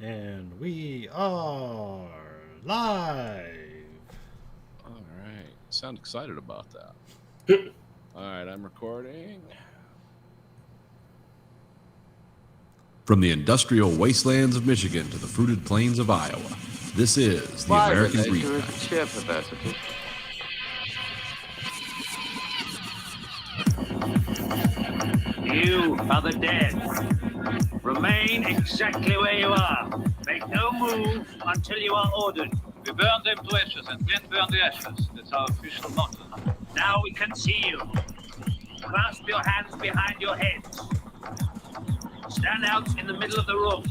And we are live. All right. Sound excited about that. All right, I'm recording. From the industrial wastelands of Michigan to the fruited plains of Iowa, this is the American Breed Pack. Share capacity. You are the dead. Remain exactly where you are. Make no move until you are ordered. We burn them to ashes and then burn the ashes. That's our official motto. Now we can see you. Clasp your hands behind your heads. Stand out in the middle of the room.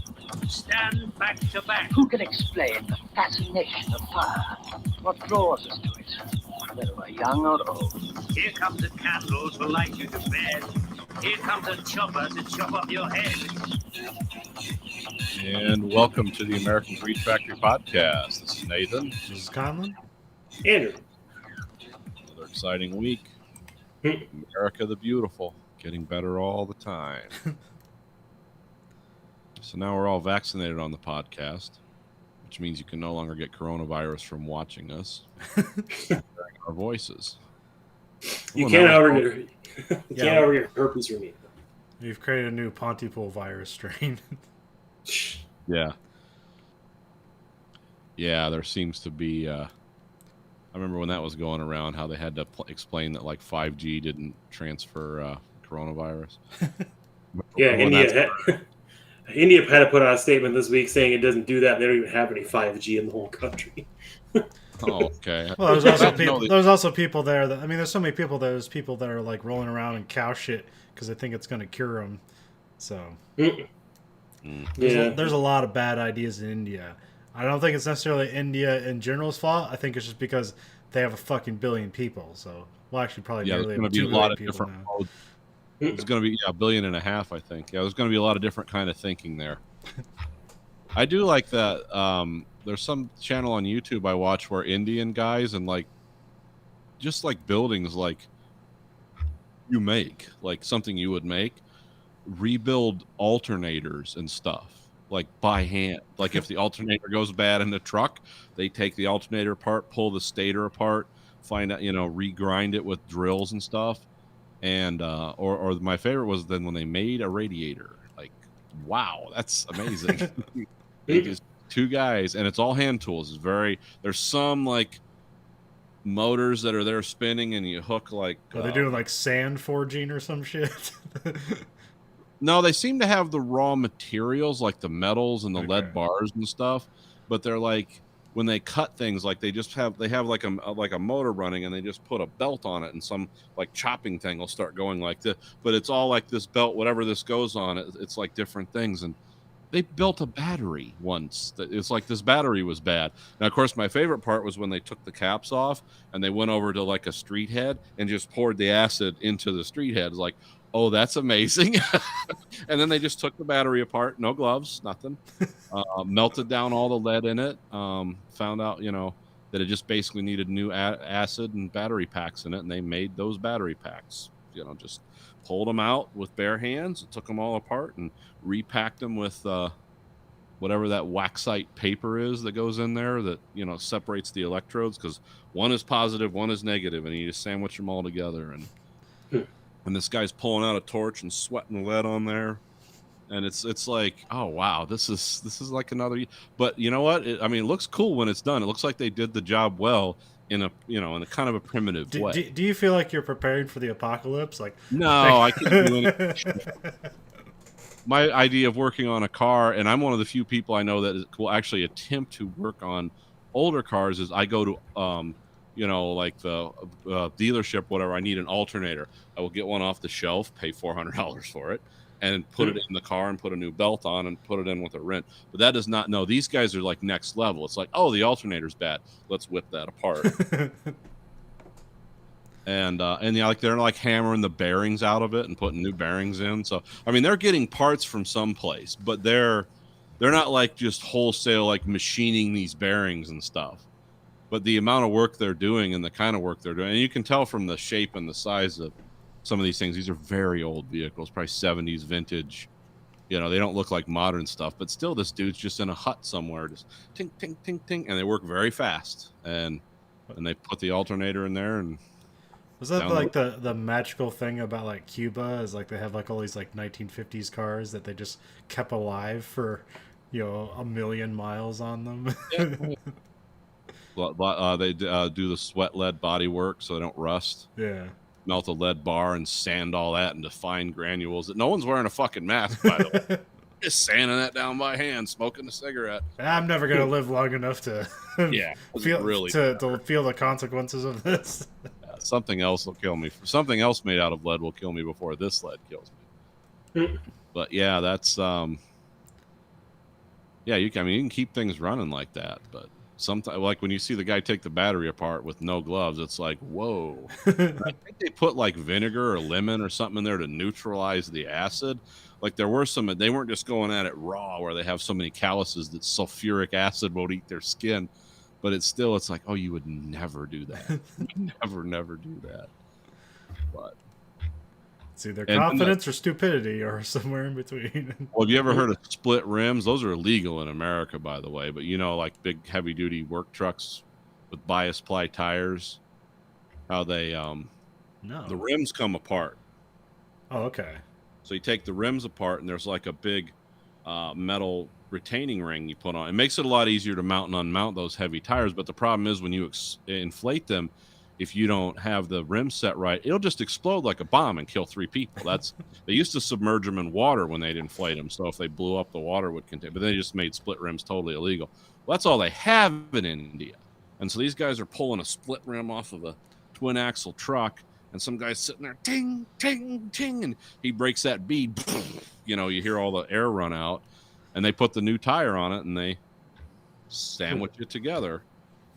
Stand back to back. Who can explain the fascination of fire? What draws us to it, whether we're young or old? Here comes a candle to light you to bed. Here comes a chopper to chop off your head. And welcome to the American Breed Factory podcast. This is Nathan. This is Conlon. Andrew. Another exciting week. America the Beautiful, getting better all the time. So now we're all vaccinated on the podcast, which means you can no longer get coronavirus from watching us, hearing our voices. You can't ever get herpes from me. We've created a new Pontypool virus strain. Yeah. Yeah, there seems to be... I remember when that was going around, how they had to explain that like 5G didn't transfer coronavirus. Yeah, India had to put out a statement this week saying it doesn't do that. They don't even have any 5G in the whole country. Oh, okay. Well, there's also people there that, I mean, there's so many people. There's people that are like rolling around in cow shit because they think it's going to cure them. So there's a lot of bad ideas in India. I don't think it's necessarily India in general's fault. I think it's just because they have a fucking billion people. So, well, actually, probably there's nearly going to be 2 a lot billion of people different now. modes. It's going to be 1.5 billion, I think. Yeah, there's going to be a lot of different kind of thinking there. I do like that. There's some channel on YouTube I watch where Indian guys and like just like buildings like you make, like something you would make, rebuild alternators and stuff like by hand. Like if the alternator goes bad in the truck, they take the alternator apart, pull the stator apart, find out, regrind it with drills and stuff. And or my favorite was then when they made a radiator. Like, wow, that's amazing. They just 2 guys, and it's all hand tools. There's some like motors that are there spinning, and you hook like. Are they doing like sand forging or some shit? No, they seem to have the raw materials like the metals and the lead bars and stuff, but they're like. When they cut things, like they have like a motor running, and they just put a belt on it, and some like chopping thing will start going like this. But it's all like this belt, whatever this goes on, it's like different things. And they built a battery once. It's like this battery was bad. Now, of course, my favorite part was when they took the caps off and they went over to like a street head and just poured the acid into the street head. It's like, oh, that's amazing. And then they just took the battery apart, no gloves, nothing. Melted down all the lead in it. Found out, that it just basically needed new acid and battery packs in it. And they made those battery packs, just pulled them out with bare hands and took them all apart and repacked them with whatever that waxite paper is that goes in there that, separates the electrodes. Because one is positive, one is negative, and you just sandwich them all together. And this guy's pulling out a torch and sweating lead on there, and it's like, oh wow, this is like another. But you know what? It looks cool when it's done. It looks like they did the job well in a kind of a primitive way. Do you feel like you're preparing for the apocalypse? Like, no, I can't do anything. My idea of working on a car, and I'm one of the few people I know that will actually attempt to work on older cars, is I go to like the dealership, whatever. I need an alternator. I will get one off the shelf, pay $400 for it, and put it in the car and put a new belt on and put it in with a wrench. But that does not know. These guys are like next level. It's like, oh, the alternator's bad. Let's whip that apart. And like they're like hammering the bearings out of it and putting new bearings in. So they're getting parts from someplace, but they're not like just wholesale like machining these bearings and stuff. But the amount of work they're doing and the kind of work they're doing, and you can tell from the shape and the size of some of these things. These are very old vehicles, probably 70s vintage You know, they don't look like modern stuff, but still, this dude's just in a hut somewhere, just ting, ting, ting, ting, and they work very fast. And they put the alternator in there, and Was that down like the magical thing about like Cuba is like they have like all these like 1950s cars that they just kept alive for, you know, 1,000,000 miles on them. they do the sweat lead body work so they don't rust. Yeah. Melt a lead bar and sand all that into fine granules. No one's wearing a fucking mask, by the way. Just sanding that down by hand, smoking a cigarette. I'm never gonna live long enough to Yeah, feel really to feel the consequences of this. Something else will kill me. Something else made out of lead will kill me before this lead kills me. But yeah, that's yeah. I mean, you can keep things running like that, but sometimes, like when you see the guy take the battery apart with no gloves, it's like, whoa. I think they put like vinegar or lemon or something in there to neutralize the acid. Like there were some, they weren't just going at it raw where they have so many calluses that sulfuric acid won't eat their skin. But it's like, oh, you would never do that. never do that. But it's either confidence or stupidity or somewhere in between. Well, have you ever heard of split rims? Those are illegal in America, by the way. But you know, like big heavy duty work trucks with bias ply tires, how they No. the rims come apart. Oh, okay. So you take the rims apart, and there's like a big metal retaining ring you put on. It makes it a lot easier to mount and unmount those heavy tires, but the problem is when you inflate them, if you don't have the rim set right, it'll just explode like a bomb and kill 3 people. They used to submerge them in water when they'd inflate them, so if they blew up, the water would contain. But they just made split rims totally illegal. Well, that's all they have in India, and so these guys are pulling a split rim off of a twin axle truck, and some guy's sitting there, ting, ting, ting, and he breaks that bead. You know, you hear all the air run out. And they put the new tire on it, and they sandwich it together,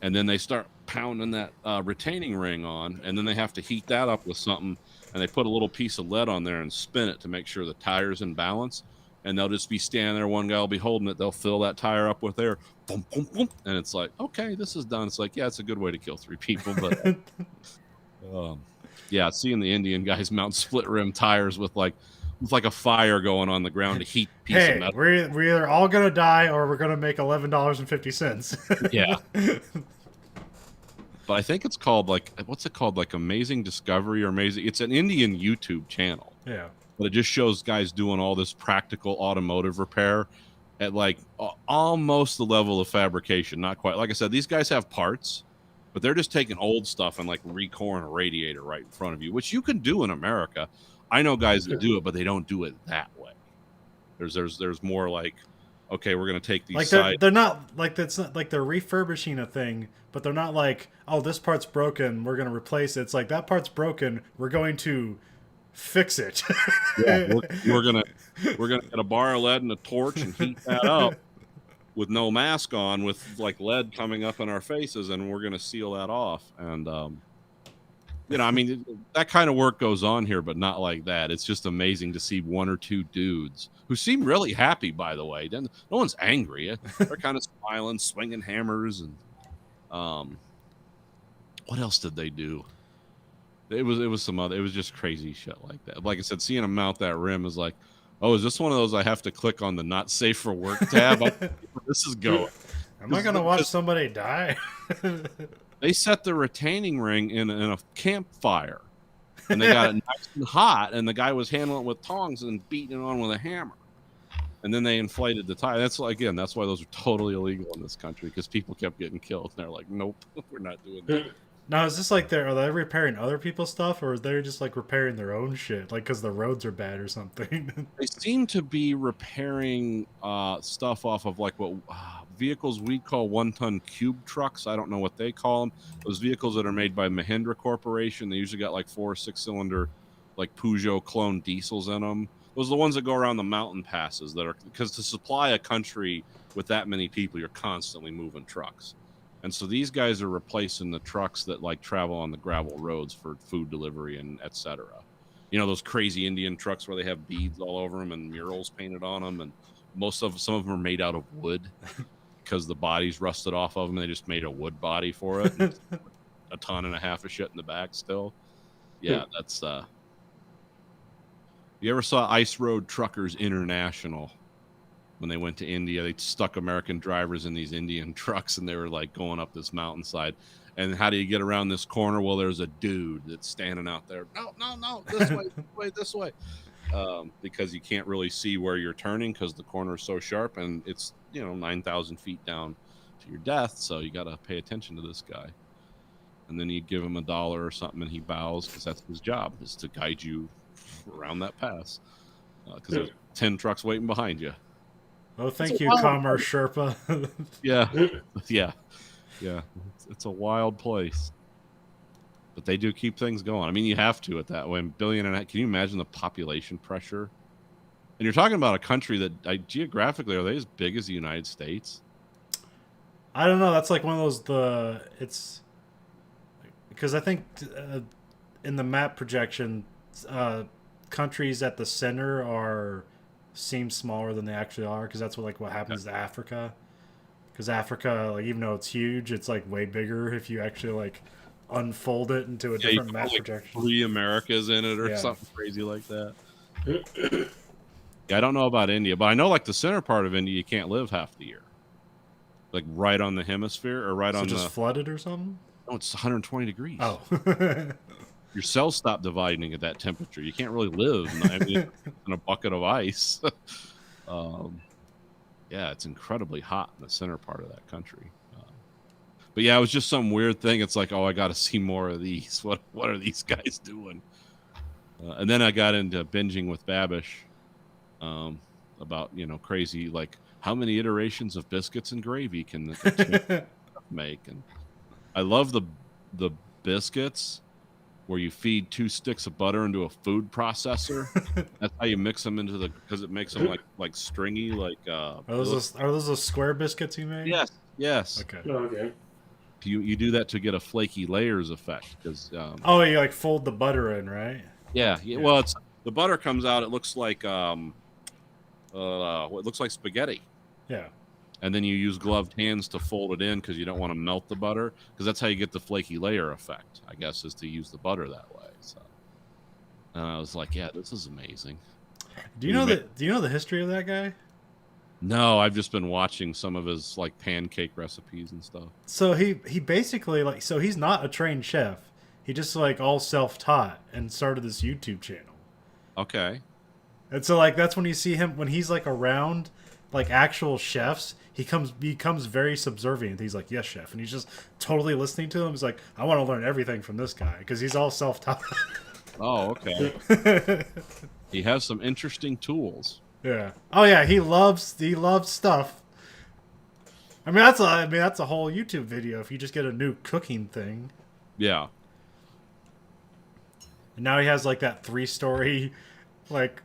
and then they start pounding that retaining ring on, and then they have to heat that up with something, and they put a little piece of lead on there and spin it to make sure the tire's in balance, and they'll just be standing there. One guy will be holding it. They'll fill that tire up with air, boom, boom, boom, and it's like, okay, this is done. It's like, yeah, it's a good way to kill 3 people, but yeah, seeing the Indian guys mount split rim tires with like a fire going on the ground to heat piece of metal. We're either all gonna die or we're gonna make $11.50. Yeah. But I think it's called what's it called? Like Amazing Discovery or Amazing. It's an Indian YouTube channel. Yeah. But it just shows guys doing all this practical automotive repair at like almost the level of fabrication. Not quite. Like I said, these guys have parts, but they're just taking old stuff and like recoring a radiator right in front of you, which you can do in America. I know guys that do it, but they don't do it that way. There's more like, okay, we're gonna take these like they're not like it's not like they're refurbishing a thing, but they're not like, oh, this part's broken, we're gonna replace it. It's like that part's broken, we're going to fix it. Yeah, we're gonna get a bar of lead and a torch and heat that up with no mask on, with like lead coming up in our faces, and we're gonna seal that off. And you know, I mean, that kind of work goes on here, but not like that. It's just amazing to see 1 or 2 dudes who seem really happy, by the way. No one's angry. They're kind of smiling, swinging hammers. And what else did they do? It was some other, it was just crazy shit like that. Like I said, seeing them mount that rim is like, oh, is this one of those I have to click on the not safe for work tab? This is going. Am I going to watch somebody die? They set the retaining ring in a campfire, and they got it nice and hot, and the guy was handling it with tongs and beating it on with a hammer. And then they inflated the tire. That's why those are totally illegal in this country, because people kept getting killed. And they're like, nope, we're not doing that. Now, is this like are they repairing other people's stuff, or is they just like repairing their own shit, like because the roads are bad or something? They seem to be repairing stuff off of like what vehicles we call 1-ton cube trucks. I don't know what they call them. Those vehicles that are made by Mahindra Corporation, they usually got like 4 or 6-cylinder like Peugeot clone diesels in them. Those are the ones that go around the mountain passes, that are, because to supply a country with that many people, you're constantly moving trucks. And so these guys are replacing the trucks that like travel on the gravel roads for food delivery and etc. You know, those crazy Indian trucks where they have beads all over them and murals painted on them, and some of them are made out of wood because the body's rusted off of them. They just made a wood body for it, and 1.5 tons of shit in the back still. Yeah, that's You ever saw Ice Road Truckers International? When they went to India, they stuck American drivers in these Indian trucks, and they were like going up this mountainside. And how do you get around this corner? Well, there's a dude that's standing out there. No, this way, this way. Because you can't really see where you're turning because the corner is so sharp, and it's 9,000 feet down to your death. So you got to pay attention to this guy. And then you give him $1 or something, and he bows because that's his job, is to guide you around that pass. Because there's 10 trucks waiting behind you. Oh, thank you, Commerce Sherpa. Yeah. It's a wild place. But they do keep things going. I mean, you have to at that way. Can you imagine the population pressure? And you're talking about a country that geographically, are they as big as the United States? I don't know. That's like one of those, it's because I think in the map projection, countries at the center seem smaller than they actually are, because that's what happens to Africa. Because Africa, like, even though it's huge, it's like way bigger if you actually like unfold it into a different map projection. 3 Americas in it or something crazy like that. I don't know about India, but I know like the center part of India, you can't live half the year. Like right on the hemisphere or right on just flooded or something? No, it's 120 degrees. Oh. Your cells stop dividing at that temperature. You can't really live in a bucket of ice. Yeah, it's incredibly hot in the center part of that country. But yeah, it was just some weird thing. It's like, I got to see more of these. What are these guys doing? And then I got into binging with Babish about crazy, like, how many iterations of biscuits and gravy can the make? And I love the biscuits where you feed 2 sticks of butter into a food processor. That's how you mix them because it makes them like stringy, like. Are those the square biscuits you made? Yes. Okay. Oh, okay. You do that to get a flaky layers effect because. You like fold the butter in, right? Yeah. Well, the butter comes out. It looks like it looks like spaghetti. Yeah. And then you use gloved hands to fold it in because you don't want to melt the butter, because that's how you get the flaky layer effect, I guess, is to use the butter that way. So, and I was like, yeah, this is amazing. Do you know the history of that guy? No, I've just been watching some of his like pancake recipes and stuff. So he basically he's not a trained chef. He just like all self-taught and started this YouTube channel. Okay. And so like that's when you see him when he's like around like actual chefs, he becomes very subservient. He's like, yes, chef. And he's just totally listening to him. He's like, I want to learn everything from this guy because he's all self-taught. Oh, okay. He has some interesting tools. Yeah. Oh yeah, he loves stuff. I mean that's a whole YouTube video if you just get a new cooking thing. Yeah. And now he has like that 3-story like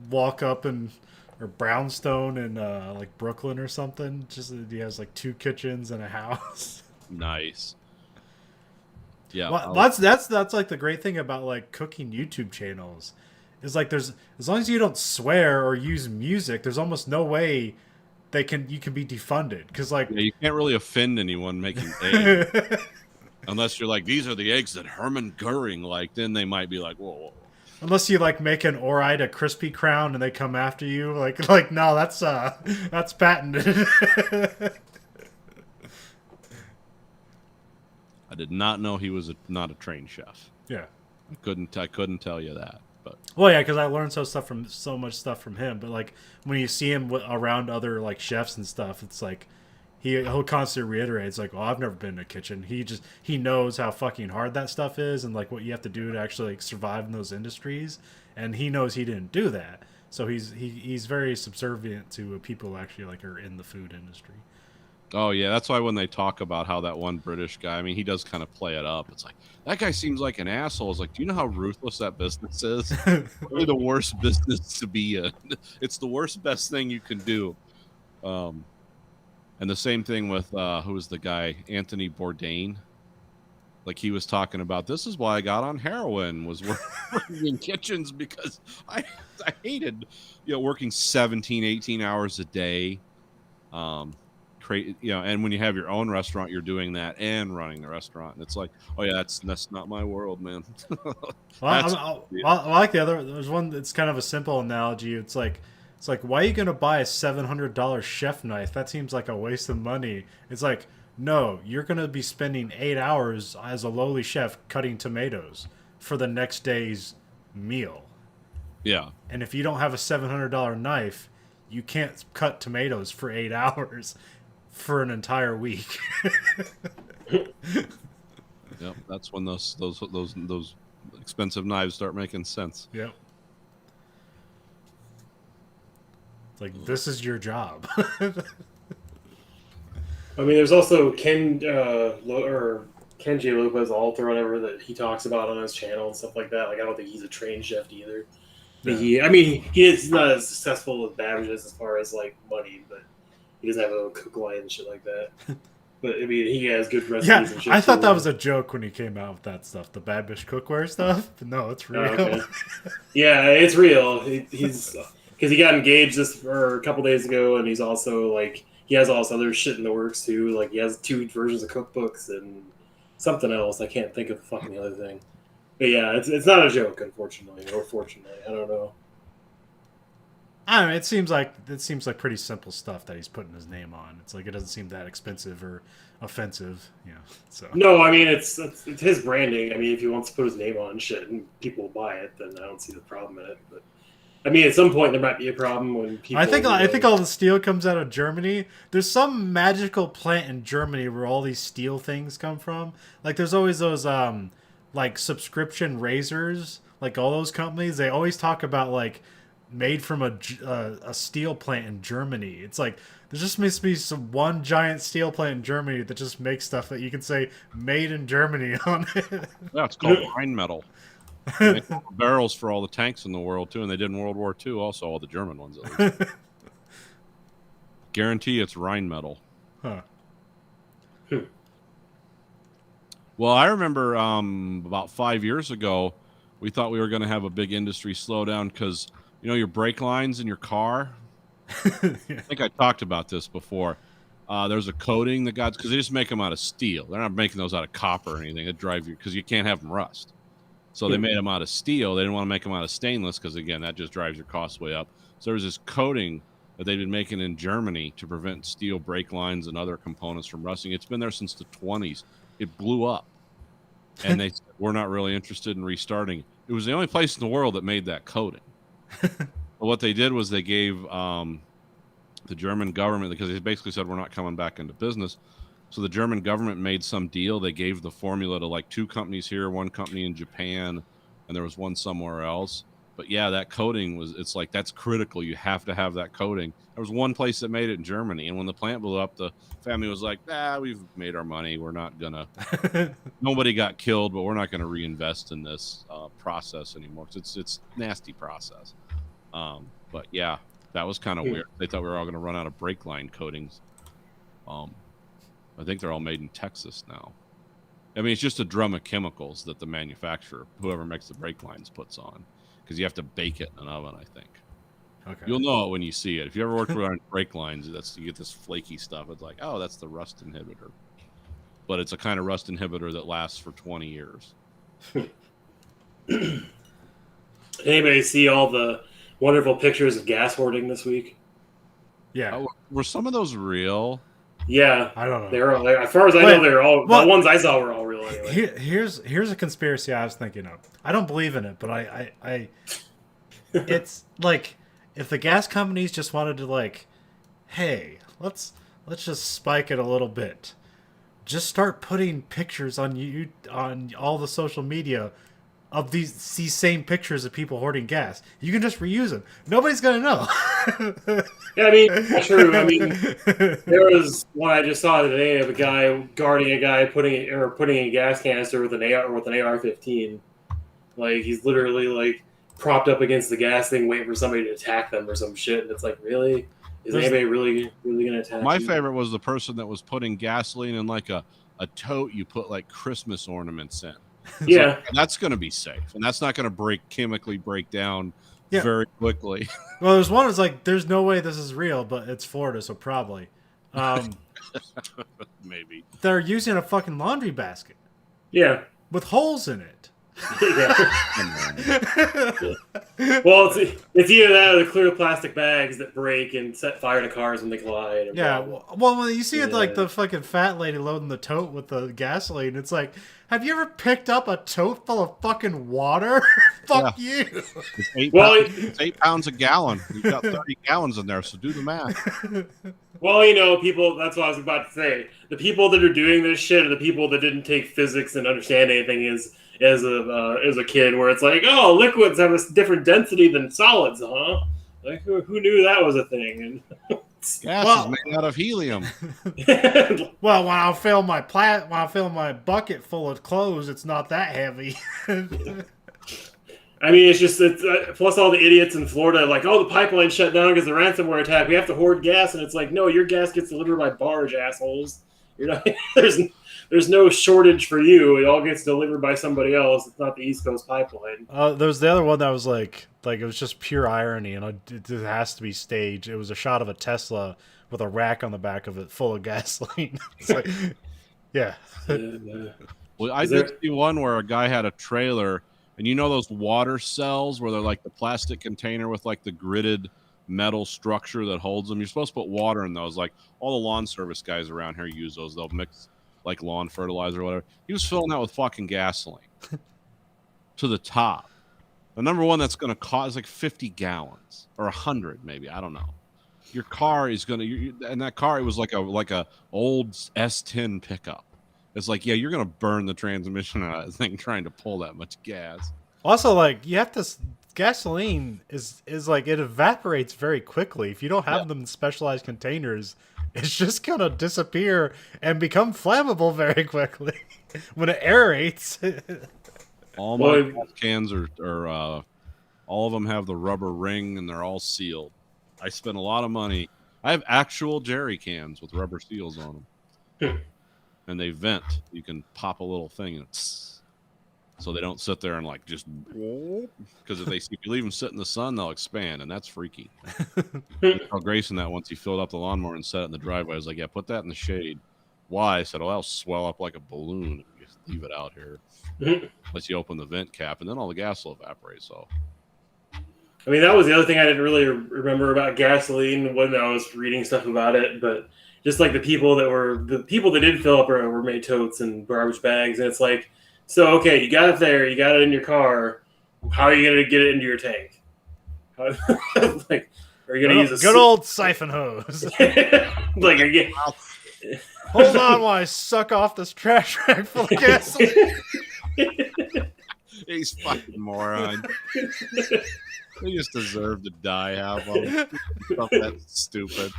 walk up or brownstone in like Brooklyn or something. Just he has like 2 kitchens and a house. Nice. Yeah. Well, that's like the great thing about like cooking YouTube channels is like there's, as long as you don't swear or use music, there's almost no way you can be defunded, because like you can't really offend anyone making eggs unless you're like, these are the eggs that Hermann Goering liked. Then they might be like, whoa. Unless you like make an Orite a crispy crown and they come after you, like no, that's patented. I did not know he was not a trained chef. Yeah, I couldn't tell you that. But well, yeah, because I learned so much stuff from him. But like when you see him around other like chefs and stuff, it's like he'll constantly reiterate, it's like, well, I've never been in a kitchen. He knows how fucking hard that stuff is and like what you have to do to actually like survive in those industries, and he knows he didn't do that. So he's very subservient to people who actually like are in the food industry. Oh yeah, that's why when they talk about how that one British guy, I mean, he does kind of play it up. It's like, that guy seems like an asshole. It's like, do you know how ruthless that business is? Probably the worst business to be in. It's the best thing you can do. And the same thing with who was the guy, Anthony Bourdain. Like he was talking about, this is why I got on heroin, was working in kitchens, because I hated working 17, 18 hours a day. create, and when you have your own restaurant, you're doing that and running the restaurant. And it's like, oh yeah, that's not my world, man. Well, I like the other. There's one that's kind of a simple analogy. It's like why are you gonna buy a $700 chef knife? That seems like a waste of money. It's like, no, you're gonna be spending 8 hours as a lowly chef cutting tomatoes for the next day's meal. Yeah. And if you don't have a $700 knife, you can't cut tomatoes for 8 hours for an entire week. Yep, that's when those expensive knives start making sense. Yep. It's like, this is your job. I mean, there's also Ken J. Lopez Alt or whatever that he talks about on his channel and stuff like that. Like, I don't think he's a trained chef either. But he is not as successful as Babish is as far as like money, but he doesn't have a cook line and shit like that. But I mean, he has good recipes and shit. I thought that was a joke when he came out with that stuff, the Babish cookware stuff. But no, it's real. Okay. Yeah, it's real. He's because he got engaged a couple days ago, and he's also like he has all this other shit in the works too. Like he has 2 versions of cookbooks and something else. I can't think of the fucking other thing. But yeah, it's not a joke, unfortunately, or fortunately. I don't know. I mean, it seems like pretty simple stuff that he's putting his name on. It's like it doesn't seem that expensive or offensive, So No, I mean it's his branding. I mean, if he wants to put his name on shit and people will buy it, then I don't see the problem in it. But I mean, at some point there might be a problem when people. I think all the steel comes out of Germany. There's some magical plant in Germany where all these steel things come from. Like there's always those like subscription razors. Like all those companies, they always talk about like made from a steel plant in Germany. It's like there just must be one giant steel plant in Germany that just makes stuff that you can say made in Germany on it. Yeah, it's called Rheinmetall. They make barrels for all the tanks in the world too, and they did in World War II also, all the German ones at least. Guarantee it's Rheinmetall. Huh. Well, I remember about 5 years ago, we thought we were going to have a big industry slowdown because, your brake lines in your car. I think I talked about this before. There's a coating that because they just make them out of steel. They're not making those out of copper or anything. It drive you because you can't have them rust. So they made them out of steel. They didn't want to make them out of stainless because, again, that just drives your costs way up. So there was this coating that they've been making in Germany to prevent steel brake lines and other components from rusting. It's been there since the 20s. It blew up. And they said, we're not really interested in restarting. It was the only place in the world that made that coating. But what they did was they gave the German government, because they basically said we're not coming back into business. So the German government made some deal. They gave the formula to like 2 companies here, 1 company in Japan, and there was one somewhere else. But yeah, that coating it's like that's critical. You have to have that coating. There was one place that made it in Germany, and when the plant blew up, the family was like, we've made our money. We're not gonna nobody got killed, but we're not gonna reinvest in this process anymore. It's nasty process. But yeah, that was kind of weird. They thought we were all gonna run out of brake line coatings. I think they're all made in Texas now. I mean, it's just a drum of chemicals that the manufacturer, whoever makes the brake lines, puts on. Because you have to bake it in an oven, I think. Okay. You'll know it when you see it. If you ever worked with brake lines, you get this flaky stuff. It's like, oh, that's the rust inhibitor. But it's a kind of rust inhibitor that lasts for 20 years. Anybody see all the wonderful pictures of gas hoarding this week? Yeah. Were some of those real? Yeah. I don't know. They're all, as far as I know, they're all the ones I saw were all real anyway. Here's a conspiracy I was thinking of. I don't believe in it, but I it's like if the gas companies just wanted to like, hey, let's just spike it a little bit. Just start putting pictures on all the social media of these same pictures of people hoarding gas. You can just reuse them. Nobody's gonna know. Yeah, I mean, that's true. I mean, there was one I just saw today of a guy guarding a guy putting a gas canister with an AR-15. Like he's literally like propped up against the gas thing, waiting for somebody to attack them or some shit. And it's like, really? Is anybody really gonna attack? My you? favorite was the person that was putting gasoline in like a tote you put like Christmas ornaments in. Yeah, so that's going to be safe, and that's not going to chemically break down very quickly. Well, there's one that's like, there's no way this is real, but it's Florida, so probably. Maybe. They're using a fucking laundry basket Yeah. with holes in it. Yeah. Come on. Well, it's either that or the clear plastic bags that break and set fire to cars when they collide. Yeah, well, when you see it like Yeah. the fucking fat lady loading the tote with the gasoline, it's like, have you ever picked up a tote full of fucking water? Fuck you. It's 8 Well, pounds, it's 8 pounds a gallon. You've got 30 gallons in there, so do the math. Well, people. That's what I was about to say. The people that are doing this shit are the people that didn't take physics and understand anything as a kid. Where it's like, oh, liquids have a different density than solids, huh? Like, who knew that was a thing? Gas Well- is made out of helium. And Well, when I fill my bucket full of clothes, it's not that heavy. I mean, it's plus all the idiots in Florida like, oh, the pipeline shut down because of the ransomware attack. We have to hoard gas, and it's like, no, your gas gets delivered by barge, assholes. You're not there's no shortage for you. It all gets delivered by somebody else. It's not the East Coast pipeline. There was the other one that was like it was just pure irony, and it has to be staged. It was a shot of a Tesla with a rack on the back of it full of gasoline. It's like, yeah. Well, I Is did there- see one where a guy had a trailer, and you know those water cells where they're like the plastic container with like the gridded metal structure that holds them. You're supposed to put water in those. Like all the lawn service guys around here use those. They'll mix like lawn fertilizer or whatever. He was filling that with fucking gasoline to the top. The number one that's going to cost like 50 gallons or 100 maybe. I don't know. Your car is going to, and that car, it was like a old S10 pickup. It's like, yeah, you're going to burn the transmission out of that thing trying to pull that much gas. Also, like you have to. Gasoline is like it evaporates very quickly. If you don't have them in specialized containers, it's just gonna disappear and become flammable very quickly when it aerates. All my Well, gas cans are all of them have the rubber ring and they're all sealed. I spent a lot of money. I have actual jerry cans with rubber seals on them, and they vent. You can pop a little thing and so they don't sit there and like just because if you leave them sit in the sun, they'll expand, and that's freaky. I told Grayson that once he filled up the lawnmower and set it in the driveway. I was like, "Yeah, put that in the shade." Why? I said, "Oh, that'll swell up like a balloon if you just leave it out here." Unless you open the vent cap, and then all the gas will evaporate. So I mean, that was the other thing I didn't really remember about gasoline when I was reading stuff about it. But just like the people that did fill up were made totes and garbage bags, and it's like, so okay, you got it there, you got it in your car. How are you going to get it into your tank? Like, are you going to use a good old siphon hose? like, are you? Hold on while I suck off this trash bag full of gasoline. he's fucking moron. They just deserve to die. Half of them. Stuff that's stupid.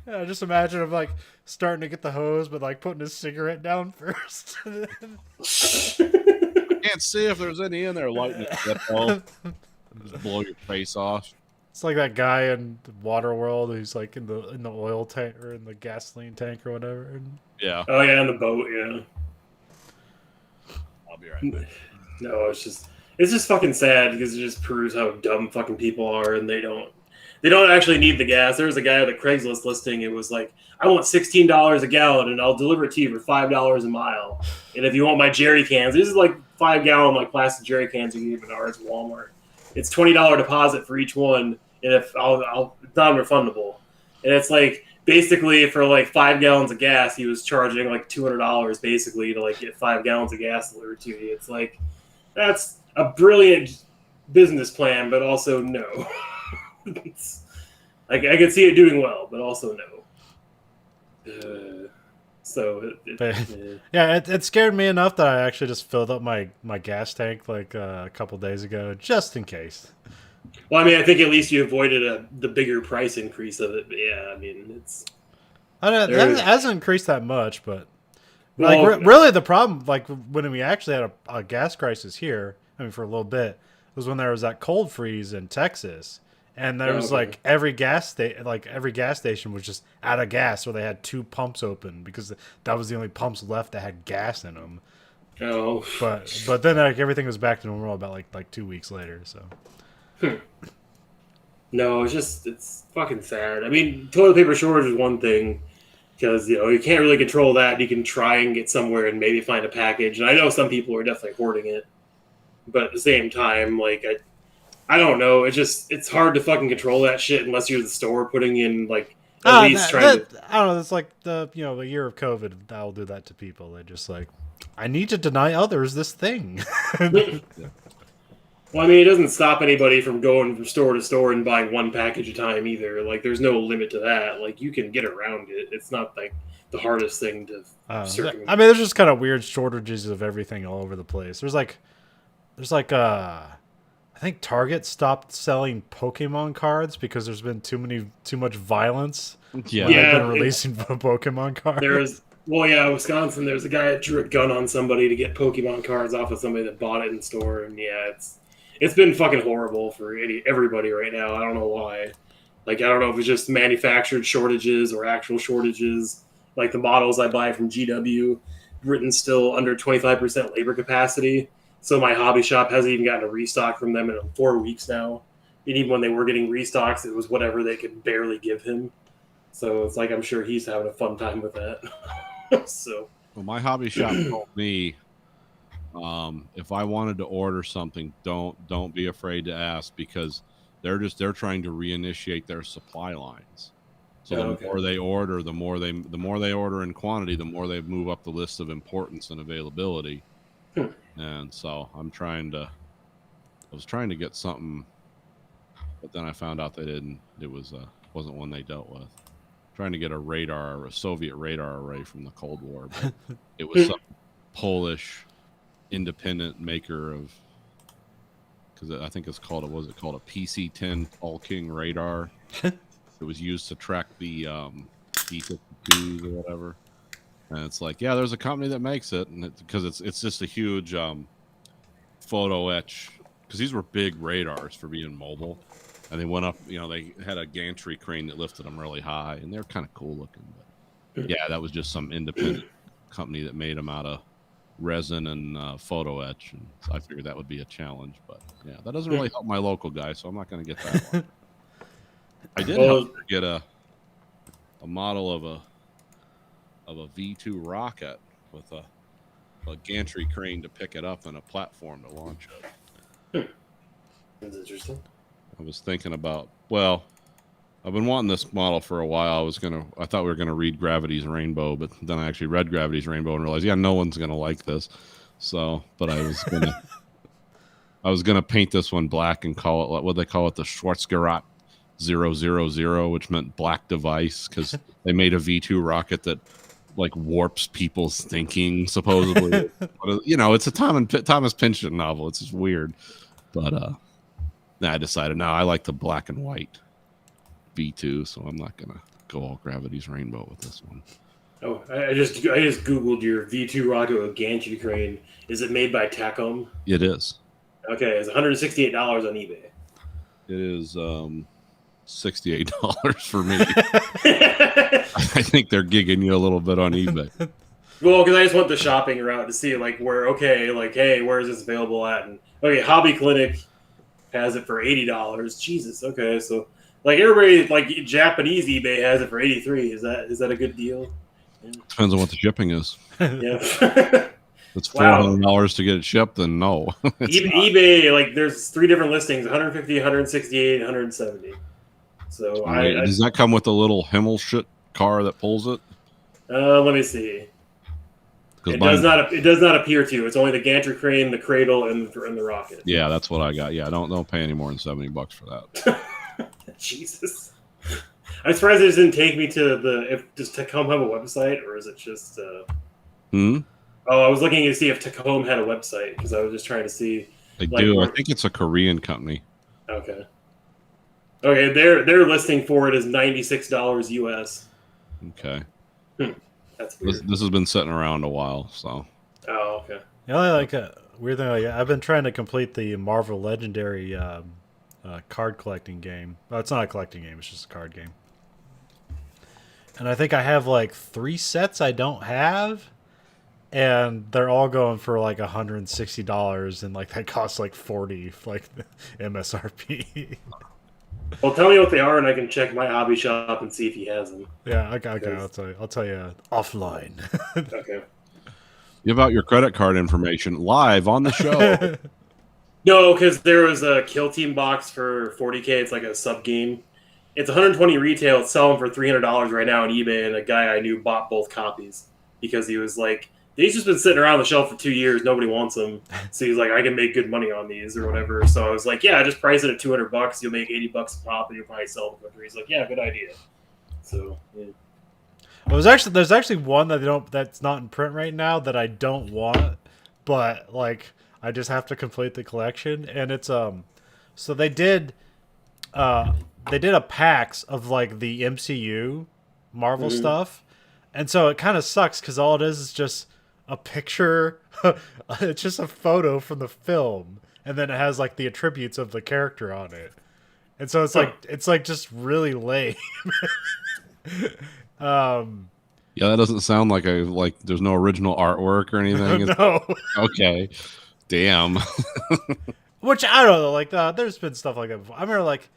Yeah, just imagine him like starting to get the hose, but like putting his cigarette down first. Can't see if there's any in there. Lighting it up, just blow your face off. It's like that guy in Waterworld who's like in the oil tank or in the gasoline tank or whatever. And Yeah, Oh yeah, on the boat. Yeah. I'll be right back. No, it's just fucking sad because it just proves how dumb fucking people are, and they don't actually need the gas. There was a guy at a Craigslist listing. It was like, I want $16 a gallon, and I'll deliver it to you for $5 a mile. And if you want my jerry cans, this is like 5-gallon like plastic jerry cans you can get at ours at Walmart. It's $20 deposit for each one, and if it's non-refundable. And it's like basically for like 5 gallons of gas, he was charging like $200 basically to like get 5 gallons of gas delivered to you. It's like, that's a brilliant business plan, but also no. Like I could see it doing well, but also no. yeah, it scared me enough that I actually just filled up my gas tank like a couple days ago, just in case. Well, I mean, I think at least you avoided the bigger price increase of it. But yeah, I mean, It hasn't increased that much, but Well, like really the problem, like when we actually had a gas crisis here, I mean for a little bit, was when there was that cold freeze in Texas. And there was Okay. like every gas station was just out of gas, so they had 2 pumps open because that was the only pumps left that had gas in them. oh, But then like everything was back to normal about like 2 weeks later. So no, it's fucking sad. I mean, toilet paper shortage is one thing, because you can't really control that. You can try and get somewhere and maybe find a package. And I know some people are definitely hoarding it, but at the same time, like I don't know. It's hard to fucking control that shit unless you're the store putting in like at least trying to. I don't know. It's like the year of COVID. That'll do that to people. They just like, I need to deny others this thing. Well, I mean, it doesn't stop anybody from going from store to store and buying one package at a time either. Like, there's no limit to that. Like, you can get around it. It's not like the hardest thing to. I mean, there's just kind of weird shortages of everything all over the place. There's like, I think Target stopped selling Pokemon cards because there's been too much violence. Yeah, when they've been releasing Pokemon cards. Wisconsin. There's a guy that drew a gun on somebody to get Pokemon cards off of somebody that bought it in the store, and it's been fucking horrible for everybody right now. I don't know why. Like, I don't know if it's just manufactured shortages or actual shortages. Like the models I buy from GW, written still under 25% labor capacity. So my hobby shop hasn't even gotten a restock from them in 4 weeks now. And even when they were getting restocks, it was whatever they could barely give him. So it's like I'm sure he's having a fun time with that. So, well, my hobby shop told me if I wanted to order something, don't be afraid to ask, because they're trying to reinitiate their supply lines. So the more they order, the more they order in quantity, the more they move up the list of importance and availability. And so I was trying to get something, but then I found out they didn't. It wasn't one they dealt with. Trying to get a Soviet radar array from the Cold War, but it was some Polish independent maker of, because I think it's called a PC-10 All King radar. It was used to track the B-52s or whatever. And it's like, yeah, there's a company that makes it, and because it's just a huge photo etch, because these were big radars for being mobile. And they went up, they had a gantry crane that lifted them really high, and they're kind of cool looking. But yeah, that was just some independent company that made them out of resin and photo etch. And so I figured that would be a challenge. But yeah, that doesn't really help my local guy, so I'm not going to get that one. I did help her get a model of a V2 rocket with a gantry crane to pick it up and a platform to launch it. That's interesting. I was thinking about, I've been wanting this model for a while. I thought we were going to read Gravity's Rainbow, but then I actually read Gravity's Rainbow and realized, no one's going to like this. So, but I was going to paint this one black and call it, what they call it, the Schwarzgerät 000, which meant black device, because they made a V2 rocket that like warps people's thinking, supposedly. But, it's a Thomas Pynchon novel. It's just weird. But, I decided, I like the black and white V2, so I'm not gonna go all Gravity's Rainbow with this one. Oh, I just googled your V2 rocket with gantry crane. Is it made by Tacom? It is. Okay, it's $168 on eBay. It is $68 for me. I think they're gigging you a little bit on eBay. Well, because I just went the shopping route to see hey, where is this available at? And Hobby Clinic has it for $80. Jesus. Okay, so everybody Japanese eBay has it for $83. Is that a good deal? Yeah. Depends on what the shipping is. Yeah. It's $400 to get it shipped, then no. eBay, there's 3 different listings: 150, 168, 170. So does that come with a little Himmelschut car that pulls it? Let me see. It does not appear to. It's only the gantry crane, the cradle, and the rocket. Yeah, that's what I got. Yeah, don't pay any more than $70 for that. Jesus, I'm surprised it didn't take me to does Tacom have a website, or is it just? Oh, I was looking to see if Tacom had a website, because I was just trying to see. They do. I think it's a Korean company. Okay. Their listing for it is $96 US. Okay. That's weird. This has been sitting around a while, so. Oh, okay. The only weird thing, I've been trying to complete the Marvel Legendary card collecting game. Well, it's not a collecting game; it's just a card game. And I think I have 3 sets I don't have, and they're all going for $160, and that costs $40 MSRP. Well, tell me what they are, and I can check my hobby shop and see if he has them. Yeah, okay. I'll tell you offline. Okay. Give out your credit card information live on the show. No, because there was a Kill Team box for 40K. It's like a sub game. It's 120 retail. It's selling for $300 right now on eBay, and a guy I knew bought both copies because he was like, these just been sitting around the shelf for 2 years. Nobody wants them. So he's like, I can make good money on these or whatever. So I was like, yeah, just price it at $200. You'll make $80 a pop, and you'll probably sell them quicker. He's like, yeah, good idea. So yeah. Well, there's actually one that's not in print right now that I don't want, but like I just have to complete the collection, and it's so they did a PAX of like the MCU Marvel stuff, and so it kind of sucks because all it is just a picture. It's just a photo from the film, and then it has like the attributes of the character on it, and so it's like just really lame. Yeah, that doesn't sound like there's no original artwork or anything. No. Okay. Damn. Which I don't know. Like, there's been stuff like that before. I remember, like,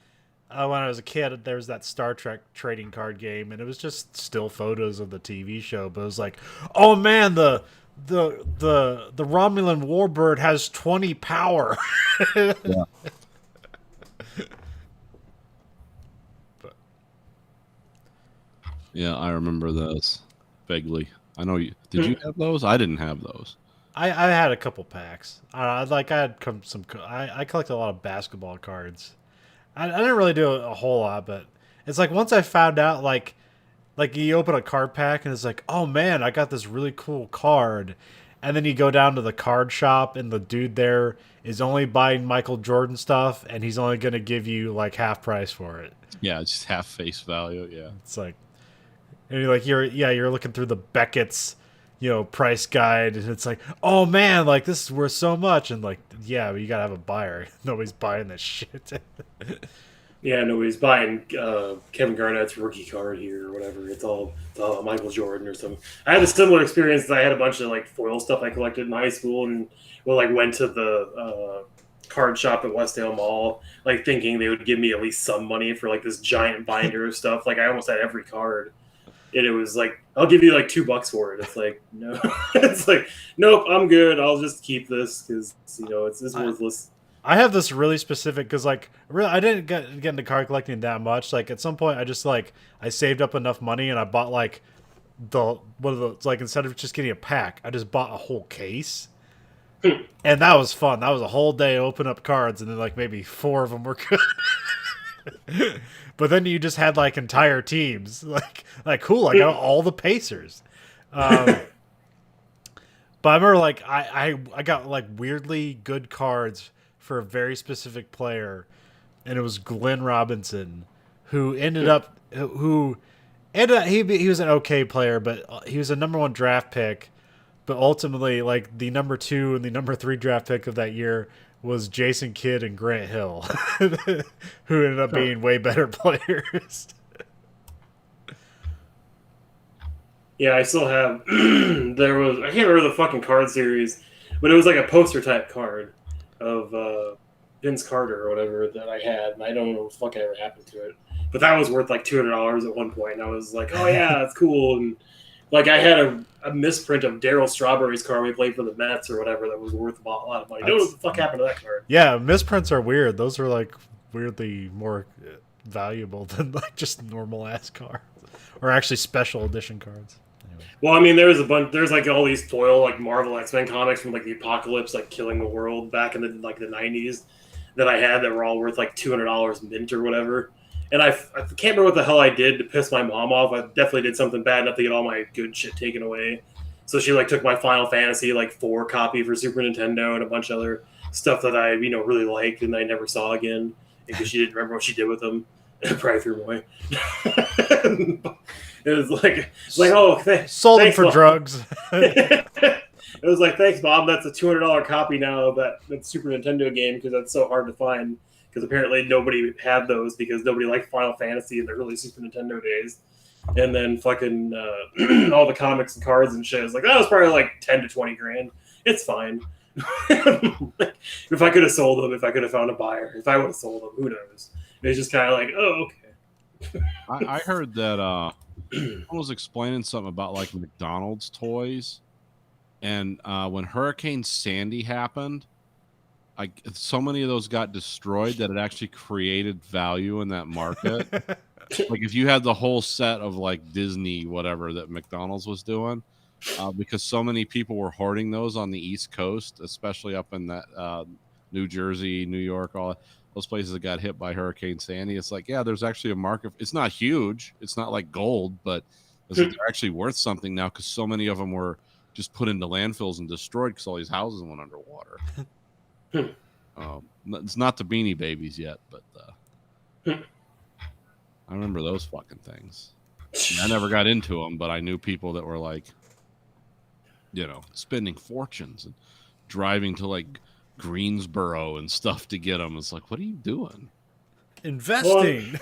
when I was a kid, there was that Star Trek trading card game, and it was just still photos of the TV show. But it was like, oh man, the Romulan warbird has 20 power. Yeah. Yeah, I remember those vaguely. I know you. Did you have those? I didn't have those. I had a couple packs. I had some. I collected a lot of basketball cards. I didn't really do a whole lot, but it's like once I found out, like you open a card pack and it's like, oh man, I got this really cool card, and then you go down to the card shop and the dude there is only buying Michael Jordan stuff, and he's only gonna give you like half price for it. Yeah, it's just half face value. Yeah, it's like, and you're looking through the Beckett's, price guide, and it's like, oh man, like this is worth so much, and like, yeah, but you gotta have a buyer. Nobody's buying this shit. Yeah, nobody's buying Kevin Garnett's rookie card here or whatever. It's all Michael Jordan or something. I had a similar experience. I had a bunch of like foil stuff I collected in high school, and went to the card shop at Westdale Mall, like thinking they would give me at least some money for like this giant binder of stuff. Like I almost had every card. And it was like, I'll give you like $2 for it. It's like, no. It's like, nope, I'm good. I'll just keep this because, it's worthless. I have this really specific, because like, really, I didn't get into card collecting that much. Like at some point, I just I saved up enough money and I bought like instead of just getting a pack, I just bought a whole case. And that was fun. That was a whole day, open up cards, and then like maybe 4 of them were good. But then you just had like entire teams. Like cool, I got all the Pacers. But I remember like I got like weirdly good cards for a very specific player, and it was Glenn Robinson, who ended up he was an okay player, but he was a number 1 draft pick. But ultimately, like the number 2 and the number 3 draft pick of that year was Jason Kidd and Grant Hill, who ended up being way better players. Yeah, I still have. I can't remember the fucking card series, but it was like a poster type card of Vince Carter or whatever that I had, and I don't know what the fuck ever happened to it. But that was worth like $200 at one point, and I was like, oh yeah, that's cool. And like I had a misprint of Darryl Strawberry's card we played for the Mets or whatever that was worth a lot of money. I don't know what the fuck happened to that card. Yeah, misprints are weird. Those are like weirdly more valuable than like just normal ass cards, or actually special edition cards. Anyway. Well, I mean, there was a bunch. There's like all these foil like Marvel X-Men comics from like the Apocalypse, like killing the world back in the 90s that I had that were all worth like $200 mint or whatever. And I can't remember what the hell I did to piss my mom off. I definitely did something bad enough to get all my good shit taken away. So she like took my Final Fantasy like 4 copy for Super Nintendo and a bunch of other stuff that I really liked and I never saw again because she didn't remember what she did with them. Probably threw them away. It was like oh, sold them thanks, for Mom. drugs. It was like, thanks, Mom. That's a $200 copy now of that Super Nintendo game because that's so hard to find. Because apparently nobody had those because nobody liked Final Fantasy in the early Super Nintendo days. And then fucking all the comics and cards and shit. I was like, that was probably like 10 to 20 grand. It's fine. If I could have sold them, if I could have found a buyer, if I would have sold them, who knows? It's just kind of like, oh, okay. I heard that someone was explaining something about like McDonald's toys, and when Hurricane Sandy happened, like so many of those got destroyed that it actually created value in that market. Like if you had the whole set of like Disney whatever that McDonald's was doing, because so many people were hoarding those on the East Coast, especially up in that New Jersey, New York, all those places that got hit by Hurricane Sandy. It's like, yeah, there's actually a market. It's not huge. It's not like gold, but they're actually worth something now because so many of them were just put into landfills and destroyed because all these houses went underwater. It's not the Beanie Babies yet, but I remember those fucking things. I never got into them, but I knew people that were like, you know, spending fortunes and driving to like Greensboro and stuff to get them. It's like, what are you doing? Investing.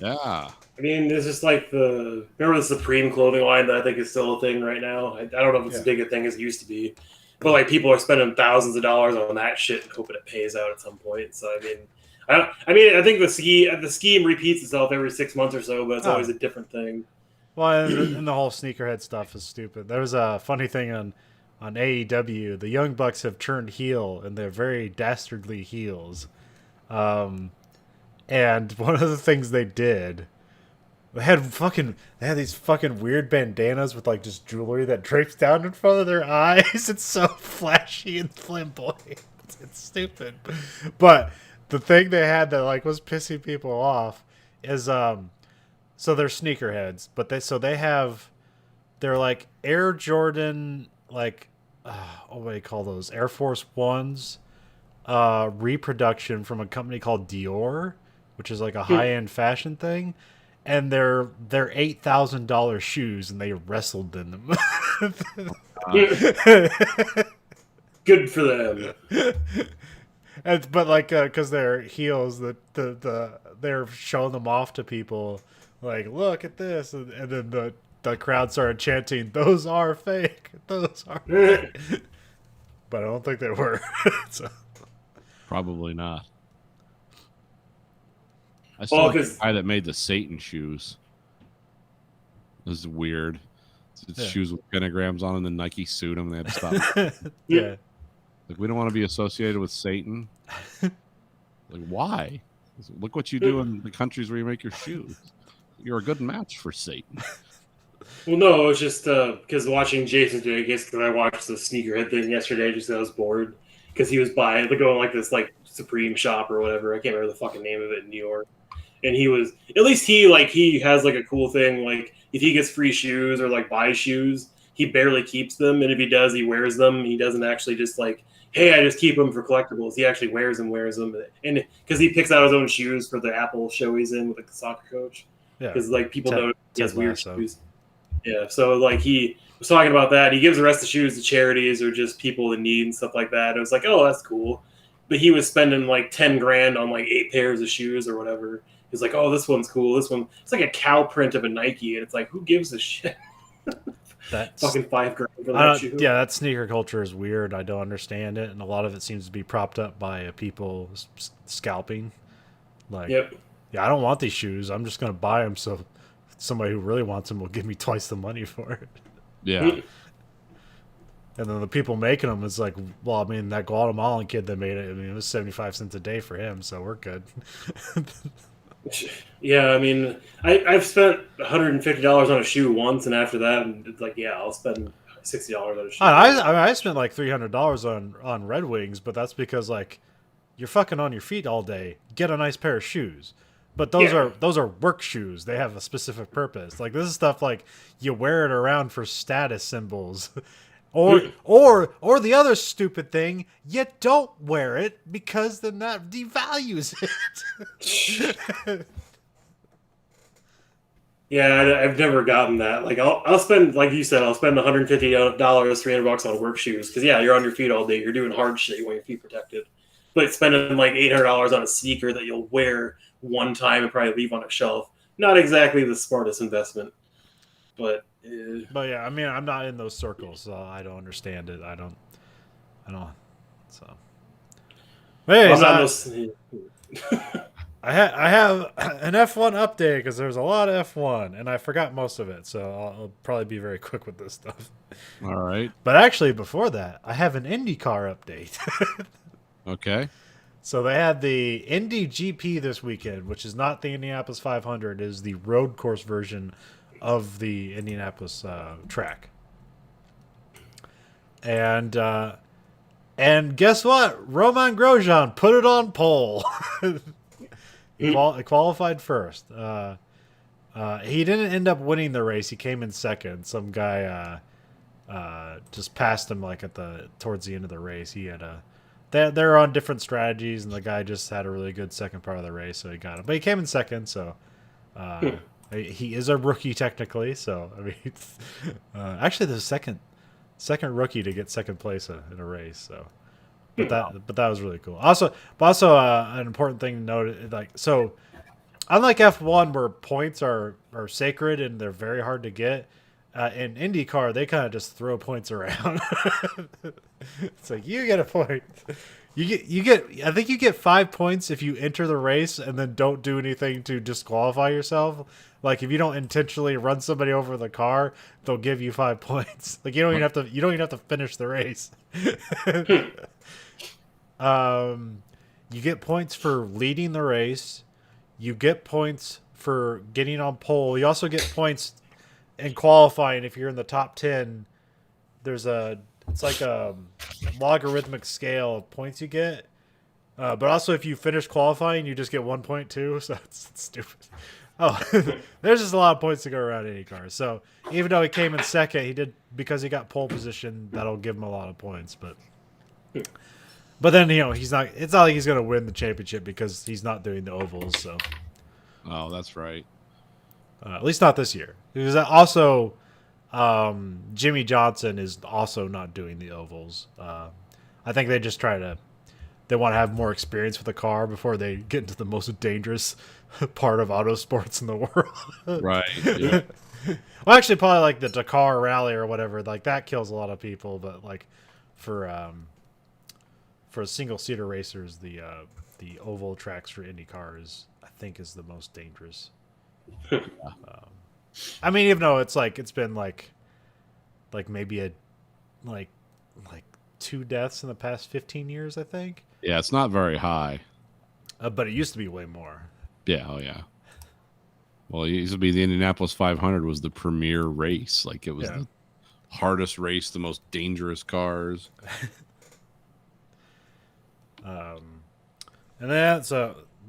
Yeah. I mean, it's just like remember the Supreme clothing line that I think is still a thing right now. I don't know if it's as big a thing as it used to be, but like people are spending thousands of dollars on that shit and hoping it pays out at some point. So I think the scheme repeats itself every 6 months or so, but it's always a different thing. Well, and the whole sneakerhead stuff is stupid. There was a funny thing on AEW. The Young Bucks have turned heel, and they're very dastardly heels. And one of the things they did, they had these fucking weird bandanas with like just jewelry that drapes down in front of their eyes. It's so flashy and flamboyant. It's stupid. But the thing they had that like was pissing people off is so they're sneakerheads, but they're like Air Jordan, like what do you call those? Air Force Ones reproduction from a company called Dior, which is like a high-end fashion thing, and they're $8,000 shoes, and they wrestled in them. Good for them. But like, because they're heels, they're showing them off to people, like, look at this, and then the crowd started chanting, "Those are fake. Those are fake." But I don't think they were. So. Probably not. I saw like the 'cause- guy that made the Satan shoes. This is weird. It's shoes with pentagrams on them, and Nike sued them. They had to stop. Yeah. Like, we don't want to be associated with Satan. Like, why? Look what you do in the countries where you make your shoes. You're a good match for Satan. Well, no, it was just because watching Jason Jacobs, because I watched the sneakerhead thing yesterday just 'cause I was bored. Because he was going like this like Supreme shop or whatever. I can't remember the fucking name of it in New York. And he has like a cool thing. Like if he gets free shoes or like buys shoes, he barely keeps them. And if he does, he wears them. He doesn't actually just like, hey, I just keep them for collectibles. He actually wears them. And because he picks out his own shoes for the Apple show he's in with like, the soccer coach. Yeah. Because like people know he has weird Lasso. shoes. Yeah. So like he was talking about that. He gives the rest of the shoes to charities or just people in need and stuff like that. It was like, oh, that's cool. But he was spending like 10 grand on like 8 pairs of shoes or whatever. He's like, oh, this one's cool. This one, it's like a cow print of a Nike. And it's like, who gives a shit? That's Fucking 5 grand for that shoe. yeah, that sneaker culture is weird. I don't understand it, and a lot of it seems to be propped up by people scalping. Like, Yep. yeah, I don't want these shoes. I'm just gonna buy them so somebody who really wants them will give me twice the money for it. Yeah. And then the people making them is like, well, I mean, that Guatemalan kid that made it, I mean, it was 75 cents a day for him, so we're good. Yeah, I mean, I've spent $150 on a shoe once, and after that, it's like, yeah, I'll spend $60 on a shoe. I spent like $300 on Red Wings, but that's because like you're fucking on your feet all day. Get a nice pair of shoes. But those are work shoes. They have a specific purpose. Like this is stuff like you wear it around for status symbols. Or the other stupid thing, you don't wear it because then that devalues it. Yeah, I've never gotten that. Like, I'll spend, like you said, I'll spend $150, $300 on work shoes because yeah, you're on your feet all day. You're doing hard shit. You want your feet protected. But spending like $800 on a sneaker that you'll wear one time and probably leave on a shelf, not exactly the smartest investment. But yeah, I mean, I'm not in those circles, so I don't understand it. I don't. So, hey, I'm not I have an F1 update because there's a lot of F1 and I forgot most of it, so I'll probably be very quick with this stuff. All right. But actually, before that, I have an IndyCar update. Okay. So they had the Indy GP this weekend, which is not the Indianapolis 500, it is the road course version of the Indianapolis track. And guess what? Roman Grosjean put it on pole. He qualified first. He didn't end up winning the race. He came in second. Some guy just passed him like towards the end of the race. He had they're on different strategies, and the guy just had a really good second part of the race, so he got him. But he came in second, so he is a rookie technically. So I mean, actually the second rookie to get second place in a race. So, but that was really cool. Also, an important thing to note, like, so unlike F1 where points are sacred and they're very hard to get, in IndyCar they kind of just throw points around. It's like you get a point. You get. I think you get 5 points if you enter the race and then don't do anything to disqualify yourself. Like if you don't intentionally run somebody over the car, they'll give you 5 points. Like you don't even have to finish the race. You get points for leading the race. You get points for getting on pole. You also get points in qualifying if you're in the top 10. It's like a logarithmic scale of points you get. But also if you finish qualifying, you just get 1 point too. So it's stupid. Oh, there's just a lot of points to go around IndyCar. So even though he came in second, because he got pole position, that'll give him a lot of points. But then it's not like he's gonna win the championship because he's not doing the ovals. So Oh, that's right. at least not this year. Because also Jimmy Johnson is also not doing the ovals. I think they just they want to have more experience with the car before they get into the most dangerous part of auto sports in the world. Right. Yeah. Well, actually, probably like the Dakar Rally or whatever. Like that kills a lot of people, but like for single seater racers, the oval tracks for IndyCar I think is the most dangerous. I mean, even though it's been like maybe like 2 deaths in the past 15 years, I think. Yeah, it's not very high. But it used to be way more. Yeah, oh yeah. Well, it used to be the Indianapolis 500 was the premier race. Like it was the hardest race, the most dangerous cars. And then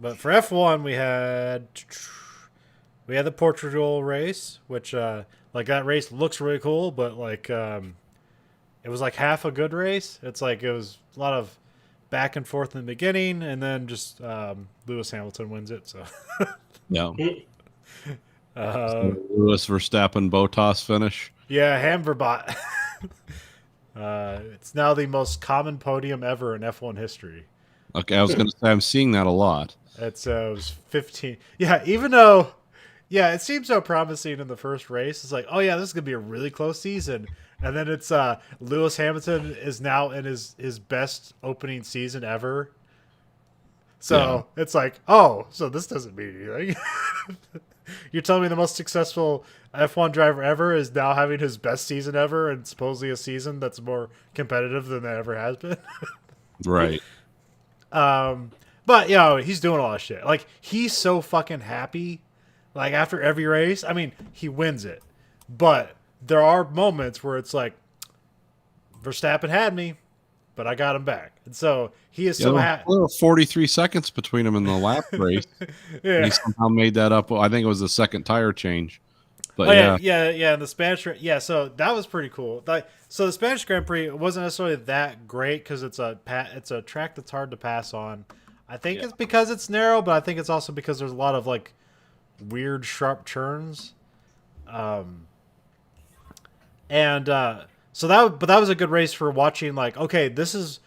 but for F1 we had the Portugal race, which like that race looks really cool, but like it was like half a good race. It's like it was a lot of back and forth in the beginning, and then just Lewis Hamilton wins it. So Yeah. Lewis Verstappen Bottas finish. Yeah, Hamverbot. It's now the most common podium ever in F1 history. Okay, I was going to say I'm seeing that a lot. It was 15. Yeah, even though, it seemed so promising in the first race. It's like, oh yeah, this is gonna be a really close season, and then it's Lewis Hamilton is now in his best opening season ever. So it's like, oh, so this doesn't mean anything. You're telling me the most successful F1 driver ever is now having his best season ever, and supposedly a season that's more competitive than it ever has been. Right. But he's doing a lot of shit. Like he's so fucking happy. Like after every race, I mean, he wins it, but there are moments where it's like Verstappen had me, but I got him back, and so he is so happy. There were 43 seconds between him in the lap race. Yeah. He somehow made that up. I think it was the second tire change. But and the Spanish, so that was pretty cool. So the Spanish Grand Prix wasn't necessarily that great because it's a track that's hard to pass on. I think it's because it's narrow, but I think it's also because there's a lot of like weird sharp turns. So that was a good race for watching. Like, okay, this is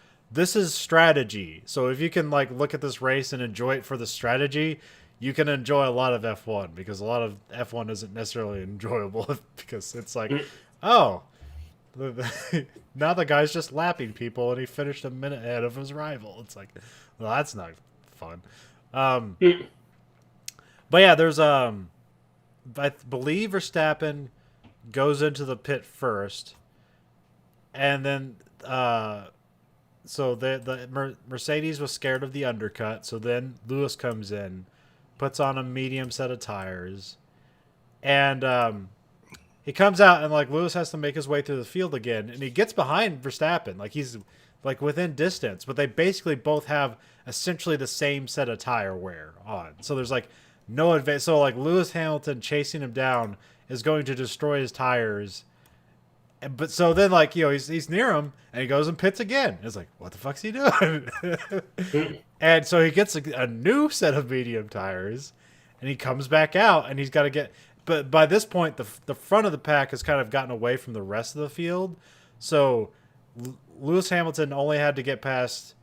strategy. So if you can like look at this race and enjoy it for the strategy, you can enjoy a lot of F1 because a lot of F1 isn't necessarily enjoyable because it's like, oh, now the guy's just lapping people and he finished a minute ahead of his rival. It's like, well, that's not fun. But yeah, there's I believe Verstappen goes into the pit first, and then so the Mercedes was scared of the undercut, so then Lewis comes in, puts on a medium set of tires, and he comes out and like Lewis has to make his way through the field again, and he gets behind Verstappen, like he's like within distance, but they basically both have essentially the same set of tire wear on. So there's like no advance. So like Lewis Hamilton chasing him down is going to destroy his tires. But so then like, you know, he's near him and he goes and pits again. It's like, what the fuck's he doing? And so he gets a new set of medium tires and he comes back out and he's got to get, but by this point, the front of the pack has kind of gotten away from the rest of the field. So Lewis Hamilton only had to get past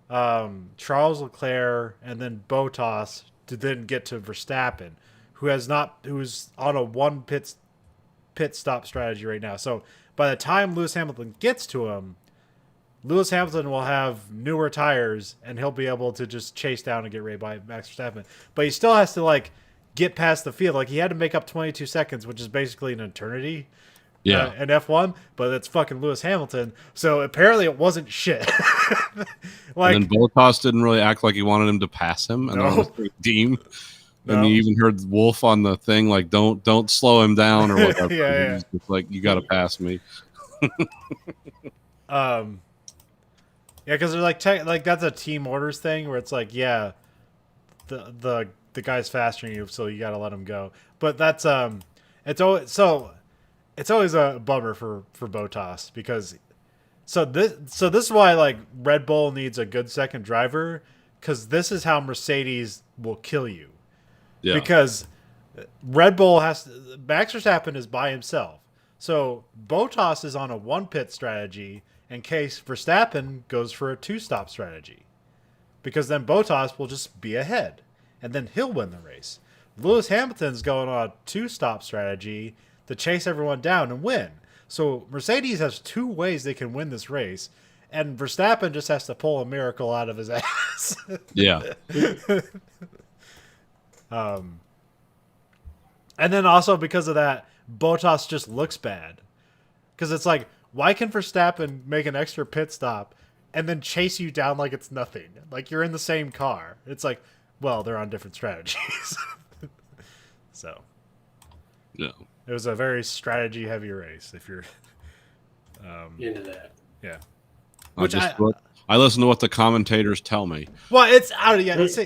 Charles Leclerc and then Bottas to then get to Verstappen, who's on a one pit stop strategy right now. So by the time Lewis Hamilton gets to him, Lewis Hamilton will have newer tires and he'll be able to just chase down and get right by Max Verstappen. But he still has to like get past the field. Like he had to make up 22 seconds, which is basically an eternity. Yeah. In F1, but it's fucking Lewis Hamilton. So apparently it wasn't shit. Like, and then Bottas didn't really act like he wanted him to pass him, and No. then Deem. And No. you even heard Wolf on the thing like, "Don't slow him down" or whatever. Yeah. He's just like, "You got to pass me." Yeah, because they're like that's a team orders thing where it's like, yeah, the guy's faster than you, so you got to let him go. But that's it's always a bummer for Bottas because so this is why like Red Bull needs a good second driver, because this is how Mercedes will kill you. Yeah. Because Red Bull Max Verstappen is by himself. So Bottas is on a one pit strategy in case Verstappen goes for a two stop strategy. Because then Bottas will just be ahead and then he'll win the race. Lewis Hamilton's going on a two stop strategy to chase everyone down and win. So Mercedes has two ways they can win this race, and Verstappen just has to pull a miracle out of his ass. Yeah. And then also because of that, Bottas just looks bad. Because it's like, why can Verstappen make an extra pit stop and then chase you down like it's nothing? Like you're in the same car. It's like, well, they're on different strategies. So Yeah. it was a very strategy heavy race. If you're Into that. yeah. I listen to what the commentators tell me. Well, it's out of yeah. It's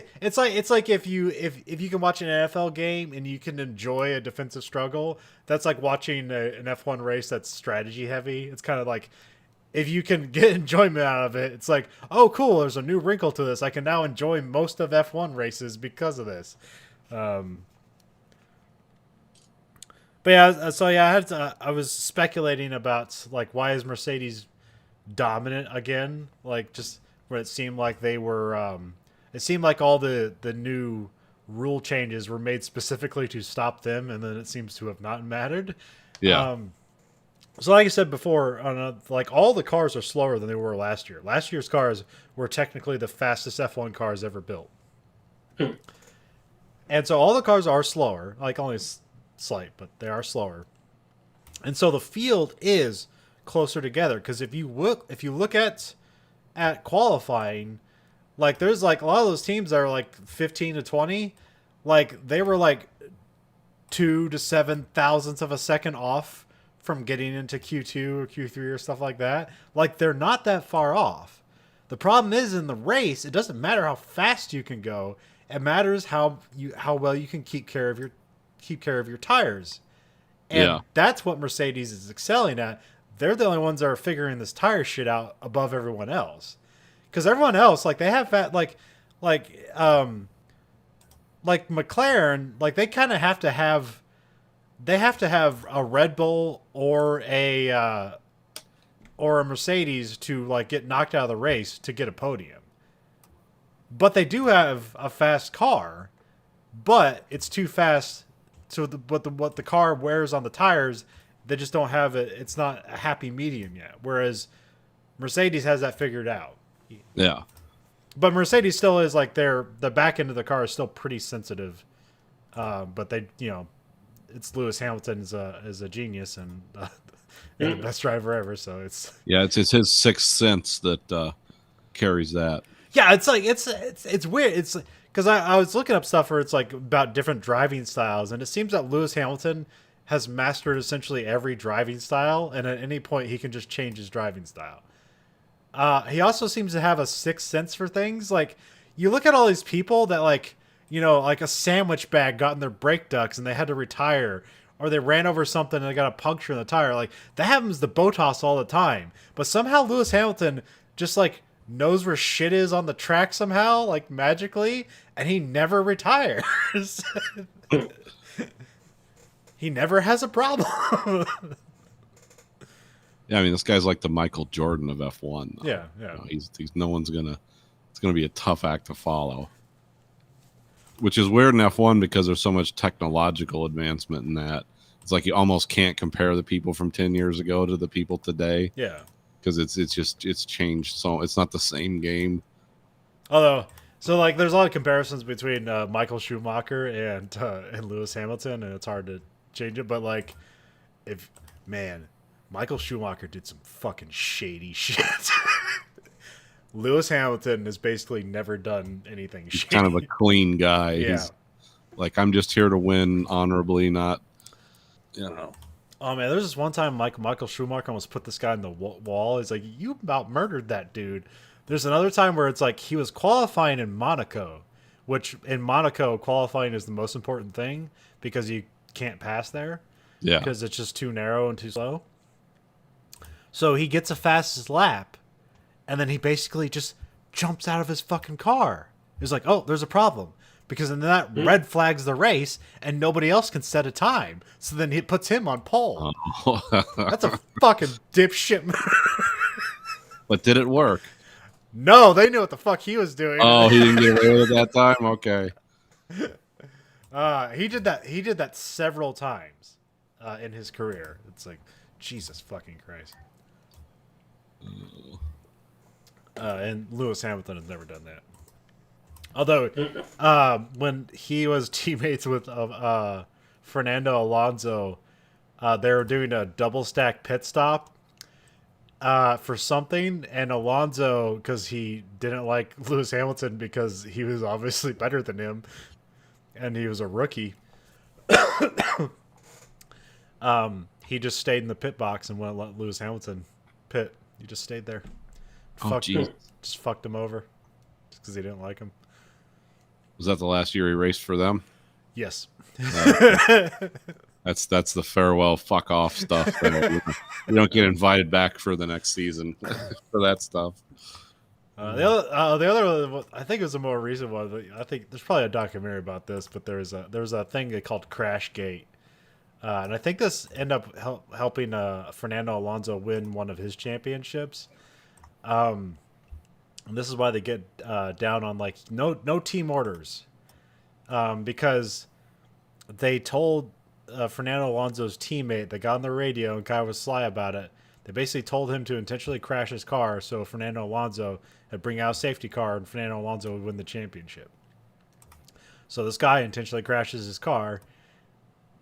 like if you can watch an NFL game and you can enjoy a defensive struggle, that's like watching an F1 race that's strategy heavy. It's kind of like if you can get enjoyment out of it, it's like, oh, cool. There's a new wrinkle to this. I can now enjoy most of F1 races because of this. But yeah, so yeah, I was speculating about like why is Mercedes dominant again? Like just where it seemed like they were. It seemed like all the new rule changes were made specifically to stop them, and then it seems to have not mattered. Yeah. So like I said before, like all the cars are slower than they were last year. Last year's cars were technically the fastest F1 cars ever built. And so all the cars are slower, like only slight, but they are slower. And so the field is closer together because if you look at qualifying, like there's like a lot of those teams that are like 15 to 20, like they were like 2 to 7 thousandths of a second off from getting into Q2 or Q3 or stuff like that. Like they're not that far off. The problem is in the race, it doesn't matter how fast you can go. It matters how well you can keep care of your tires. And that's what Mercedes is excelling at. They're the only ones that are figuring this tire shit out above everyone else. Because everyone else, like they have like McLaren, like they kind of have to have a Red Bull or a Mercedes to like get knocked out of the race to get a podium. But they do have a fast car, but it's too fast. So what the car wears on the tires, they just don't have it. It's not a happy medium yet. Whereas Mercedes has that figured out. Yeah. But Mercedes still is like the back end of the car is still pretty sensitive. But they, it's Lewis Hamilton is a genius and the best driver ever. So it's it's his sixth sense that carries that. yeah, it's like it's weird. It's because I was looking up stuff where it's like about different driving styles, and it seems that Lewis Hamilton has mastered essentially every driving style, and at any point he can just change his driving style. He also seems to have a sixth sense for things. Like you look at all these people that like a sandwich bag got in their brake ducts and they had to retire, or they ran over something and they got a puncture in the tire. Like that happens to Bottas all the time, but somehow Lewis Hamilton just like knows where shit is on the track somehow, like magically, and he never retires. He never has a problem. Yeah, I mean, this guy's like the Michael Jordan of F1. Though. Yeah. He's no one's gonna. It's gonna be a tough act to follow. Which is weird in F1 because there's so much technological advancement in that. It's like you almost can't compare the people from 10 years ago to the people today. Yeah. Because it's changed, so it's not the same game. Although, so like, there's a lot of comparisons between Michael Schumacher and Lewis Hamilton, and it's hard to change it. But like, Michael Schumacher did some fucking shady shit. Lewis Hamilton has basically never done anything He's shady. kind of a clean guy. Yeah. He's like, I'm just here to win honorably, not. Oh man, there's this one time Michael Schumacher almost put this guy in the wall. He's like, "You about murdered that dude." There's another time where it's like he was qualifying in Monaco, which in Monaco qualifying is the most important thing because you can't pass there. Yeah. Because it's just too narrow and too slow. So he gets a fastest lap, and then he basically just jumps out of his fucking car. He's like, "Oh, there's a problem." Because then that red flags the race, and nobody else can set a time. So then it puts him on pole. That's a fucking dipshit move. But did it work? No, they knew what the fuck he was doing. Oh, he didn't get away with it that time? Okay. He did that. He did that several times in his career. It's like, Jesus fucking Christ. And Lewis Hamilton has never done that. Although, when he was teammates with Fernando Alonso, they were doing a double stack pit stop for something, and Alonso, because he didn't like Lewis Hamilton because he was obviously better than him, and he was a rookie. He just stayed in the pit box and wouldn't let Lewis Hamilton pit. He just stayed there. Just fucked him over just because he didn't like him. Was that the last year he raced for them? Yes. That's the farewell fuck off stuff. You don't get invited back for the next season for that stuff. The other, I think it was a more recent one. I think there's probably a documentary about this, but there was a thing called Crashgate, and I think this ended up helping Fernando Alonso win one of his championships. And this is why they get down on like no team orders, because they told Fernando Alonso's teammate that got on the radio and kind of was sly about it. They basically told him to intentionally crash his car so Fernando Alonso would bring out a safety car and Fernando Alonso would win the championship. So this guy intentionally crashes his car,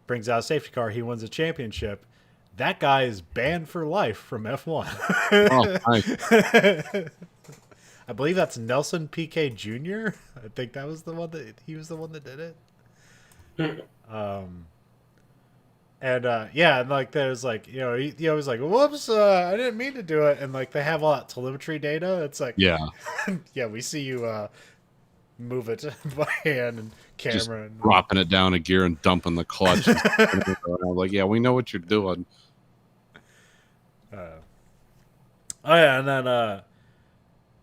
brings out a safety car, he wins the championship. That guy is banned for life from F1. Oh, nice. I believe that's Nelson Piquet Jr. I think that was the one that he was the one that did it. And like there's like he always like, whoops, I didn't mean to do it, and like they have all that telemetry data. It's like, yeah, we see you move it by hand and camera, just and dropping it down a gear and dumping the clutch. Like, yeah, we know what you're doing. And then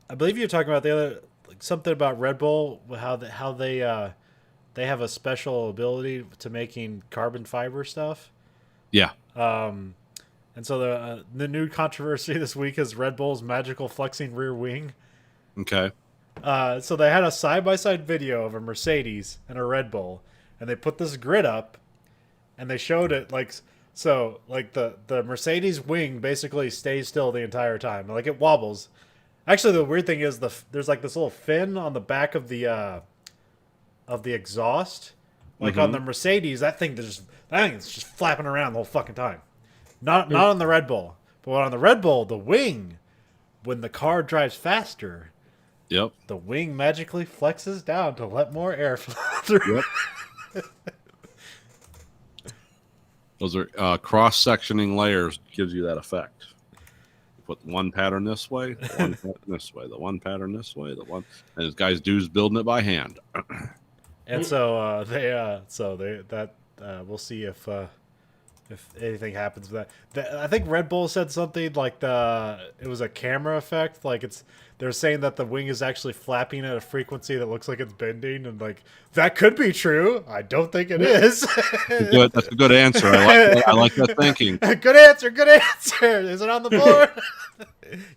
I believe you're talking about the other something about Red Bull, how they have a special ability to making carbon fiber stuff. Yeah. And so the new controversy this week is Red Bull's magical flexing rear wing. Okay. So they had a side-by-side video of a Mercedes and a Red Bull, and they put this grid up, and they showed it like the Mercedes wing basically stays still the entire time, like it wobbles, Actually, the weird thing is there's like this little fin on the back of the exhaust. Like on the Mercedes, that thing is just flapping around the whole fucking time. Not on the Red Bull, but on the Red Bull, the wing, when the car drives faster, Yep. the wing magically flexes down to let more air flow through. Yep. Those are cross-sectioning layers gives you that effect. You put one pattern this way, one pattern this way, the one pattern this way, the one, and this guy's dude's building it by hand. And so we'll see if anything happens with that. I think Red Bull said something like it was a camera effect. Like they're saying that the wing is actually flapping at a frequency that looks like it's bending, and like that could be true. I don't think it is. That's a good answer. I like that thinking. Good answer. Good answer. Is it on the board?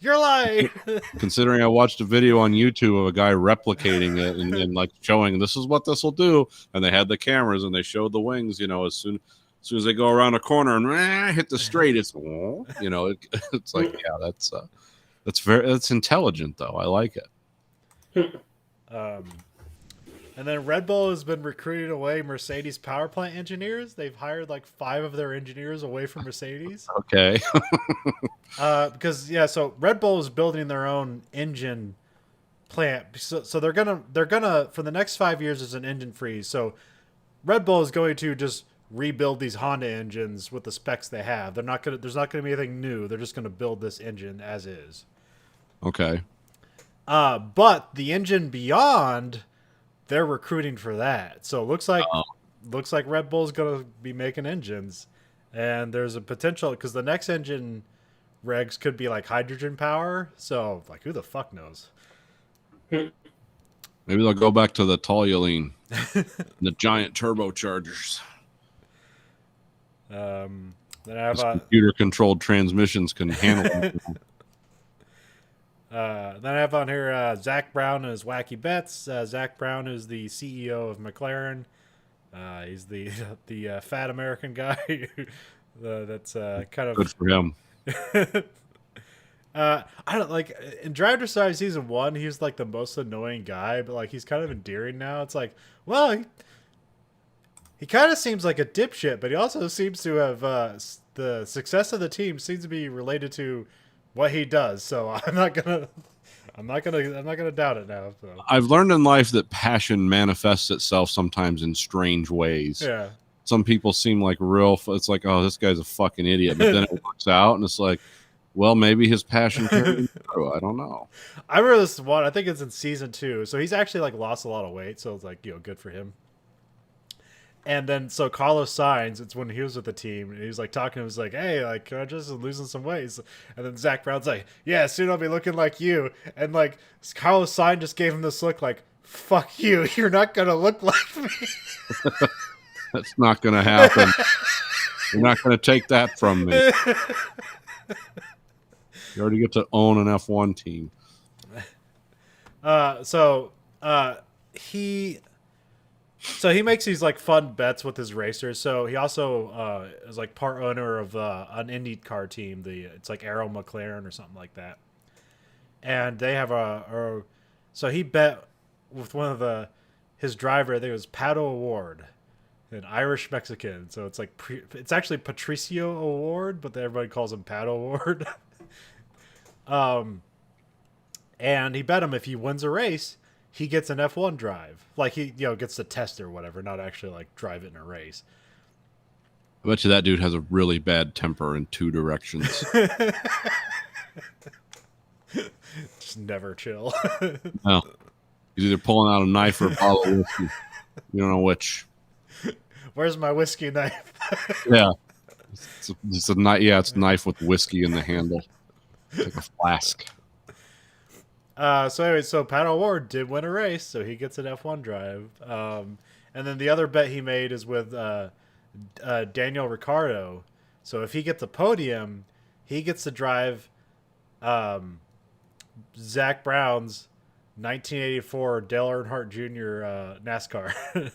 You're lying. Considering I watched a video on YouTube of a guy replicating it and like showing this is what this will do, and they had the cameras and they showed the wings. As soon as they go around a corner and hit the straight, it's it's like that's intelligent though. I like it. And then Red Bull has been recruiting away Mercedes power plant engineers. They've hired like 5 of their engineers away from Mercedes. Okay. So Red Bull is building their own engine plant. So they're gonna for the next 5 years is an engine freeze. So Red Bull is going to just rebuild these Honda engines with the specs they have. There's not gonna be anything new. They're just gonna build this engine as is. Okay. But the engine beyond, they're recruiting for that. So it looks like Red Bull's gonna be making engines, and there's a potential because the next engine regs could be like hydrogen power. So like, who the fuck knows? Maybe they'll go back to the toluene, the giant turbochargers. Then I have computer-controlled transmissions can handle them. Then I have on here Zach Brown and his wacky bets. Zach Brown is the CEO of McLaren. He's the fat American guy. That's kind of good for him. I don't like in Drive to Survive season 1. He was like the most annoying guy, but like he's kind of endearing now. It's like, well, he kind of seems like a dipshit, but he also seems to have the success of the team seems to be related to what he does. So I'm not gonna doubt it now. So. I've learned in life that passion manifests itself sometimes in strange ways. Yeah. Some people seem like it's like, oh, this guy's a fucking idiot, but then it works out, and it's like, well, maybe his passion carried him through. I don't know. I remember this one. I think it's in season 2. So he's actually like lost a lot of weight. So it's like, good for him. And then so Carlos Sainz, it's when he was with the team, and he's like talking to him, he's like, hey, like I just losing some weight. And then Zach Brown's like, yeah, soon I'll be looking like you. And like Carlos Sainz just gave him this look like, fuck you, you're not gonna look like me. That's not gonna happen. You're not gonna take that from me. You already get to own an F1 team. He makes these like fun bets with his racers. So he also is like part owner of an IndyCar team. It's like Arrow McLaren or something like that. And they have so he bet with one of his driver. I think it was Pato Award, an Irish Mexican. So it's like it's actually Patricio Award, but everybody calls him Pato Award. And he bet him if he wins a race, he gets an F1 drive. Like he, gets to test it or whatever, not actually like drive it in a race. I bet you that dude has a really bad temper in 2 directions. Just never chill. No. He's either pulling out a knife or a bottle of whiskey. You don't know which. Where's my whiskey knife? Yeah. It's a knife. Yeah, it's a knife with whiskey in the handle. It's like a flask. So Pato Award did win a race, so he gets an F1 drive. And then the other bet he made is with Daniel Ricciardo. So if he gets a podium, he gets to drive Zach Brown's 1984 Dale Earnhardt Jr. NASCAR.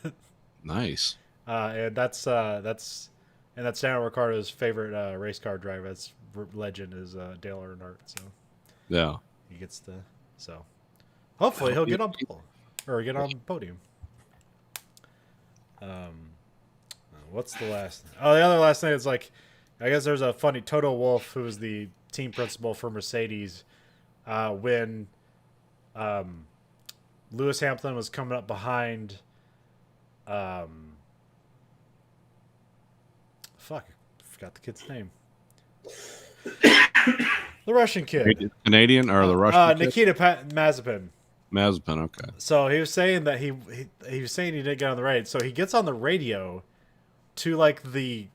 Nice. And that's Daniel Ricciardo's favorite race car driver. That's legend is Dale Earnhardt. So yeah. he gets to. So hopefully he'll get on pole or get on podium. What's the last? Oh, the other last thing is like, I guess there's a funny Toto Wolff, who was the team principal for Mercedes, when Lewis Hamilton was coming up behind. Fuck, I forgot the kid's name. The Russian kid. Canadian or the Russian kid? Nikita Mazepin. Mazepin, okay. So he was saying that he was saying he didn't get on the race. So he gets on the radio to like the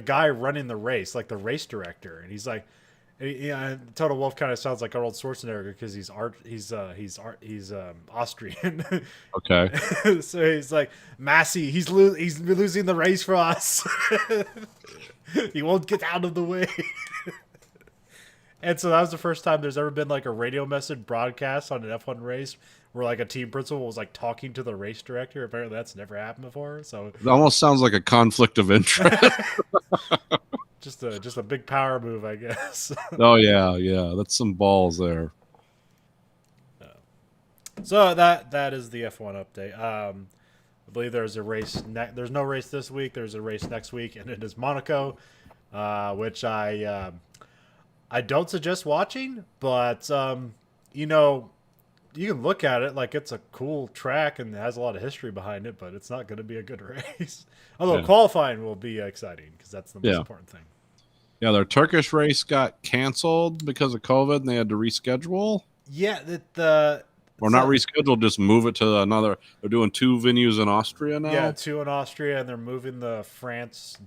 guy running the race, like the race director, and he's like, Toto Wolff kind of sounds like Arnold Schwarzenegger because he's Austrian. Okay. So he's like, Massey, he's losing the race for us. He won't get out of the way. And so that was the first time there's ever been like a radio message broadcast on an F1 race where like a team principal was like talking to the race director. Apparently that's never happened before. So It almost sounds like a conflict of interest. just a big power move, I guess. Oh yeah, that's some balls there. So that is the F1 update. I believe there's a race. There's no race this week. There's a race next week, and it is Monaco, which I don't suggest watching, but you know, you can look at it like it's a cool track and it has a lot of history behind it, but it's not going to be a good race. Although qualifying will be exciting because that's the most important thing. Yeah, their Turkish race got canceled because of COVID, and they had to reschedule. Yeah, Or not reschedule, just move it to another. They're doing 2 venues in Austria now. Yeah, 2 in Austria, and they're moving the France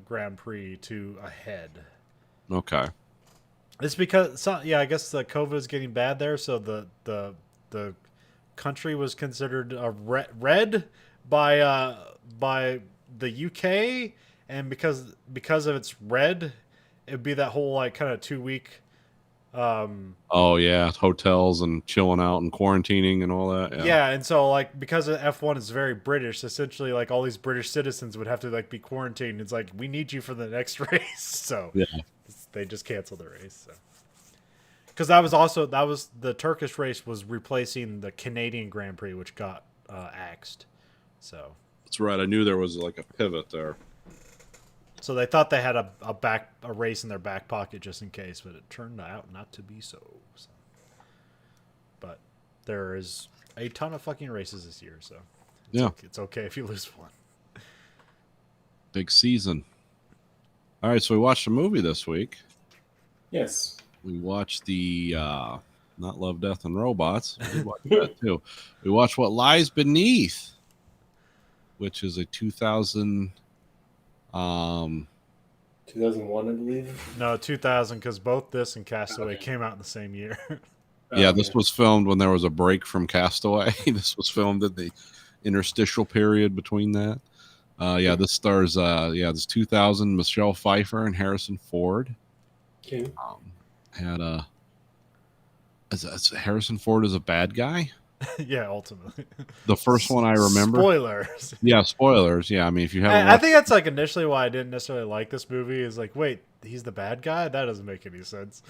Grand Prix to ahead. Okay. It's because I guess the COVID is getting bad there, so the country was considered a red by the UK, and because of its red, it'd be that whole like kind of 2-week. Oh yeah, hotels and chilling out and quarantining and all that. Yeah, and so like because F1 is very British, essentially like all these British citizens would have to like be quarantined. It's like we need you for the next race, so they just canceled the race. So. Because that was the Turkish race was replacing the Canadian Grand Prix, which got axed. So that's right. I knew there was like a pivot there. So they thought they had a race in their back pocket just in case, but it turned out not to be so. But there is a ton of fucking races this year, so it's okay if you lose one. Big season. All right, so we watched a movie this week. Yes. We watched the not Love, Death, and Robots. We did watch that too. We watched What Lies Beneath, which is a 2000. 2001, I believe. No, 2000, because both this and Castaway came out in the same year. Yeah, this was filmed when there was a break from Castaway. This was filmed in the interstitial period between that. This stars, this 2000, Michelle Pfeiffer and Harrison Ford. Okay. Harrison Ford is a bad guy. Yeah, ultimately. The first one I remember. Spoilers. Yeah, spoilers. Yeah, I mean, if you haven't, I think that's like initially why I didn't necessarily like this movie. Is like, wait, he's the bad guy? That doesn't make any sense.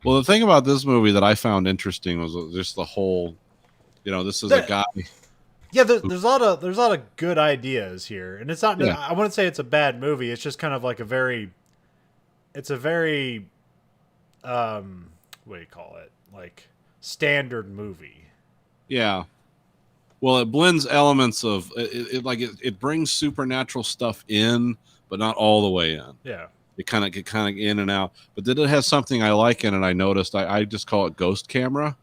Well, the thing about this movie that I found interesting was just the whole, this is a guy. Yeah, there's a lot of good ideas here, and it's not. Yeah. I wouldn't say it's a bad movie. It's just kind of like a very what do you call it? Like standard movie. Yeah. Well, it blends elements of it brings supernatural stuff in, but not all the way in. Yeah. It kind of in and out. But then it has something I like in it. I noticed. I just call it ghost camera,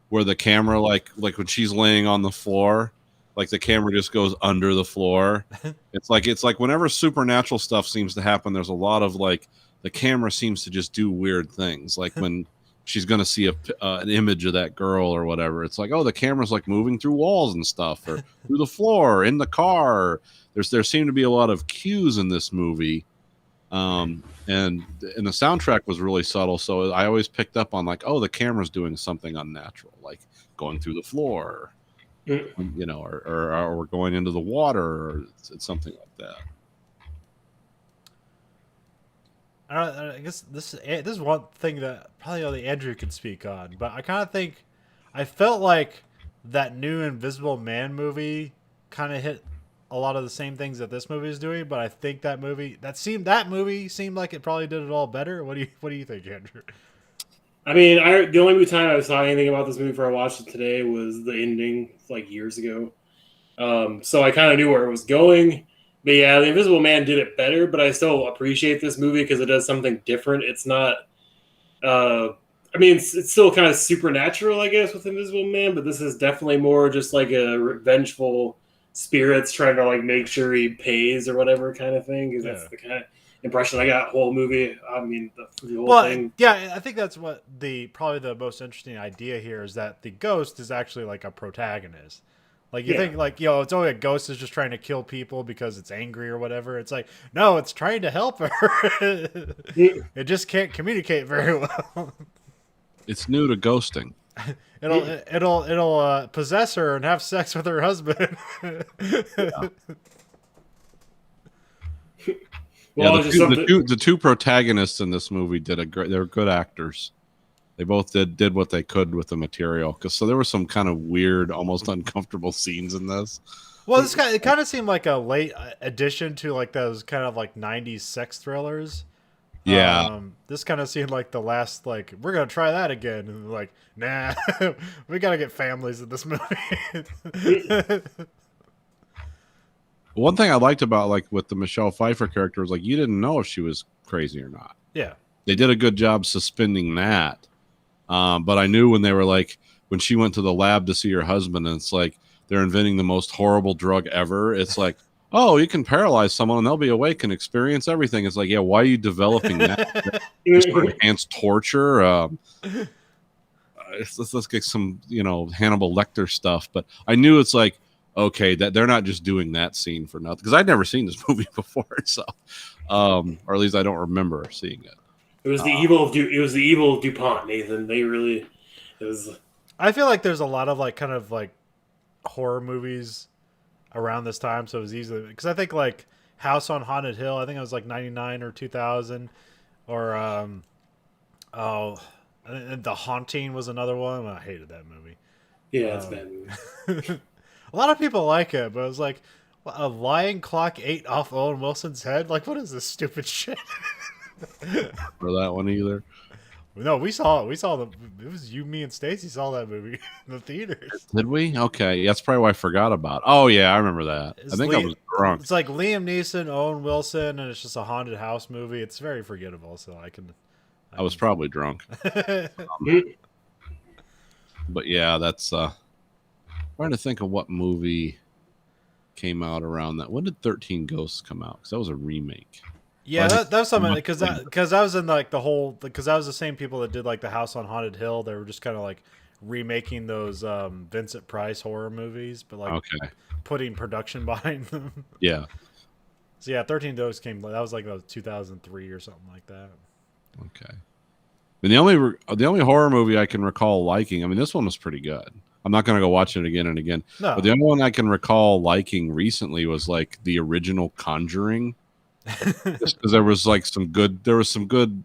where the camera like when she's laying on the floor, like the camera just goes under the floor. It's like whenever supernatural stuff seems to happen, there's a lot of like the camera seems to just do weird things. Like when she's going to see an image of that girl or whatever. It's like, oh, the camera's like moving through walls and stuff, or through the floor, in the car. There seem to be a lot of cues in this movie. And the soundtrack was really subtle. So I always picked up on like, oh, the camera's doing something unnatural, like going through the floor, or going into the water or something like that. I guess this is one thing that probably only Andrew can speak on, but I kind of think I felt like that new Invisible Man movie kind of hit a lot of the same things that this movie is doing, but I think that movie seemed like it probably did it all better. What do you think, Andrew? I mean, the only time I saw anything about this movie before I watched it today was the ending, like years ago. So I kind of knew where it was going. But yeah, The Invisible Man did it better, but I still appreciate this movie because it does something different. It's not, I mean, it's still kind of supernatural, I guess, with Invisible Man, but this is definitely more just like a revengeful spirits trying to like make sure he pays or whatever kind of thing. Because that's the kind of impression I got whole movie. I mean, the whole thing. Yeah, I think that's what probably the most interesting idea here is that the ghost is actually like a protagonist. Like you think like, it's only a ghost is just trying to kill people because it's angry or whatever. It's like, no, it's trying to help her. It just can't communicate very well. It's new to ghosting. It'll possess her and have sex with her husband. Well, the two protagonists in this movie they're good actors. They both did what they could with the material. So there were some kind of weird, almost uncomfortable scenes in this. Well, it kind of seemed like a late addition to like those kind of like 90s sex thrillers. Yeah. This kind of seemed like the last, like, we're going to try that again. And like, nah, we got to get families in this movie. One thing I liked about like with the Michelle Pfeiffer character was like you didn't know if she was crazy or not. Yeah. They did a good job suspending that. But I knew when they were like, when she went to the lab to see her husband and it's like, they're inventing the most horrible drug ever. It's like, oh, you can paralyze someone and they'll be awake and experience everything. It's like, yeah, why are you developing that? Just for enhanced torture. Let's get some, Hannibal Lecter stuff. But I knew it's like, okay, that they're not just doing that scene for nothing. Because I'd never seen this movie before. So, or at least I don't remember seeing it. It was the evil of DuPont, Nathan. It was. I feel like there's a lot of like kind of like horror movies around this time, so it was easily because I think like House on Haunted Hill, I think it was like 99 or 2000, or and The Haunting was another one. I hated that movie. Yeah, it's a bad movie. A lot of people like it, but it was like a lion clock ate off Owen Wilson's head. Like, what is this stupid shit? For that one either. No, we saw it. It was you, me, and Stacy saw that movie in the theaters. Did we? Okay, that's probably why I forgot about. Oh yeah, I remember that. I think I was drunk. It's like Liam Neeson, Owen Wilson, and it's just a haunted house movie. It's very forgettable. So I was probably drunk. But yeah, that's. Trying to think of what movie came out around that. When did 13 Ghosts come out? Because that was a remake. Yeah, that was something because I was in like because I was the same people that did like the House on Haunted Hill. They were just kind of like remaking those Vincent Price horror movies, but like putting production behind them. Yeah. So yeah, 13 Ghosts came. That was like 2003 or something like that. Okay. And the only horror movie I can recall liking. I mean, this one was pretty good. I'm not going to go watch it again and again. No. But the only one I can recall liking recently was like the original Conjuring. Just because there was some good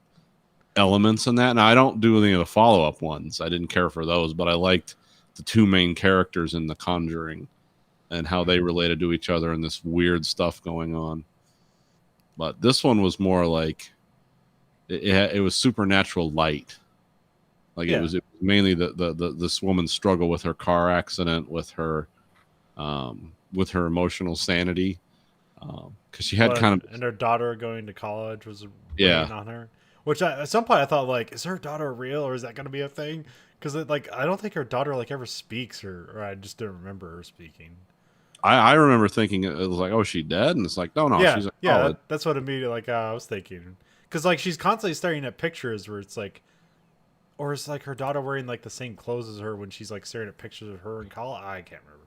elements in that. And I don't do any of the follow-up ones. I didn't care for those, but I liked the two main characters in the Conjuring and how they related to each other and this weird stuff going on. But this one was more like it was supernatural light. Like it was mainly this woman's struggle with her car accident, with her emotional sanity. Because she had and her daughter going to college was weighing on her. Which at some point I thought, like, is her daughter real or is that going to be a thing? Because I don't think her daughter ever speaks or I just didn't remember her speaking. I remember thinking it was like, oh, is she dead? And it's like, no, she's like, that's what immediately I was thinking. Because she's constantly staring at pictures where it's like, or it's like her daughter wearing the same clothes as her when she's staring at pictures of her in college. I can't remember.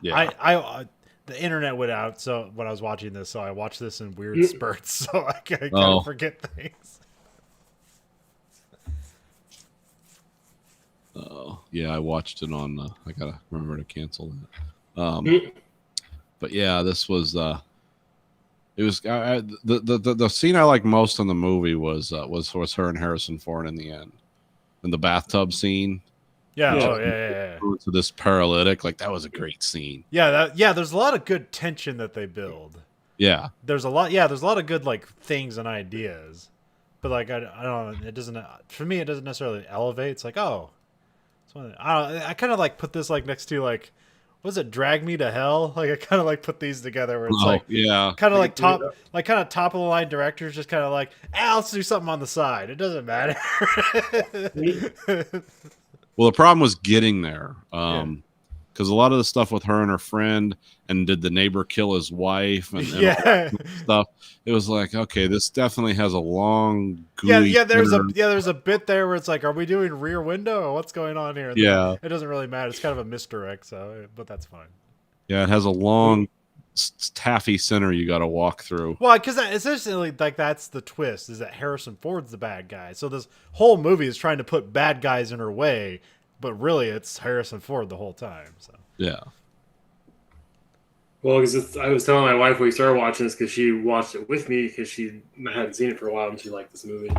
Yeah, I the internet went out so when I was watching this, so I watched this in weird spurts, so I kind of forget things. Oh yeah, I watched it on. I gotta remember to cancel that. But yeah, this was. It It was the scene I liked most in the movie was her and Harrison Ford in the end, in the bathtub scene. Yeah. Yeah. Oh yeah. To this paralytic, like that was a great scene. Yeah. There's a lot of good tension that they build. Yeah, There's a lot. Yeah. There's a lot of good like things and ideas, but like I don't know. It doesn't. For me, it doesn't necessarily elevate. It's like oh, I kind of like put this like next to like. Was it Drag Me to Hell? Like I kind of like put these together where it's like yeah, kind of like top of the line directors just kind of like, let's do something on the side. It doesn't matter. Well, the problem was getting there, because a lot of the stuff with her and her friend, and did the neighbor kill his wife, and all that stuff. It was like, okay, this definitely has a long, gooey There's a bit there where it's like, are we doing Rear Window or what's going on here? Yeah, it doesn't really matter. It's kind of a misdirect, but that's fine. Yeah, it has a long taffy center you got to walk through. Well, because essentially, like that's the twist is that Harrison Ford's the bad guy. So this whole movie is trying to put bad guys in her way, but really it's Harrison Ford the whole time. So yeah. Well, because I was telling my wife when we started watching this because she watched it with me because she hadn't seen it for a while and she liked this movie.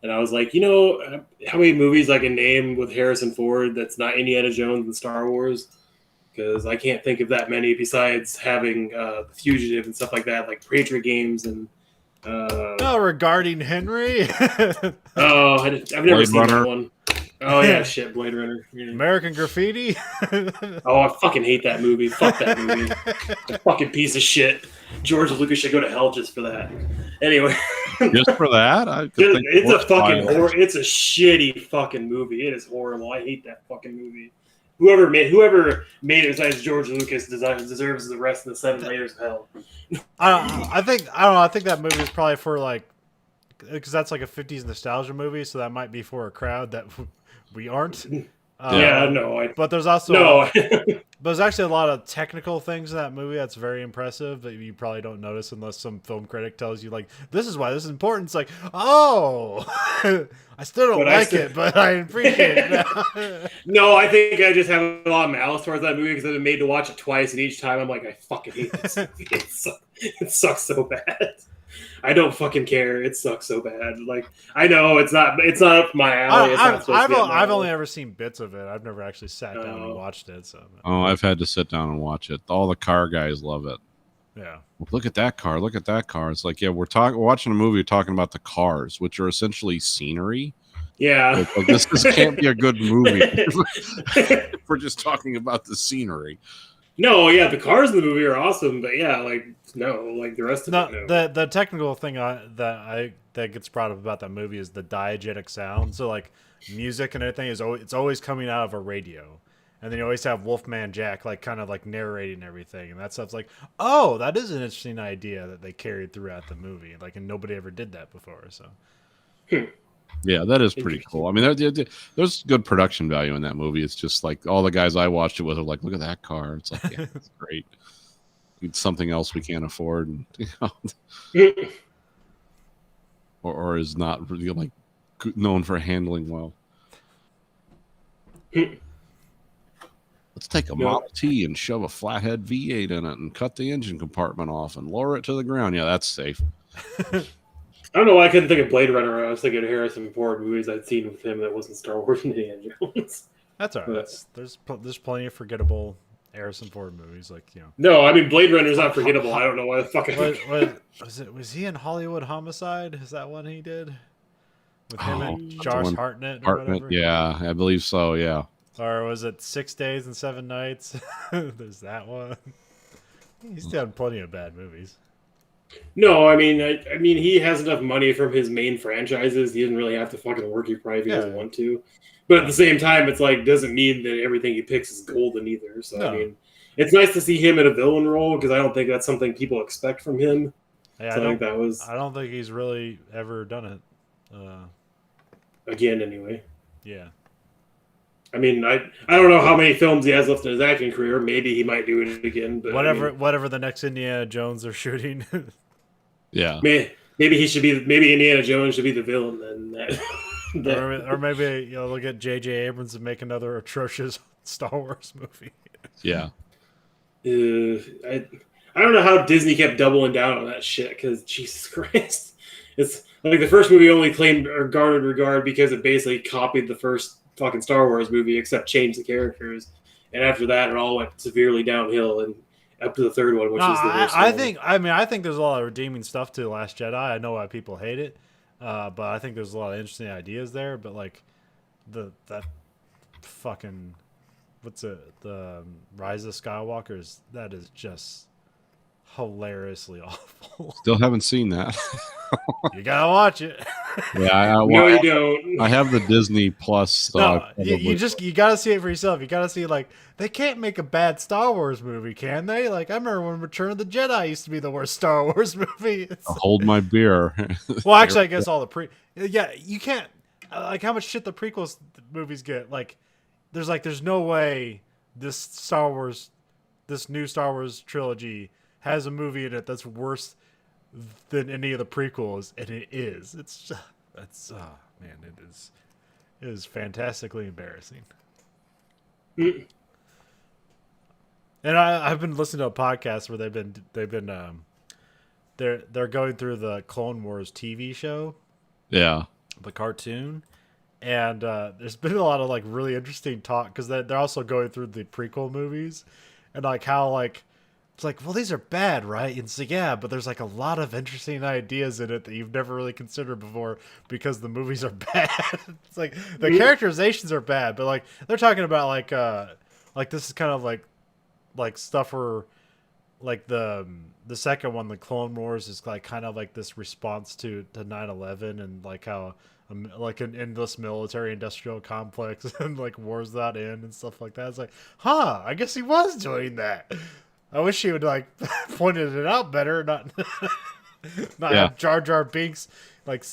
And I was like, you know, how many movies I can name with Harrison Ford that's not Indiana Jones and Star Wars? Because I can't think of that many besides having The Fugitive and stuff like that, like Patriot Games and. Regarding Henry. I've never seen that one. Oh yeah, shit, Blade Runner. Yeah. American Graffiti. Oh, I fucking hate that movie. Fuck that movie. A fucking piece of shit. George Lucas should go to hell just for that. Anyway, just for that, it's a fucking horror. It's a shitty fucking movie. It is horrible. I hate that fucking movie. Whoever made it besides George Lucas deserves the rest of the 7 layers of hell. I think that movie is probably for like, because that's like a 50s nostalgia movie, so that might be for a crowd that we aren't. But there's also there's actually a lot of technical things in that movie that's very impressive that you probably don't notice unless some film critic tells you like, this is why this is important. It's like, oh, I still don't it, but I appreciate it now. No, I think I just have a lot of malice towards that movie because I've been made to watch it twice, and each time I'm like, I fucking hate this movie. It sucks so bad. I don't fucking care. It sucks so bad. Like I know it's not up my alley. I've only ever seen bits of it. I've never actually sat down and watched it. So I've had to sit down and watch it. All the car guys love it. Yeah. Look at that car. Look at that car. It's like, yeah, we're watching a movie talking about the cars, which are essentially scenery. Yeah. Like, this can't be a good movie. We're just talking about the scenery. No, yeah, the cars in the movie are awesome, but yeah, like no, like the rest of it. No. The technical thing that gets brought up about that movie is the diegetic sound. So like music and everything it's always coming out of a radio, and then you always have Wolfman Jack like kind of like narrating everything, and that stuff's like, oh, that is an interesting idea that they carried throughout the movie, like, and nobody ever did that before. So. Yeah, that is pretty cool. I mean, there's good production value in that movie. It's just like all the guys I watched it with are like, look at that car. It's like, yeah, it's great. It's something else we can't afford, and, or is not really like known for handling well. Let's take a Model T and shove a flathead V8 in it and cut the engine compartment off and lower it to the ground. Yeah, that's safe. I don't know why I couldn't think of Blade Runner. I was thinking of Harrison Ford movies I'd seen with him that wasn't Star Wars and Indiana Jones. That's all right. There's plenty of forgettable Harrison Ford movies, like, you know. No, I mean Blade Runner's not forgettable. I don't know why the fuck. Was he in Hollywood Homicide? Is that one he did with him and Josh Hartnett? Or whatever? Yeah, I believe so. Yeah. Or was it 6 Days and 7 Nights? There's that one. He's done plenty of bad movies. No, I mean, he has enough money from his main franchises. He doesn't really have to fucking work. He probably doesn't want to. But at the same time, it's like doesn't mean that everything he picks is golden either. So I mean, it's nice to see him in a villain role because I don't think that's something people expect from him. Yeah, so I don't think he's really ever done it. Again, anyway. Yeah. I mean, I don't know how many films he has left in his acting career. Maybe he might do it again. But whatever the next Indiana Jones are shooting. Yeah. Maybe Indiana Jones should be the villain then. Or maybe look at J.J. Abrams and make another atrocious Star Wars movie. Yeah. I I don't know how Disney kept doubling down on that shit. Because Jesus Christ, it's like the first movie only claimed or garnered regard because it basically copied the first fucking Star Wars movie, except changed the characters. And after that, it all went severely downhill, and up to the third one, which is the worst. I think there's a lot of redeeming stuff to Last Jedi. I know why people hate it, but I think there's a lot of interesting ideas there. But like that fucking the Rise of Skywalker that is just hilariously awful. Still haven't seen that. You gotta watch it. Yeah, No, you don't. I have the Disney Plus. So No, you gotta see it for yourself. You gotta see, like, they can't make a bad Star Wars movie, can they? Like, I remember when Return of the Jedi used to be the worst Star Wars movie. I'll hold my beer. Well, actually, I guess all the yeah, you can't, like, how much shit the prequels movies get. Like, there's no way this new Star Wars trilogy has a movie in it that's worse than any of the prequels, and it is. Man, it is fantastically embarrassing. And I've been listening to a podcast where they're going through the Clone Wars TV show, Yeah. the cartoon, and there's been a lot of like really interesting talk because they're also going through the prequel movies and like how like it's like, well, these are bad, right? And it's like, yeah, but there's like a lot of interesting ideas in it that you've never really considered before because the movies are bad. It's like the characterizations are bad, but like they're talking about like this is kind of like stuff where like the second one, the Clone Wars, is like kind of like this response to 9/11 and like how like an endless military industrial complex and like wars that end and stuff like that. It's like, I guess he was doing that. I wish he would like pointed it out better, not have Jar Jar Binks like.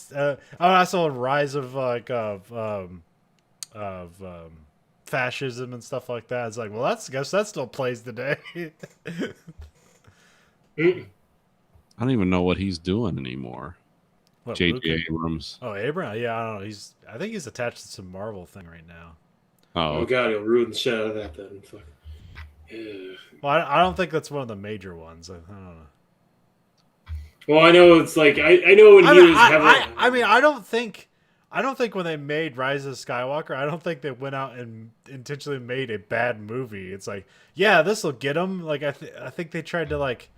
I saw a rise of like fascism and stuff like that. It's like, well, I guess that still plays today. I don't even know what he's doing anymore. What, J.J. Luke? Abrams. Oh, Abrams. Yeah, I don't know. I think he's attached to some Marvel thing right now. Oh god, he'll ruin the shit out of that then. Fuck. Yeah. Well, I don't think that's one of the major ones. I don't know. Well, I know it's like I know when I don't think when they made Rise of Skywalker, I don't think they went out and intentionally made a bad movie. It's like, yeah, this will get them. Like I think they tried to like,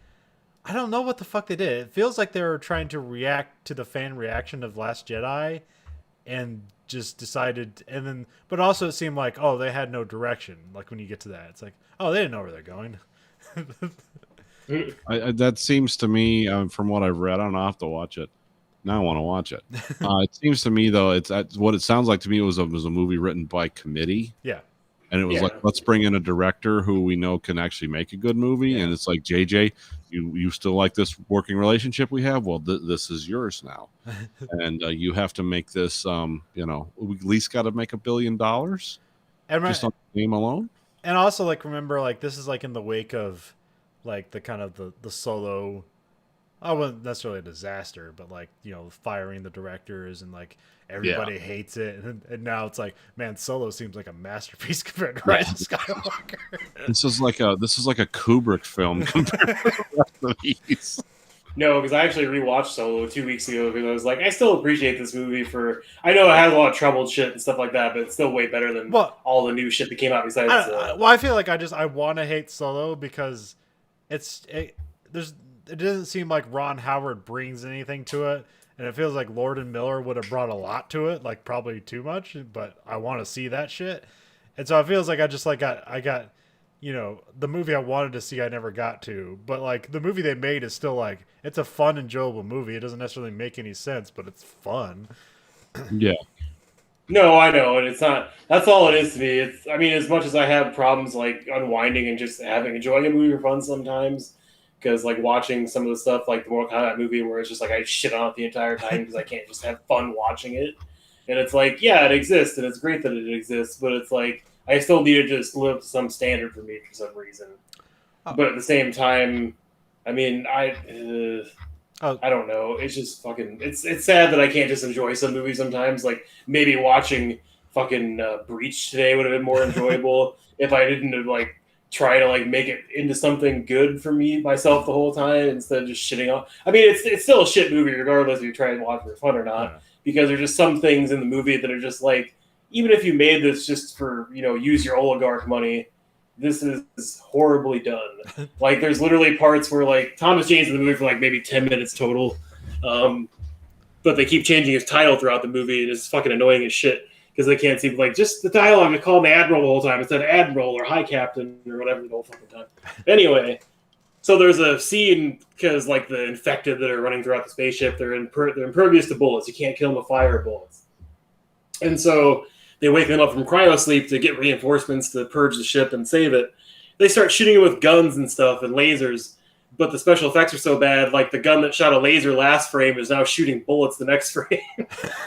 I don't know what the fuck they did. It feels like they were trying to react to the fan reaction of Last Jedi, and just decided, and then, but also it seemed like, oh, they had no direction. Like when you get to that, it's like, oh, they didn't know where they're going. That seems to me, from what I've read, I don't know, I have to watch it. Now I want to watch it. It seems to me, though, it's what it sounds like to me was a movie written by committee. Yeah. And it was like, let's bring in a director who we know can actually make a good movie. Yeah. And it's like, JJ, you still like this working relationship we have? Well, this is yours now. And you have to make this, we at least got to make $1 billion just on the name alone. And also, like, remember, like, this is like in the wake of like the kind of the Solo, I wasn't necessarily a disaster, but like, firing the directors and like everybody hates it, and now it's like, man, Solo seems like a masterpiece compared to Rise of Skywalker. This is like a Kubrick film compared to the rest of these. No, because I actually rewatched Solo 2 weeks ago because I was like, I still appreciate this movie I know it has a lot of troubled shit and stuff like that, but it's still way better than all the new shit that came out besides. I feel like I want to hate Solo because it doesn't seem like Ron Howard brings anything to it, and it feels like Lord and Miller would have brought a lot to it, like probably too much, but I want to see that shit. And so it feels like I got the movie I wanted to see I never got to, but like the movie they made is still like, it's a fun, enjoyable movie. It doesn't necessarily make any sense, but it's fun. Yeah. No, I know, and it's not. That's all it is to me. As much as I have problems like unwinding and just enjoying a movie for fun sometimes, because like watching some of the stuff like the Mortal Kombat movie where it's just like I shit on it the entire time because I can't just have fun watching it, and it's like, yeah, it exists and it's great that it exists, but it's like I still need to just live up to some standard for me for some reason. But at the same time, I don't know. It's just fucking. It's sad that I can't just enjoy some movies sometimes. Like maybe watching fucking Breach today would have been more enjoyable if I didn't have like try to like make it into something good for me myself the whole time instead of just shitting on. I mean, it's still a shit movie regardless if you try and watch it for fun or not, Yeah. because there's just some things in the movie that are just like, even if you made this just for use your oligarch money, this is horribly done. Like there's literally parts where like Thomas Jane's in the movie for like maybe 10 minutes total, but they keep changing his title throughout the movie, and it's fucking annoying as shit. Because they can't seem like just the dialogue. They call him the Admiral the whole time instead of Admiral or High Captain or whatever the whole fucking time. Anyway, so there's a scene because like the infected that are running throughout the spaceship, they're impervious to bullets. You can't kill them with fire bullets, and so they wake them up from cryosleep to get reinforcements to purge the ship and save it. They start shooting it with guns and stuff and lasers, but the special effects are so bad. Like the gun that shot a laser last frame is now shooting bullets the next frame,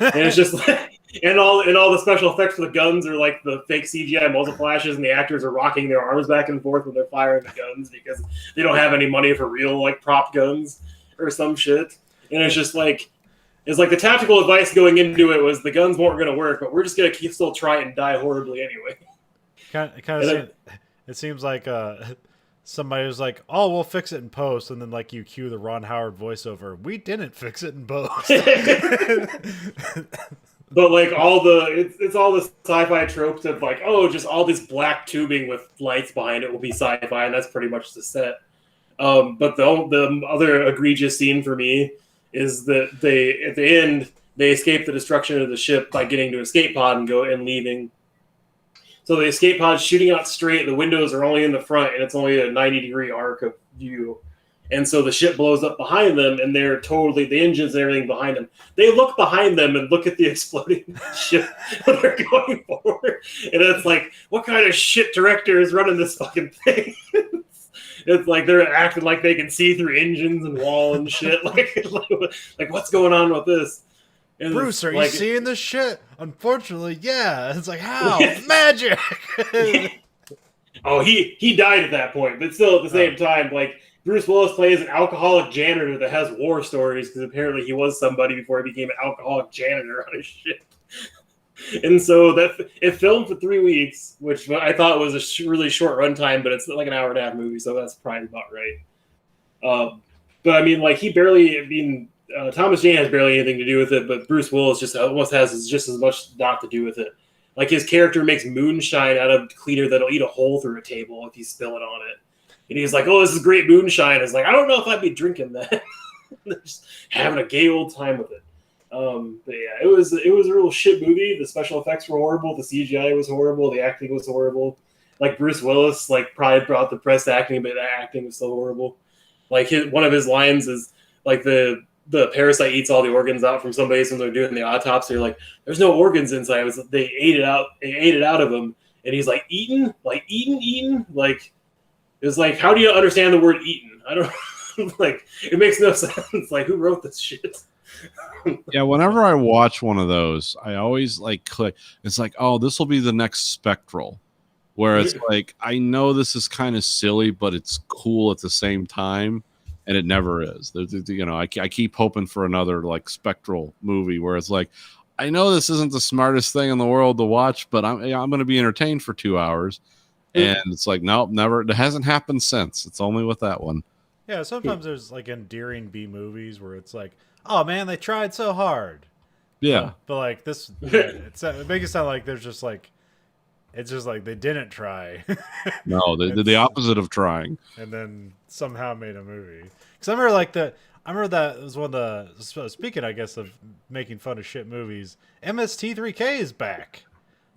and it's just like. And all the special effects for the guns are like the fake CGI muzzle flashes, and the actors are rocking their arms back and forth when they're firing the guns because they don't have any money for real like prop guns or some shit. And it's just like the tactical advice going into it was the guns weren't going to work, but we're just going to still try and die horribly anyway. It seems like somebody was like, "Oh, we'll fix it in post," and then like you cue the Ron Howard voiceover. We didn't fix it in post. But like it's all the sci-fi tropes of like, oh, just all this black tubing with lights behind it will be sci-fi, and that's pretty much the set. But the other egregious scene for me is that they at the end they escape the destruction of the ship by getting to escape pod and leaving. So the escape pod's shooting out straight. The windows are only in the front, and it's only a 90-degree arc of view. And so the ship blows up behind them, and they're totally the engines and everything behind them. They look behind them and look at the exploding ship when they're going forward. And it's like, what kind of shit director is running this fucking thing? It's like they're acting like they can see through engines and wall and shit. Like what's going on with this? And Bruce, are like, you seeing this shit? Unfortunately, yeah. It's like, how? Magic! Oh, he died at that point, but still at the same time, like Bruce Willis plays an alcoholic janitor that has war stories because apparently he was somebody before he became an alcoholic janitor on his ship. And so it filmed for 3 weeks, which I thought was a really short runtime, but it's like an hour and a half movie, so that's probably about right. But I mean, like Thomas Jane has barely anything to do with it, but Bruce Willis just almost has just as much not to do with it. Like his character makes moonshine out of cleaner that'll eat a hole through a table if you spill it on it. And he's like, "Oh, this is great moonshine." It's like, I don't know if I'd be drinking that. Just having a gay old time with it. But yeah, it was a real shit movie. The special effects were horrible. The CGI was horrible. The acting was horrible. Like Bruce Willis, like probably brought the best acting, but the acting was so horrible. Like one of his lines is like the parasite eats all the organs out from somebody when they're doing the autopsy. They're like, "There's no organs inside." They ate it out. They ate it out of him, and he's like, "Eaten, like eaten, like." It's like, how do you understand the word eaten? I don't like. It makes no sense. Like, who wrote this shit? Yeah, whenever I watch one of those, I always like click. It's like, oh, this will be the next Spectral, where it's like, I know this is kind of silly, but it's cool at the same time, and it never is. I keep hoping for another like Spectral movie where it's like, I know this isn't the smartest thing in the world to watch, but I'm going to be entertained for 2 hours. And it's like, nope, never. It hasn't happened since. It's only with that one. Yeah, sometimes there's like endearing B movies where it's like, oh man, they tried so hard. Yeah, but like this, it makes it sound like there's just like, it's just like they didn't try. No, they did the opposite of trying, and then somehow made a movie. Because I remember that was one of the. Speaking, I guess, of making fun of shit movies, MST3K is back.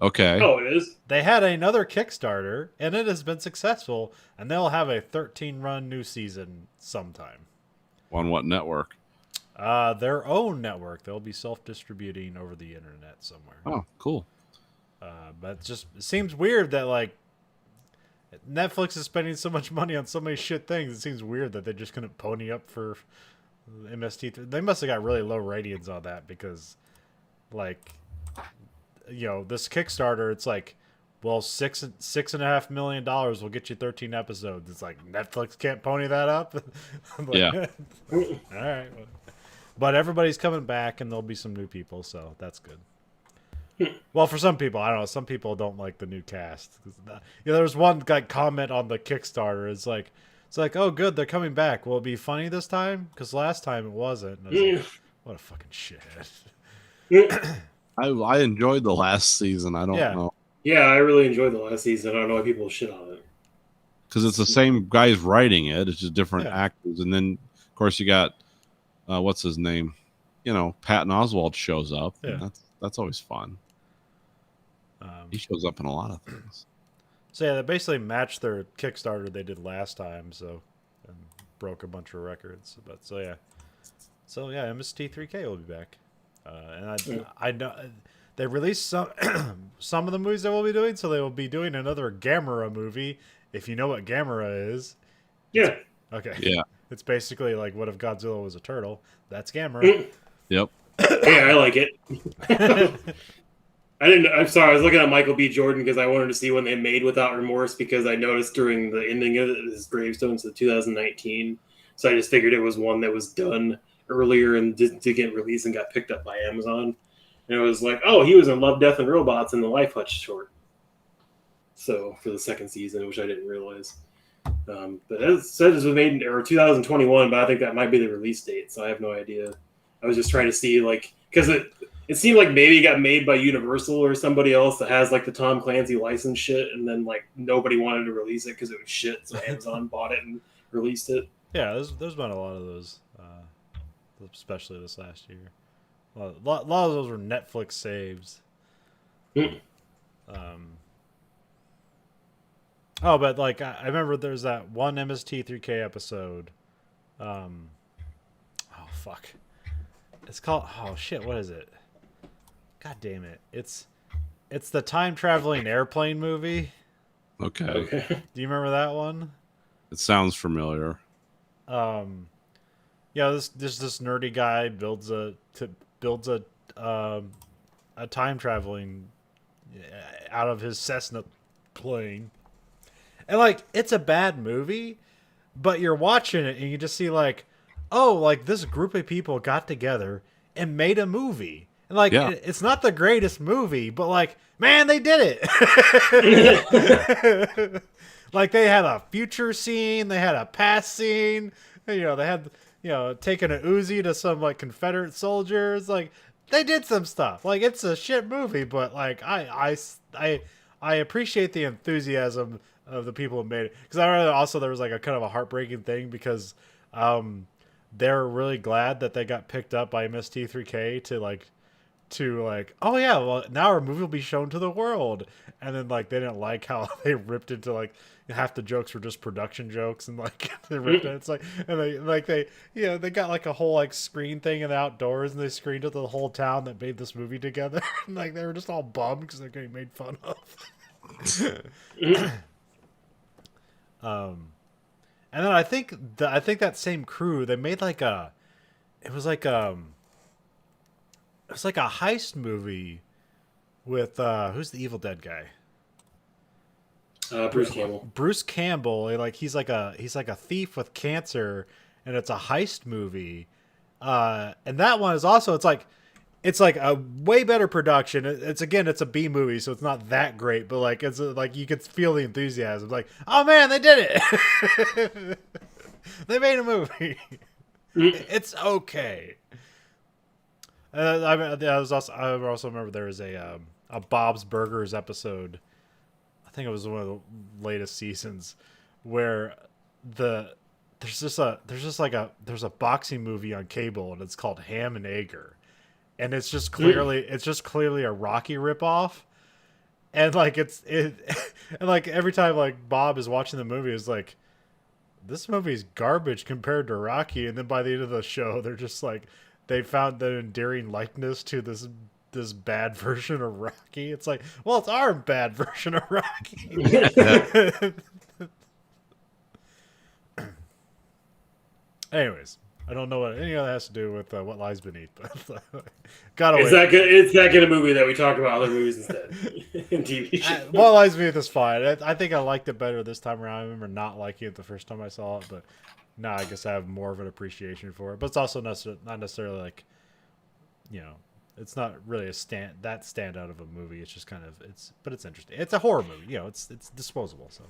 Okay. Oh, it is? They had another Kickstarter, and it has been successful, and they'll have a 13-run new season sometime. On what network? Their own network. They'll be self-distributing over the internet somewhere. Oh, cool. But it seems weird that, like, Netflix is spending so much money on so many shit things. It seems weird that they just couldn't pony up for MST3. They must have got really low ratings on that because, like... this Kickstarter, it's like, well, $6.5 million will get you 13 episodes. It's like Netflix can't pony that up. Like, yeah. All right. But everybody's coming back, and there'll be some new people, so that's good. Well, for some people, I don't know. Some people don't like the new cast. There was one like comment on the Kickstarter. It's like, oh, good, they're coming back. Will it be funny this time? Because last time it wasn't. And I was like, what a fucking shithead. I enjoyed the last season. I don't Yeah. know Yeah, I really enjoyed the last season. I don't know why people shit on it. because it's the same guys writing it. It's just different Yeah. actors, and then of course you got what's his name? Patton Oswalt shows up. Yeah. That's always fun. Um, He shows up in a lot of things. So yeah, they basically matched their Kickstarter they did last time, and broke a bunch of records. But so yeah, MST3K will be back, and I know they released some some of the movies they will be doing. So they will be doing another Gamera movie. If you know what Gamera is, Yeah. okay, Yeah. it's basically like what if Godzilla was a turtle? That's Gamera. Yep. Yeah, I like it. I'm sorry. I was looking at Michael B. Jordan because I wanted to see when they made Without Remorse because I noticed during the ending of his gravestone to 2019. So I just figured it was one that was done earlier and didn't get released and got picked up by Amazon. And it was like, oh, he was in Love, Death, and Robots in the Life Hutch short. So for the second season, which I didn't realize. But it said it was made in 2021, but I think that might be the release date. So I have no idea. I was just trying to see because it seemed like maybe it got made by Universal or somebody else that has like the Tom Clancy license shit, and then like nobody wanted to release it because it was shit, so Amazon bought it and released it. Yeah, there's been a lot of those, especially this last year. A lot of those were Netflix saves. But like I remember there's that one MST3K episode. Oh fuck, it's called what is it? God damn it! It's the time traveling airplane movie. Okay. Okay. Do you remember that one? It sounds familiar. This nerdy guy builds a time traveling out of his Cessna plane, and like it's a bad movie, but you're watching it and you just see like, oh, like this group of people got together and made a movie, and like it's not the greatest movie, but like man, they did it. Like they had a future scene, they had a past scene, they had taking an Uzi to some like Confederate soldiers. Like they did some stuff. Like it's a shit movie, but like I appreciate the enthusiasm of the people who made it, because I remember also there was like a kind of a heartbreaking thing because they're really glad that they got picked up by MST3K to oh yeah, well now our movie will be shown to the world, and then like they didn't like how they ripped into like half the jokes were just production jokes, and like they ripped it. It's like, and they got like a whole like screen thing in the outdoors, and they screened it to the whole town that made this movie together. And like they were just all bummed because they're getting made fun of. And then I think that same crew, they made like it was like a heist movie with who's the Evil Dead guy? Bruce Campbell. Bruce Campbell, like he's like a thief with cancer, and it's a heist movie. And that one is also it's like a way better production. It's a B movie, so it's not that great, but like it's like you could feel the enthusiasm. Like, oh man, they did it! They made a movie. It's okay. I also remember there was a Bob's Burgers episode. I think it was one of the latest seasons where there's a boxing movie on cable, and it's called Ham and Egger, and it's just clearly a Rocky ripoff, and like and like every time like Bob is watching the movie, it's like, this movie's garbage compared to Rocky, and then by the end of the show, they're just like, they found the endearing likeness to this bad version of Rocky. It's like, well, it's our bad version of Rocky. Anyways, I don't know what any of that has to do with What Lies Beneath, but got away. It's that good. It's that good a movie that we talked about other movies instead. In TV shows. What Lies Beneath is fine. I think I liked it better this time around. I remember not liking it the first time I saw it, but now I guess I have more of an appreciation for it. But it's also not necessarily like, It's not really a standout of a movie. It's just kind of but it's interesting. It's a horror movie, you know. It's disposable. So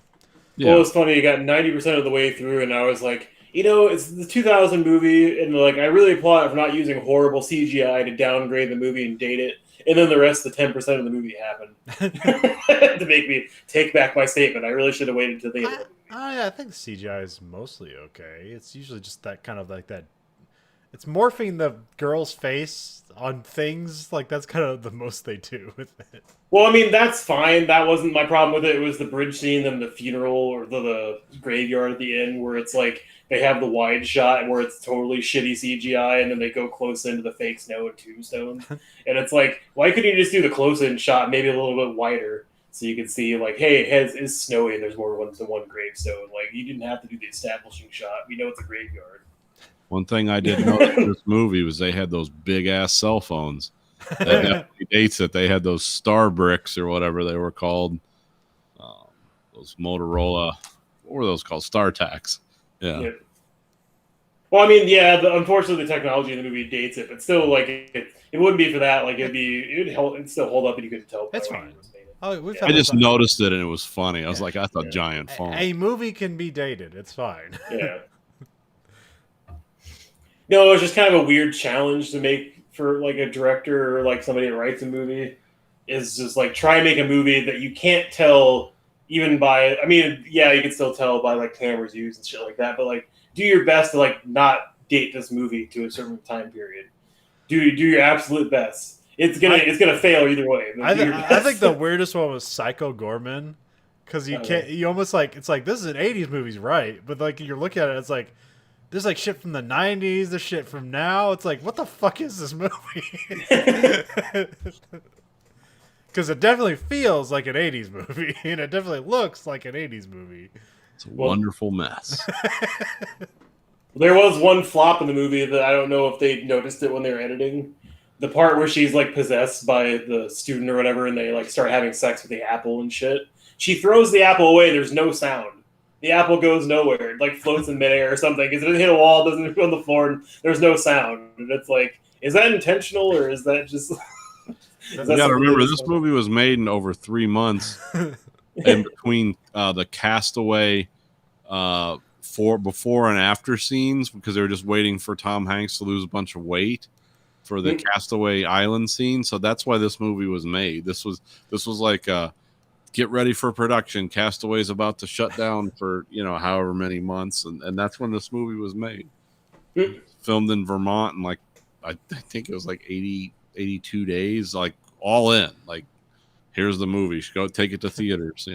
Yeah. Well, it's funny. You got 90% of the way through, and I was like, it's the 2000 movie, and like I really applaud it for not using horrible CGI to downgrade the movie and date it. And then the rest, the 10% of the movie happened to make me take back my statement. I really should have waited to the end. I think the CGI is mostly okay. It's usually just that kind of like that. It's morphing the girl's face on things. Like that's kind of the most they do with it. Well, I mean, that's fine. That wasn't my problem with it. It was the bridge scene and the funeral or the graveyard at the end where it's like they have the wide shot where it's totally shitty CGI and then they go close into the fake snow and tombstones. And it's like, why couldn't you just do the close-in shot maybe a little bit wider so you could see like, hey, it is snowy and there's more than one gravestone. Like, you didn't have to do the establishing shot. We know it's a graveyard. One thing I did notice in this movie was they had those big ass cell phones. That definitely dates it. They had those Star Bricks or whatever they were called. Those Motorola, what were those called? StarTACs. Yeah. Well, I mean, unfortunately, the technology in the movie dates it, but still, like, it wouldn't be for that. Like, it'd still hold up, and you couldn't tell. It's fine. I just noticed it, and it was funny. I was like, that's a giant phone. A movie can be dated. It's fine. Yeah. No, it was just kind of a weird challenge to make for like a director or like somebody that writes a movie. Is just like try and make a movie that you can't tell even by. I mean, yeah, you can still tell by like cameras used and shit like that, but like do your best to like not date this movie to a certain time period. Do your absolute best. It's gonna fail either way. I think the weirdest one was Psycho Gorman, because you can't. You almost like it's like this is an '80s movie, right? But like you're looking at it, it's like there's like shit from the '90s, there's shit from now. It's like what the fuck is this movie? Because it definitely feels like an '80s movie, and it definitely looks like an '80s movie. It's a wonderful mess. There was one flop in the movie that I don't know if they noticed it when they were editing. The part where she's like possessed by the student or whatever, and they like start having sex with the apple and shit. She throws the apple away. There's no sound. The apple goes nowhere. It like floats in midair or something because it doesn't hit a wall, doesn't go on the floor, and there's no sound. And it's like, is that intentional or is that just? You got to remember, this movie was made in over 3 months, in between the Castaway before and after scenes, because they were just waiting for Tom Hanks to lose a bunch of weight for the Castaway Island scene. So that's why this movie was made. This was like get ready for production. Castaway's about to shut down for however many months, and that's when this movie was made. Filmed in Vermont, and like I think it was like 82 days, like all in. Like, here's the movie. Go take it to theaters.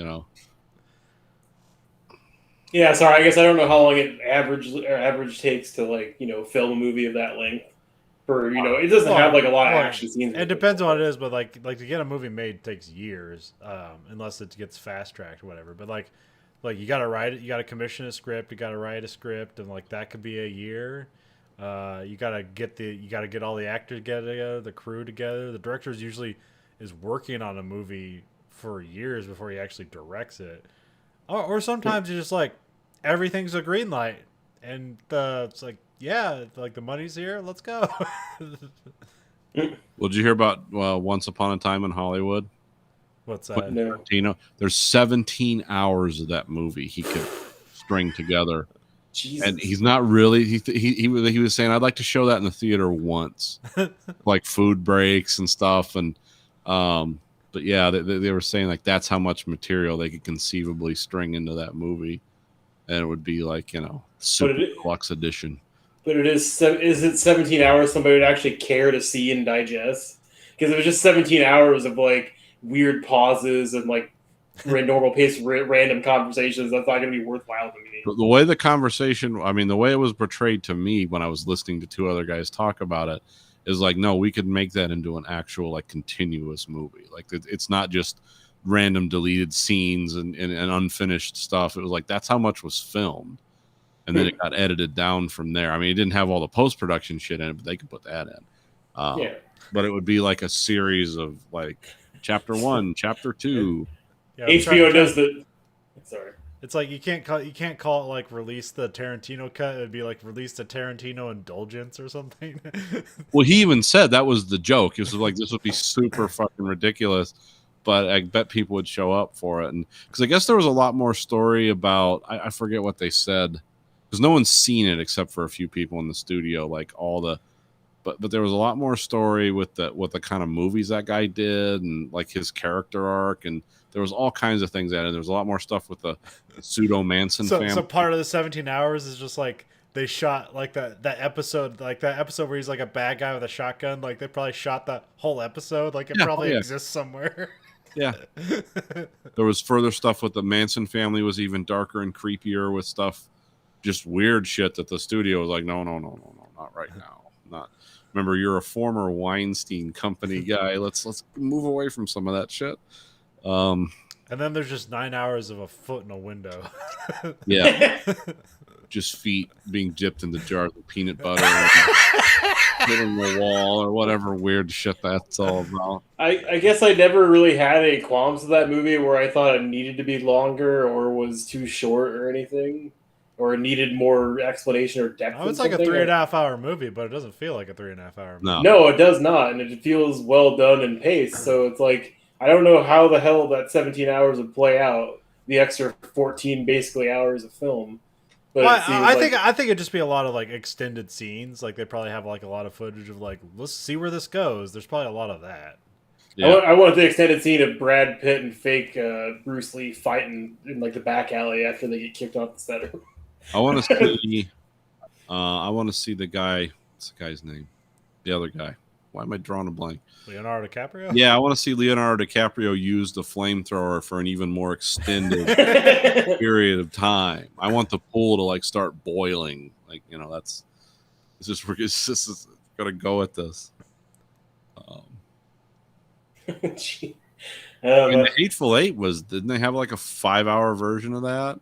Yeah, sorry. I guess I don't know how long it average takes to like film a movie of that length. For it doesn't have like a lot of action scenes. It depends on what it is, but like to get a movie made takes years, unless it gets fast tracked or whatever. But like you got to write it, you got to commission a script, you got to write a script, and like that could be a year. You gotta get all the actors together, the crew together. The director usually is working on a movie for years before he actually directs it. Or sometimes you're just like everything's a green light, and it's like like the money's here, let's go. Well, did you hear about Once Upon a Time in Hollywood? What's that? No. There's 17 hours of that movie he could string together. Jesus. And he's not really. He was saying, I'd like to show that in the theater once, like food breaks and stuff. And but yeah, they were saying like that's how much material they could conceivably string into that movie, and it would be like super deluxe edition. But is it 17 hours somebody would actually care to see and digest? Because it was just 17 hours of like weird pauses and like normal pace random conversations. That's not going to be worthwhile to me. The way the conversation, the way it was portrayed to me when I was listening to two other guys talk about it is like, no, we could make that into an actual like continuous movie. Like it's not just random deleted scenes and unfinished stuff. It was like, that's how much was filmed. And then it got edited down from there. It didn't have all the post-production shit in it, but they could put that in. But it would be like a series of like chapter 1, chapter 2. HBO does the. Sorry. It's like you can't call it like release the Tarantino cut. It'd be like release the Tarantino indulgence or something. Well, he even said that was the joke. It was like, this would be super fucking ridiculous, but I bet people would show up for it. And because I guess there was a lot more story about, I forget what they said, because no one's seen it except for a few people in the studio, like all the, but there was a lot more story with the kind of movies that guy did and like his character arc, and there was all kinds of things added. There was a lot more stuff with the pseudo Manson family. So part of the 17 hours is just like they shot like that episode, like that episode where he's like a bad guy with a shotgun. Like they probably shot that whole episode. Like it probably exists somewhere. Yeah. There was further stuff with the Manson family was even darker and creepier with stuff, just weird shit that the studio was like, no, not right now. Not. Remember, you're a former Weinstein Company guy. Let's move away from some of that shit. And then there's just 9 hours of a foot in a window. Yeah. Just feet being dipped into jars of peanut butter and hitting the wall or whatever weird shit that's all about. I guess I never really had any qualms with that movie where I thought it needed to be longer or was too short or anything, or needed more explanation or depth. Oh, it's like a 3.5 hour movie, but it doesn't feel like a 3.5 hour movie. No, it does not, and it feels well done and paced. So it's like I don't know how the hell that 17 hours would play out. The extra 14 basically hours of film. But well, I think it'd just be a lot of like extended scenes. Like they probably have like a lot of footage of like, let's see where this goes. There's probably a lot of that. Yeah. I want the extended scene of Brad Pitt and fake Bruce Lee fighting in like the back alley after they get kicked off the set. I want to see. I want to see the guy. What's the guy's name? The other guy. Why am I drawing a blank? Leonardo DiCaprio? Yeah, I want to see Leonardo DiCaprio use the flamethrower for an even more extended period of time. I want the pool to like start boiling. Like, you know, it's just gonna go at this. I mean, the Hateful Eight didn't they have like a 5-hour version of that?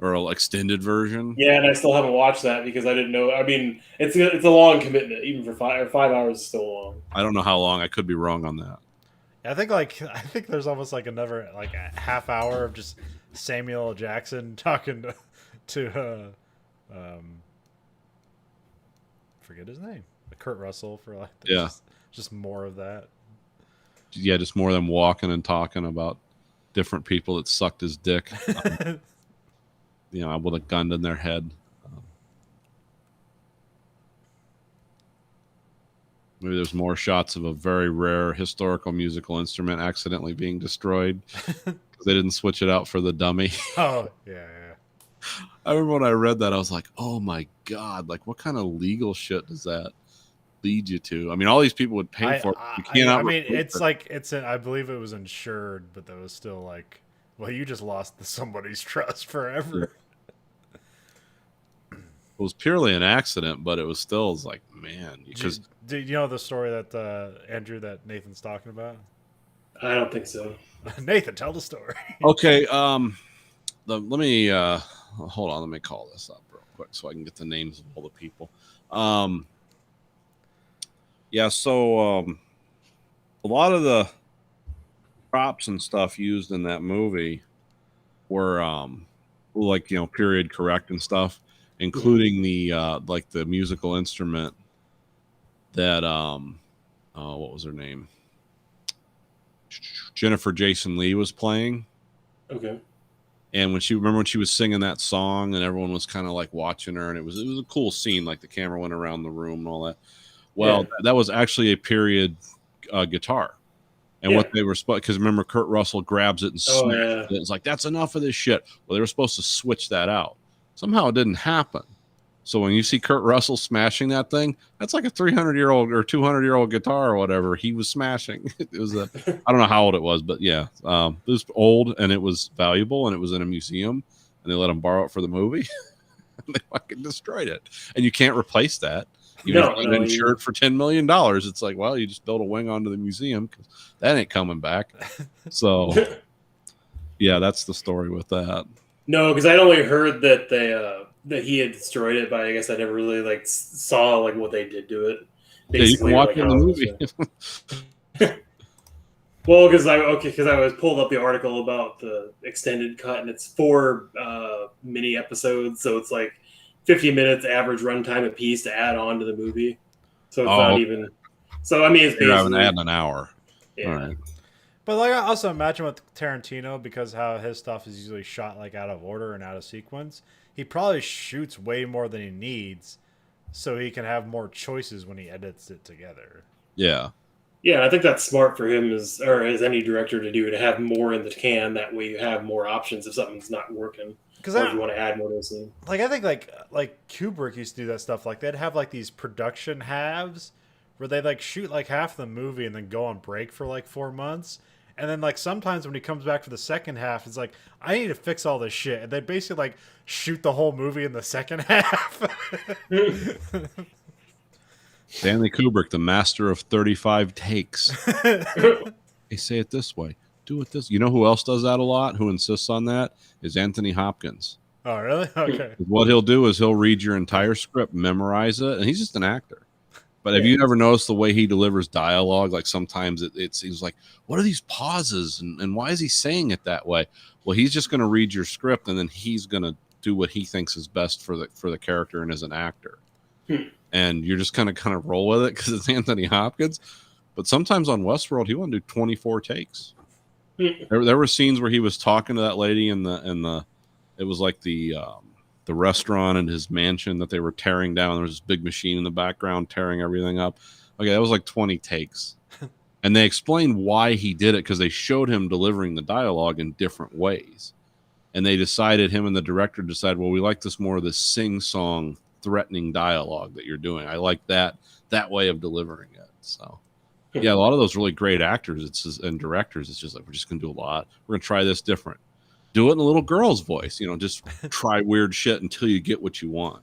Or an extended version? Yeah, and I still haven't watched that because I didn't know. I mean, it's a long commitment, even for 5 hours is still long. I don't know how long. I could be wrong on that. I think there's almost like another like a half hour of just Samuel L. Jackson talking to forget his name, Kurt Russell for like just more of that. Yeah, just more of them walking and talking about different people that sucked his dick. You know, with a gun in their head. Maybe there's more shots of a very rare historical musical instrument accidentally being destroyed because they didn't switch it out for the dummy. Oh, yeah. I remember when I read that, I was like, oh my God, like what kind of legal shit does that lead you to? I mean, all these people would pay for it. You cannot. I mean, it's like, I believe it was insured, but that was still like, well, you just lost somebody's trust forever. Yeah. It was purely an accident, but it was still like, man. Because do you know the story that Andrew, that Nathan's talking about? I don't think so. Nathan, tell the story. Okay. Let me hold on. Let me call this up real quick so I can get the names of all the people. Yeah. So a lot of the props and stuff used in that movie were like, you know, period correct and stuff, including the like the musical instrument that what was her name? Jennifer Jason Leigh was playing. Okay. And when she was singing that song and everyone was kind of like watching her, and it was a cool scene, like the camera went around the room and all that. Well, that was actually a period guitar. And what they were because remember, Kurt Russell grabs it and smashes it. It's like, that's enough of this shit. Well, they were supposed to switch that out. Somehow it didn't happen. So when you see Kurt Russell smashing that thing, that's like a 300-year-old or 200-year-old guitar or whatever he was smashing. It was I don't know how old it was, but yeah, it was old and it was valuable and it was in a museum and they let him borrow it for the movie. And they fucking destroyed it. And you can't replace that. Even if you insured for $10 million, it's like, well, you just build a wing onto the museum because that ain't coming back. So, yeah, that's the story with that. No, because I'd only heard that that he had destroyed it, but I guess I never really like saw like what they did to it. Basically, yeah, you can watch it in the movie. Well, because I was pulled up the article about the extended cut, and it's 4 mini episodes, so it's like 50 minutes average runtime a piece to add on to the movie. So it's not even. So I mean, it's You're having basically to add an hour. yeah. All right. But like I also imagine with Tarantino, because how his stuff is usually shot like out of order and out of sequence, he probably shoots way more than he needs, so he can have more choices when he edits it together. Yeah. Yeah, I think that's smart for him as any director to do, to have more in the can. That way you have more options if something's not working. Because Or if you want to add more to the scene. like I think like Kubrick used to do that stuff. Like they'd have like these production halves where they like shoot like half the movie and then go on break for like 4 months. And then like sometimes when he comes back for the second half, it's like I need to fix all this shit, and they basically like shoot the whole movie in the second half. Stanley Kubrick, the master of 35 takes. They say it this way. Do it this. You know who else does that a lot? Who insists on that? Is Anthony Hopkins. Oh really? Okay. What he'll do is he'll read your entire script, memorize it, and he's just an actor. But have you ever noticed the way he delivers dialogue? Like sometimes it seems like, what are these pauses, and why is he saying it that way? Well, he's just going to read your script, and then he's going to do what he thinks is best for the character and as an actor. And you're just kind of roll with it because it's Anthony Hopkins. But sometimes on Westworld, he want to do 24 takes. There were scenes where he was talking to that lady in the it was like the restaurant in his mansion that they were tearing down. There was this big machine in the background tearing everything up. Okay, that was like 20 takes. And they explained why he did it because they showed him delivering the dialogue in different ways. And they decided, him and the director decided, well, we like this more of this sing-song threatening dialogue that you're doing. I like that way of delivering it. So yeah, a lot of those really great actors and directors, it's just like, we're just going to do a lot. We're going to try this different. Do it in a little girl's voice, just try weird shit until you get what you want.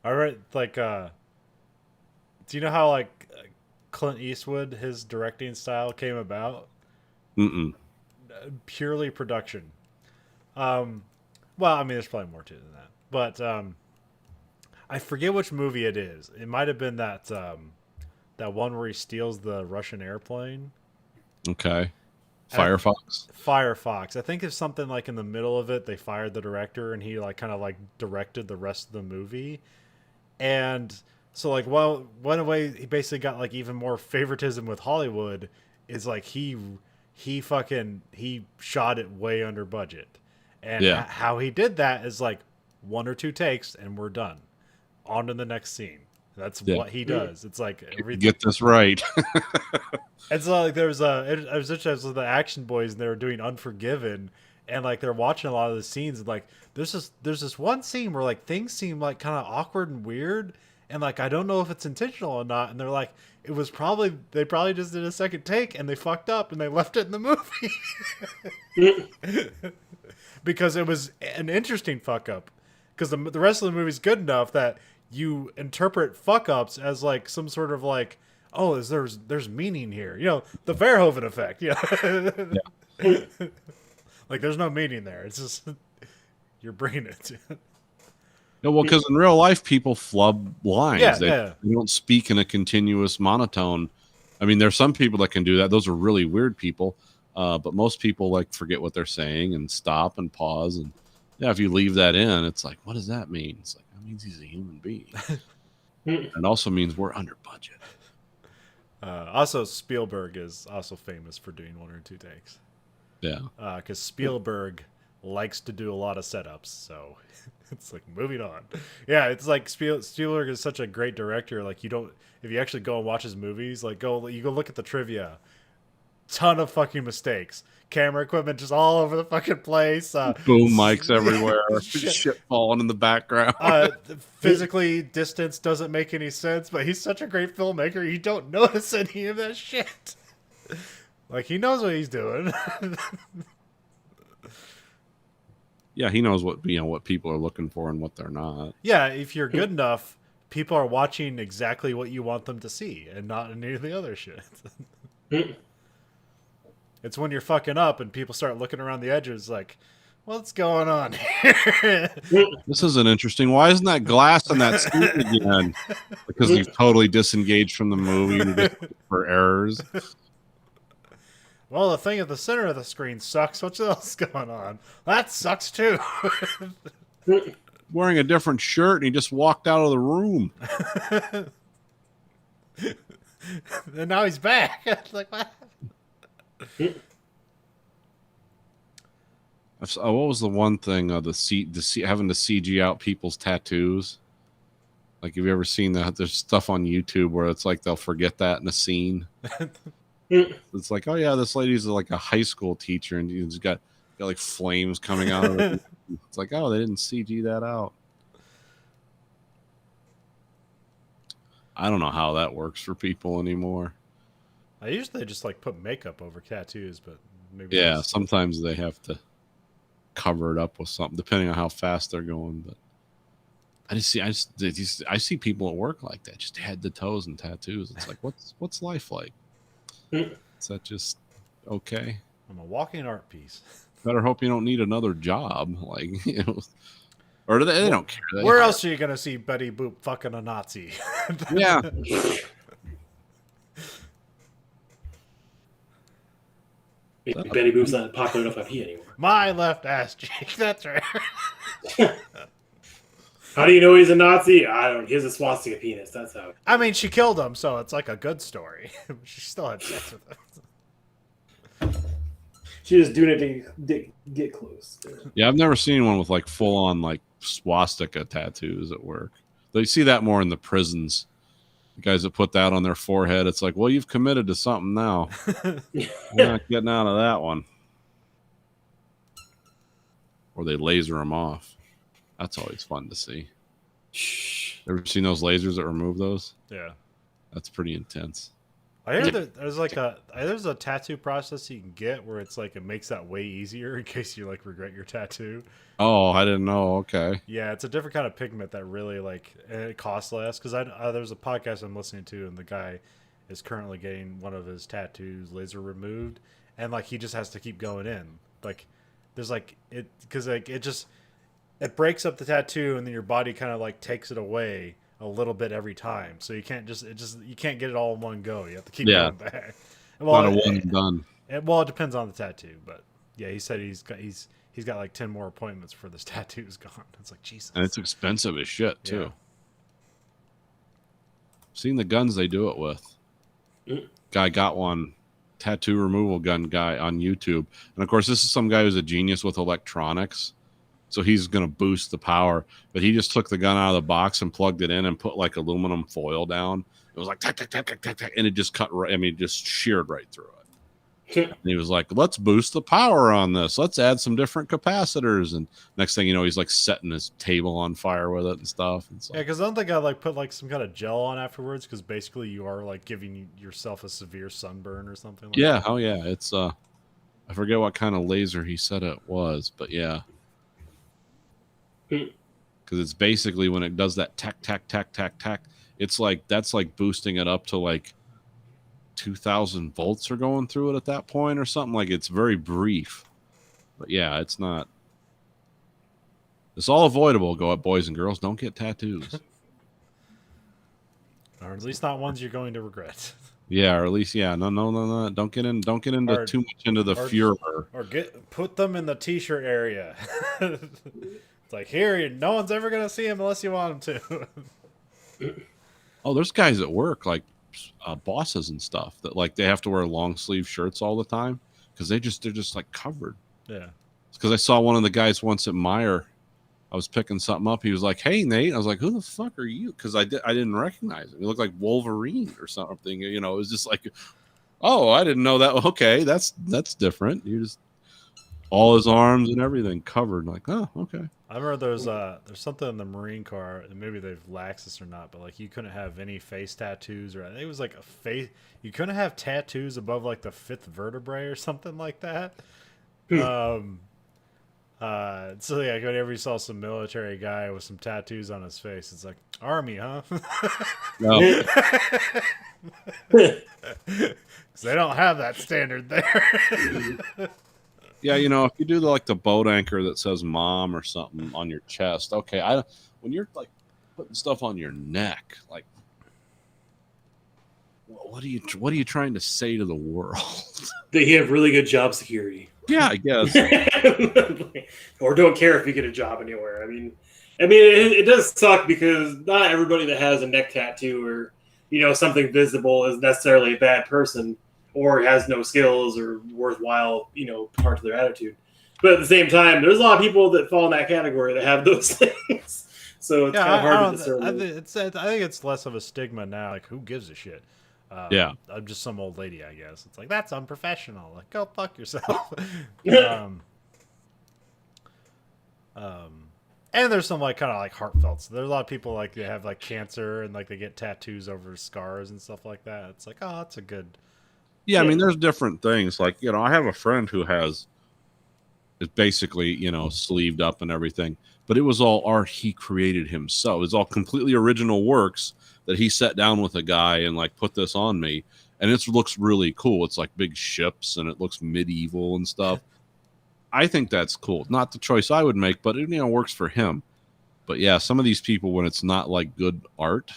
All right, like, do you know how like Clint Eastwood, his directing style came about? Mm-mm. Purely production. Well, I mean, there's probably more to it than that, but I forget which movie it is. It might have been that that one where he steals the Russian airplane. Okay. Firefox. Firefox. I think it's something like in the middle of it, they fired the director and he like kind of like directed the rest of the movie. And so like, well, one way he basically got like even more favoritism with Hollywood is like he shot it way under budget. And how he did that is like 1 or 2 takes and we're done. On to the next scene. That's what he does. It's like everything. Get this right. It's like there was I was interested with the Action Boys and they were doing Unforgiven, and like they're watching a lot of the scenes and like there's this one scene where like things seem like kind of awkward and weird, and like I don't know if it's intentional or not, and they're like they probably just did a second take and they fucked up and they left it in the movie. Because it was an interesting fuck up, because the rest of the movie's good enough that you interpret fuck ups as like some sort of like, oh, there's meaning here, the Verhoeven effect. Like there's no meaning there, it's just you're bringing it. Yeah, well, because in real life people flub lines. They don't speak in a continuous monotone. I mean, there's some people that can do that. Those are really weird people, but most people like forget what they're saying and stop and pause. And if you leave that in, it's like, what does that mean? It's like, that means he's a human being. It also means we're under budget. Also, Spielberg is also famous for doing 1 or 2 takes. Yeah. Because Spielberg likes to do a lot of setups, so it's like moving on. Yeah, it's like Spielberg is such a great director. Like if you actually go and watch his movies, like you go look at the trivia, ton of fucking mistakes. Camera equipment just all over the fucking place. Boom mics everywhere. Shit falling in the background. Physically, distance doesn't make any sense, but he's such a great filmmaker, you don't notice any of that shit. Like, he knows what he's doing. Yeah, he knows what people are looking for and what they're not. Yeah, if you're good enough, people are watching exactly what you want them to see and not any of the other shit. It's when you're fucking up and people start looking around the edges like, What's going on here? This isn't interesting. Why isn't that glass in that scene again? Because he's totally disengaged from the movie and just for errors. Well, the thing at the center of the screen sucks. What else is going on? That sucks too. Wearing a different shirt and he just walked out of the room. And now he's back. It's like, what? What was the one thing? Having to CG out people's tattoos. Like, have you ever seen that? There's stuff on YouTube where it's like they'll forget that in a scene. It's like, oh yeah, this lady's like a high school teacher, and she's got like flames coming out of it. It's like, oh, they didn't CG that out. I don't know how that works for people anymore. I usually just like put makeup over tattoos, but maybe Yeah, sometimes they have to cover it up with something, depending on how fast they're going. But I see people at work like that, just head to toes and tattoos. It's like, what's life like? Is that just okay? I'm a walking art piece. Better hope you don't need another job, like or they don't care. Where else are you gonna see Betty Boop fucking a Nazi? Yeah. Betty Boop's not popular enough IP anymore. My left ass cheek. That's right. How do you know he's a Nazi? I don't. He has a swastika penis. That's how. I mean, she killed him, so it's like a good story. She still had sex with him. She was doing it to get close. Yeah, I've never seen one with like full on like swastika tattoos at work. They see that more in the prisons. The guys that put that on their forehead, it's like, well, you've committed to something now. You're not getting out of that one. Or they laser them off. That's always fun to see. Ever seen those lasers that remove those? Yeah. That's pretty intense. I hear that there's a tattoo process you can get where it's like it makes that way easier in case you like regret your tattoo. Oh, I didn't know. Okay. Yeah, it's a different kind of pigment that really like and it costs less. Because there's a podcast I'm listening to, and the guy is currently getting one of his tattoos laser removed, and like he just has to keep going in. Like there's like it because like it breaks up the tattoo, and then your body kind of like takes it away a little bit every time. So you can't you can't get it all in one go. You have to keep going back. Well, Not a one and done. Well, it depends on the tattoo, but yeah, he said he's got like 10 more appointments for this tattoo's gone. It's like Jesus. And it's expensive as shit too. Yeah. Seen the guns they do it with. Guy got one tattoo removal gun guy on YouTube. And of course, this is some guy who's a genius with electronics. So he's going to boost the power, but he just took the gun out of the box and plugged it in and put like aluminum foil down. It was like tack, tack, tack, tack, tack, tack, and it just cut right. I mean, just sheared right through it. And he was like, "Let's boost the power on this. Let's add some different capacitors." And next thing you know, he's like setting his table on fire with it and stuff. It's like, Yeah, because I don't think I like put like some kind of gel on afterwards. Because basically, you are like giving yourself a severe sunburn or something. Like yeah, that. oh yeah, it's I forget what kind of laser he said it was, but yeah. Because it's basically when it does that tack, tack, tack, tack, tack, it's like that's like boosting it up to like 2,000 volts are going through it at that point or something. Like it's very brief. But yeah, it's not. It's all avoidable. Go up, boys and girls. Don't get tattoos. Or at least not ones you're going to regret. Yeah, or at least no. Don't get into Or- too much into the or- furor. Or put them in the t-shirt area. It's like here, no one's ever gonna see him unless you want him to. Oh, there's guys at work like bosses and stuff that like they have to wear long sleeve shirts all the time because they're just like covered. Yeah. Because I saw one of the guys once at Meyer. I was picking something up. He was like, "Hey, Nate." I was like, "Who the fuck are you?" Because I didn't recognize him. He looked like Wolverine or something. You know, it was just like, "Oh, I didn't know that." Okay, that's different. You just all his arms and everything covered. Like, oh, okay. I remember there's something in the Marine Corps, and maybe they've laxed this or not, but like you couldn't have any face tattoos, or I think it was like a face. You couldn't have tattoos above like the 5th vertebrae or something like that. So yeah, whenever you saw some military guy with some tattoos on his face, it's like Army, huh? No. Because they don't have that standard there. Yeah, you know, if you do like the boat anchor that says "mom" or something on your chest, okay. When you're like putting stuff on your neck, like, what are you trying to say to the world? They have really good job security. Yeah, I guess. Or don't care if you get a job anywhere. I mean, it does suck because not everybody that has a neck tattoo or something visible is necessarily a bad person or has no skills or worthwhile part of their attitude. But at the same time, there's a lot of people that fall in that category that have those things. So it's kind of hard to discern. I think it's less of a stigma now. Like, who gives a shit? Yeah, I'm just some old lady, I guess. It's like, that's unprofessional. Like, go fuck yourself. And there's some like kind of like heartfelt. So there's a lot of people like they have like cancer and like they get tattoos over scars and stuff like that. It's like, oh, that's a good. yeah. I mean, there's different things. Like, I have a friend who is basically sleeved up and everything, but it was all art he created himself. It was all completely original works that he sat down with a guy and like put this on me, and it looks really cool. It's like big ships and it looks medieval and stuff. I think that's cool. Not the choice I would make, but it works for him. But yeah, some of these people, when it's not like good art,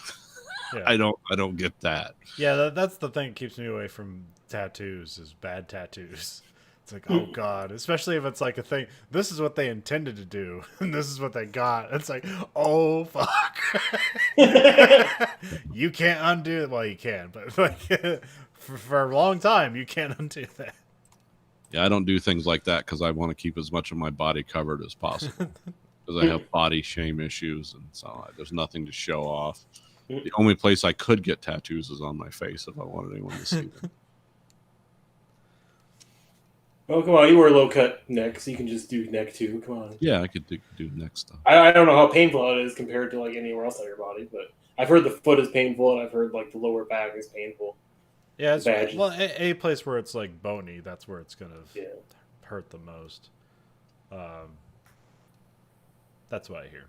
Yeah. I don't get that. Yeah, that's the thing that keeps me away from tattoos is bad tattoos. It's like, oh god, especially if it's like a thing. This is what they intended to do, and this is what they got. It's like, oh fuck, you can't undo it. Well, you can, but like for a long time, you can't undo that. Yeah, I don't do things like that because I want to keep as much of my body covered as possible. Because I have body shame issues, and so there's nothing to show off. The only place I could get tattoos is on my face if I wanted anyone to see them. Oh, come on. You wear low cut neck, so you can just do neck too. Come on. Yeah, I could do next stuff. I don't know how painful it is compared to like anywhere else on your body, but I've heard the foot is painful, and I've heard like the lower back is painful. Yeah, it's, Badges. well, a place where it's like bony, that's where it's gonna Yeah. hurt the most. That's what I hear.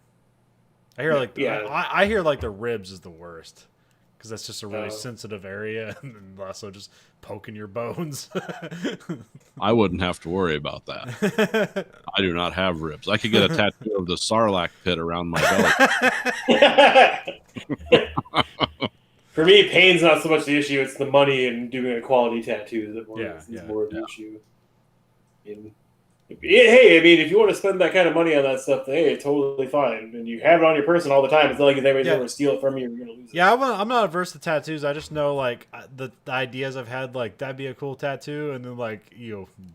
I hear like I hear like the ribs is the worst because that's just a really sensitive area, and also just poking your bones. I wouldn't have to worry about that. I do not have ribs. I could get a tattoo of the Sarlacc pit around my belly. For me, pain's not so much the issue; it's the money and doing a quality tattoo that is more of the issue. Hey, I mean, if you want to spend that kind of money on that stuff, hey, totally fine. And you have it on your person all the time. It's not like if anybody's going to steal it from you, you're going to lose it. Yeah, I'm not averse to tattoos. I just know like the ideas I've had, like that'd be a cool tattoo, and then like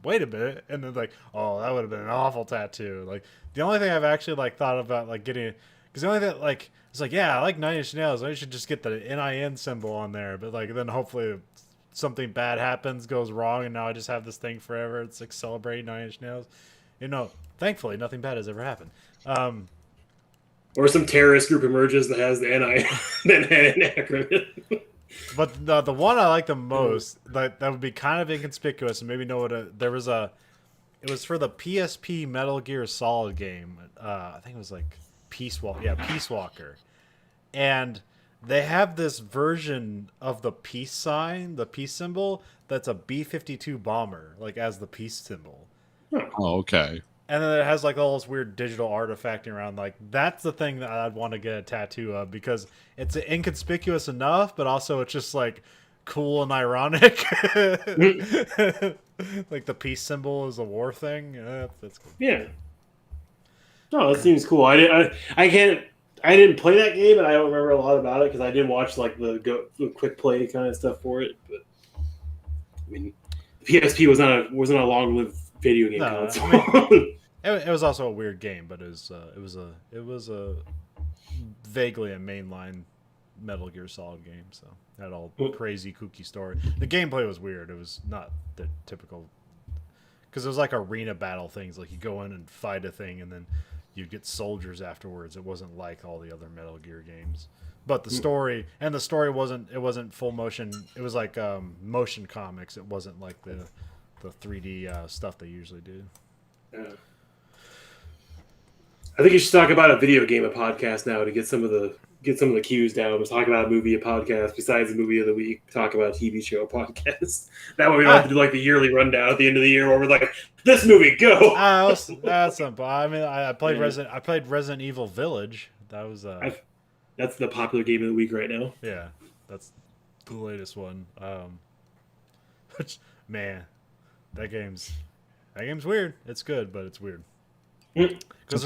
wait a minute, and then like, oh, that would have been an awful tattoo. Like the only thing I've actually like thought about like getting, because the only thing like it's like, yeah, I like 9 Inch Nails. I should just get the NIN symbol on there, but like then hopefully something bad happens, goes wrong, and now I just have this thing forever. It's like celebrating 9 Inch Nails. Thankfully, nothing bad has ever happened. Or some terrorist group emerges that has the NIN acronym. But the one I like the most, that would be kind of inconspicuous, and maybe know what it was for the PSP Metal Gear Solid game. I think it was like Peace Walker. And they have this version of the peace sign, the peace symbol, that's a B-52 bomber, like as the peace symbol. Oh, okay. And then it has like all this weird digital artifacting around. Like that's the thing that I'd want to get a tattoo of because it's inconspicuous enough, but also it's just like cool and ironic. Like the peace symbol is a war thing. That's cool. Yeah. No, that seems cool. I didn't play that game, and I don't remember a lot about it because I did watch like the quick play kind of stuff for it. But I mean, the PSP wasn't a long-lived video game console. I mean, it was also a weird game, but it was a vaguely a mainline Metal Gear Solid game, so it had all crazy kooky story. The gameplay was weird. It was not the typical, because it was like arena battle things. Like you go in and fight a thing, and then you'd get soldiers afterwards. It wasn't like all the other Metal Gear games. But the story wasn't full motion. It was like motion comics. It wasn't like the 3D stuff they usually do. Yeah. I think you should talk about a video game, a podcast now, to get some of the get some of the cues down. We'll talk about a movie, a podcast. Besides the movie of the week, talk about a TV show, a podcast. That way we don't have to do like the yearly rundown at the end of the year where we're like, this movie, go. That's simple. I mean, I played Yeah. I played Resident Evil Village. That was That's the popular game of the week right now. yeah, that's the latest one. Which man, that game's weird. It's good, but it's weird. Mm. Is Because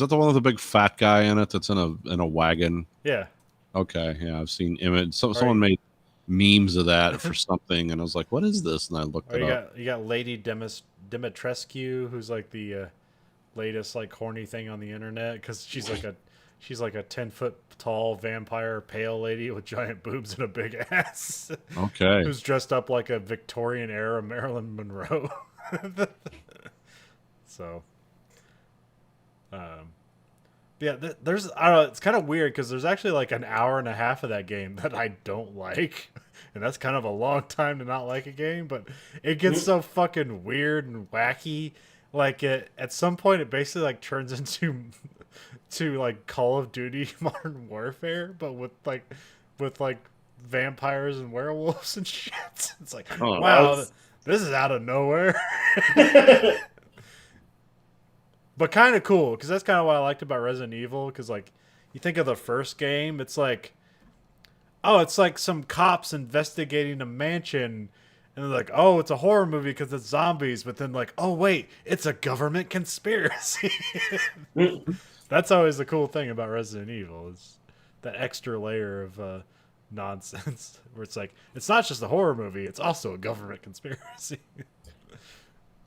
that the one with the big fat guy in it that's in a wagon? yeah, Okay, yeah, I've seen image. Right. Someone made memes of that for something, and I was like, "What is this?" And I looked or it you up. got Lady Dimitrescu, who's like the latest like horny thing on the internet because she's like a 10-foot tall vampire pale lady with giant boobs and a big ass. Okay, Who's dressed up like a Victorian era Marilyn Monroe. So, yeah, there's I don't know. It's kind of weird because there's actually like an hour and a half of that game that I don't like, and that's kind of a long time to not like a game. But it gets so fucking weird and wacky. Like at some point, it basically like turns into to like Call of Duty Modern Warfare, but with like vampires and werewolves and shit. It's like, Oh, wow, that's- this is out of nowhere. But kind of cool, because that's kind of what I liked about Resident Evil, because like you think of the first game, it's like, oh, it's like some cops investigating a mansion, and they're like, oh, it's a horror movie because it's zombies, but then like, oh wait, it's a government conspiracy. That's always the cool thing about Resident Evil, is that extra layer of nonsense, where it's like, it's not just a horror movie, it's also a government conspiracy.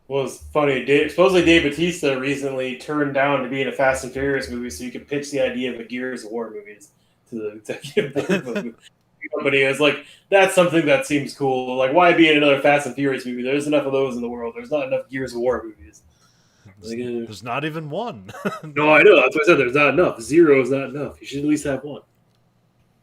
Well, it's funny. Supposedly Dave Bautista recently turned down to be in a Fast and Furious movie so you could pitch the idea of a Gears of War movies to the executive board of the company. It's like, that's something that seems cool. Like, why be in another Fast and Furious movie? There's enough of those in the world. There's not enough Gears of War movies. Like, There's not even one. no, I know. That's what I said. There's not enough. Zero is not enough. You should at least have one.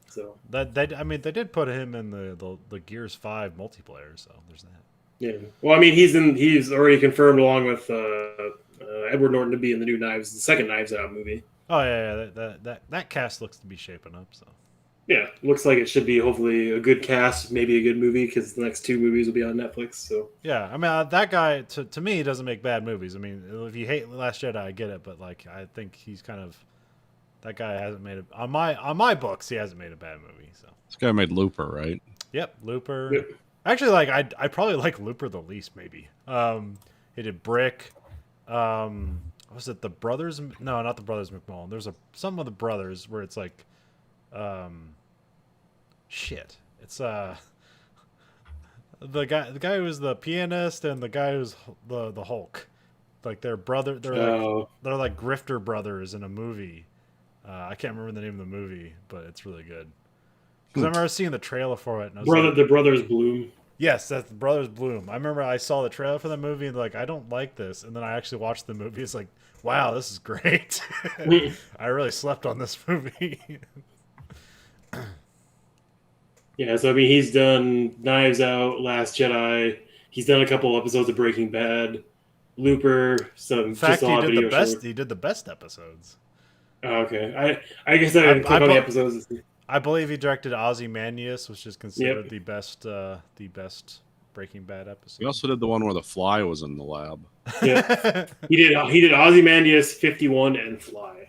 So I mean, they did put him in the Gears 5 multiplayer, so there's that. yeah. Well, I mean, he's already confirmed along with Edward Norton to be in the new the second Knives Out movie. Oh yeah, that cast looks to be shaping up. So Yeah, looks like it should be hopefully a good cast, maybe a good movie because the next two movies will be on Netflix. So yeah, I mean that guy to me doesn't make bad movies. I mean, if you hate Last Jedi, I get it, but like I think he's kind of that guy hasn't made on my books. He hasn't made a bad movie. So this guy made Looper, right? yep, Looper. Yep. Actually, like I probably like Looper the least. Maybe he did Brick. Was it the brothers? No, not the brothers McMullen. There's some of the brothers where it's like, shit. It's the guy who was the pianist and the guy who's the Hulk. Like they're brother. They're like grifter brothers in a movie. I can't remember the name of the movie, but it's really good. Because I remember seeing the trailer for it. And I was like, the Brothers Bloom. yes, that's the Brothers Bloom. I remember I saw the trailer for the movie and like, I don't like this. And then I actually watched the movie. It's like, wow, this is great. I really slept on this movie. Yeah, so I mean, he's done Knives Out, Last Jedi. He's done a couple episodes of Breaking Bad, Looper. Some In fact, just a lot of video shows. he did the best episodes. Oh, okay, I guess I didn't click on the episodes. I believe he directed Ozymandias, which is considered Yep. the best Breaking Bad episode. He also did the one where the fly was in the lab. Yeah, he did Ozymandias, 51, and Fly.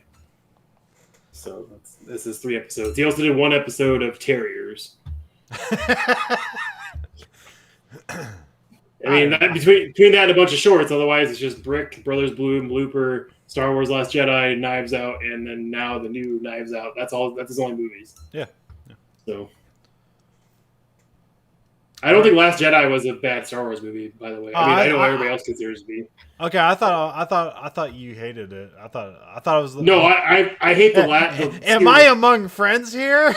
So this is 3 episodes. He also did 1 episode of Terriers. I mean, between that and a bunch of shorts. Otherwise, it's just Brick, Brothers Bloom, Looper, Star Wars: Last Jedi, Knives Out, and then now the new Knives Out. That's all. That's his only movies. Yeah. So, I don't think Last Jedi was a bad Star Wars movie. By the way, I mean, I know everybody else considers it to be. Okay, I thought you hated it. I thought it was No, I hate the last. Am I among friends here?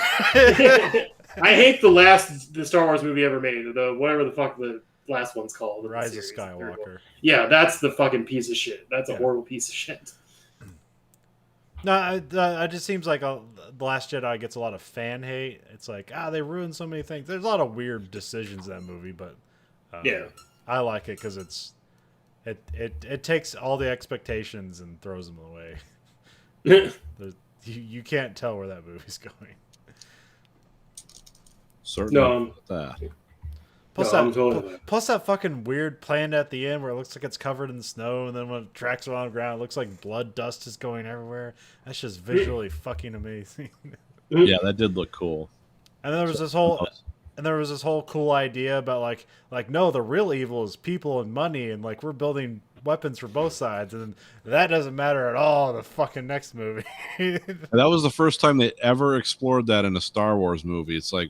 I hate the Star Wars movie ever made. The whatever the fuck the last one's called. Rise of Skywalker. Yeah, that's the fucking piece of shit. That's a Yeah. horrible piece of shit. No, it just seems like The Last Jedi gets a lot of fan hate. It's like, they ruined so many things. There's a lot of weird decisions in that movie, but Yeah. I like it because it takes all the expectations and throws them away. you can't tell where that movie's going. Certainly No. with that. Plus, No, I'm totally plus that fucking weird plan at the end where it looks like it's covered in snow, and then when it tracks around the ground, it looks like blood dust is going everywhere. That's just visually fucking amazing. Yeah, that did look cool. And there was this whole cool idea about like no, the real evil is people and money, and like we're building weapons for both sides, and that doesn't matter at all in the fucking next movie. And that was the first time they ever explored that in a Star Wars movie. It's like,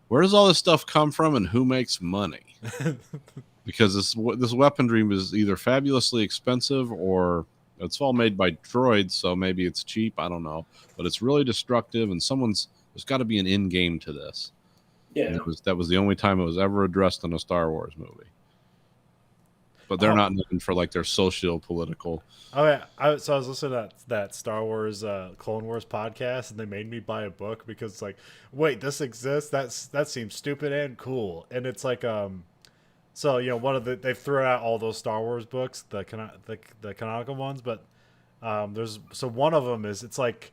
where does all this stuff come from, and who makes money? Because this weaponry was either fabulously expensive or it's all made by droids, so maybe it's cheap. I don't know, but it's really destructive, and there's got to be an end game to this. Yeah. And that was the only time it was ever addressed in a Star Wars movie. But they're not known for like their socio-political. Oh yeah, so I was listening to that Star Wars Clone Wars podcast, and they made me buy a book because it's like, wait, this exists? That seems stupid and cool. And it's like so they've thrown out all those Star Wars books, the canonical ones, but one of them is it's like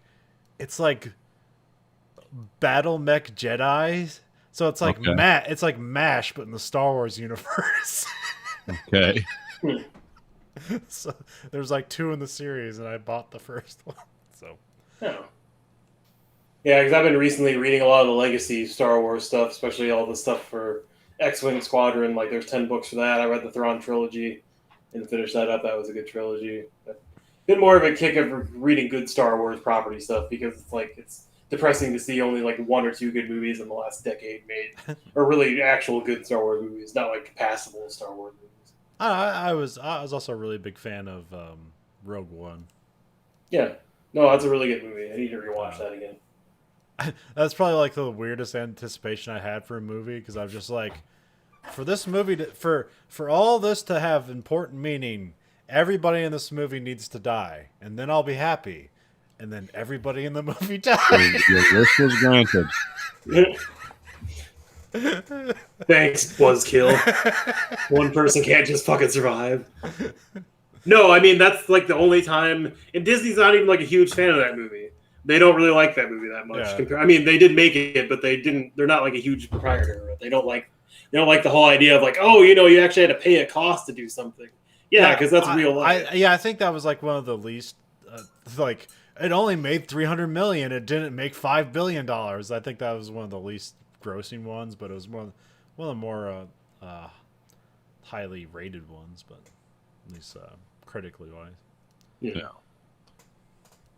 Battle Mech Jedi. So it's like Okay. it's like MASH, but in the Star Wars universe. Okay. So there's like 2 in the series, and I bought the first one. So Oh. Yeah, because I've been recently reading a lot of the legacy Star Wars stuff, especially all the stuff for X-Wing Squadron. Like, there's 10 books for that. I read the Thrawn trilogy and finished that up. That was a good trilogy. But been more of a kick of reading good Star Wars property stuff because it's depressing to see only like 1 or 2 good movies in the last decade made, or really actual good Star Wars movies, not like passable Star Wars movies. I was also a really big fan of Rogue One. Yeah, no, that's a really good movie. I need to rewatch that again. That's probably like the weirdest anticipation I had for a movie, because I was just like, for this movie for all this to have important meaning, everybody in this movie needs to die, and then I'll be happy. And then everybody in the movie died. Your wish was granted. Thanks, Buzzkill. One person can't just fucking survive. No, I mean, that's like the only time. And Disney's not even like a huge fan of that movie. They don't really like that movie that much. Yeah. I mean, they did make it, but they're not like a huge proprietor. They don't like the whole idea of like, oh, you actually had to pay a cost to do something. Yeah, because that's real life. I think that was like one of the least like, it only made $300 million. It didn't make $5 billion. I think that was one of the least grossing ones, but it was one of the more highly rated ones, but at least critically wise. Yeah.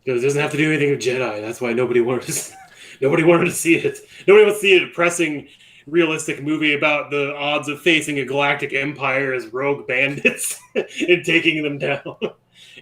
Because it doesn't have to do anything with Jedi. That's why nobody wanted to see it. Nobody wants to see a depressing, realistic movie about the odds of facing a galactic empire as rogue bandits and taking them down.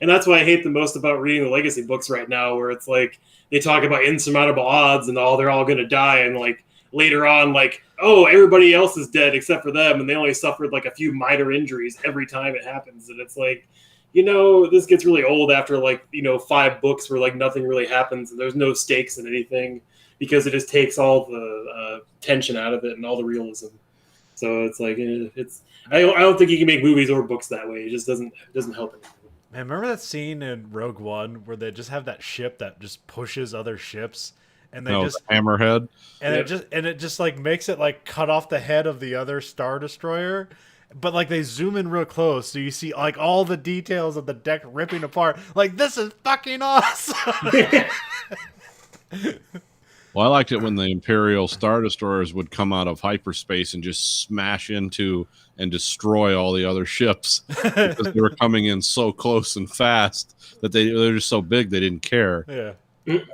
And that's why I hate the most about reading the legacy books right now, where it's like they talk about insurmountable odds and they're all going to die, and like later on, like, oh, everybody else is dead except for them, and they only suffered like a few minor injuries every time it happens. And it's like, this gets really old after 5 books where like nothing really happens and there's no stakes in anything, because it just takes all the tension out of it and all the realism. So it's like I don't think you can make movies or books that way. It just doesn't help anything. Man, remember that scene in Rogue One where they just have that ship that just pushes other ships, and they just Hammerhead, and it just like makes it like cut off the head of the other Star Destroyer, but like they zoom in real close, so you see like all the details of the deck ripping apart. Like, this is fucking awesome. Well, I liked it when the Imperial Star Destroyers would come out of hyperspace and just smash into and destroy all the other ships because they were coming in so close and fast that they're just so big they didn't care. Yeah.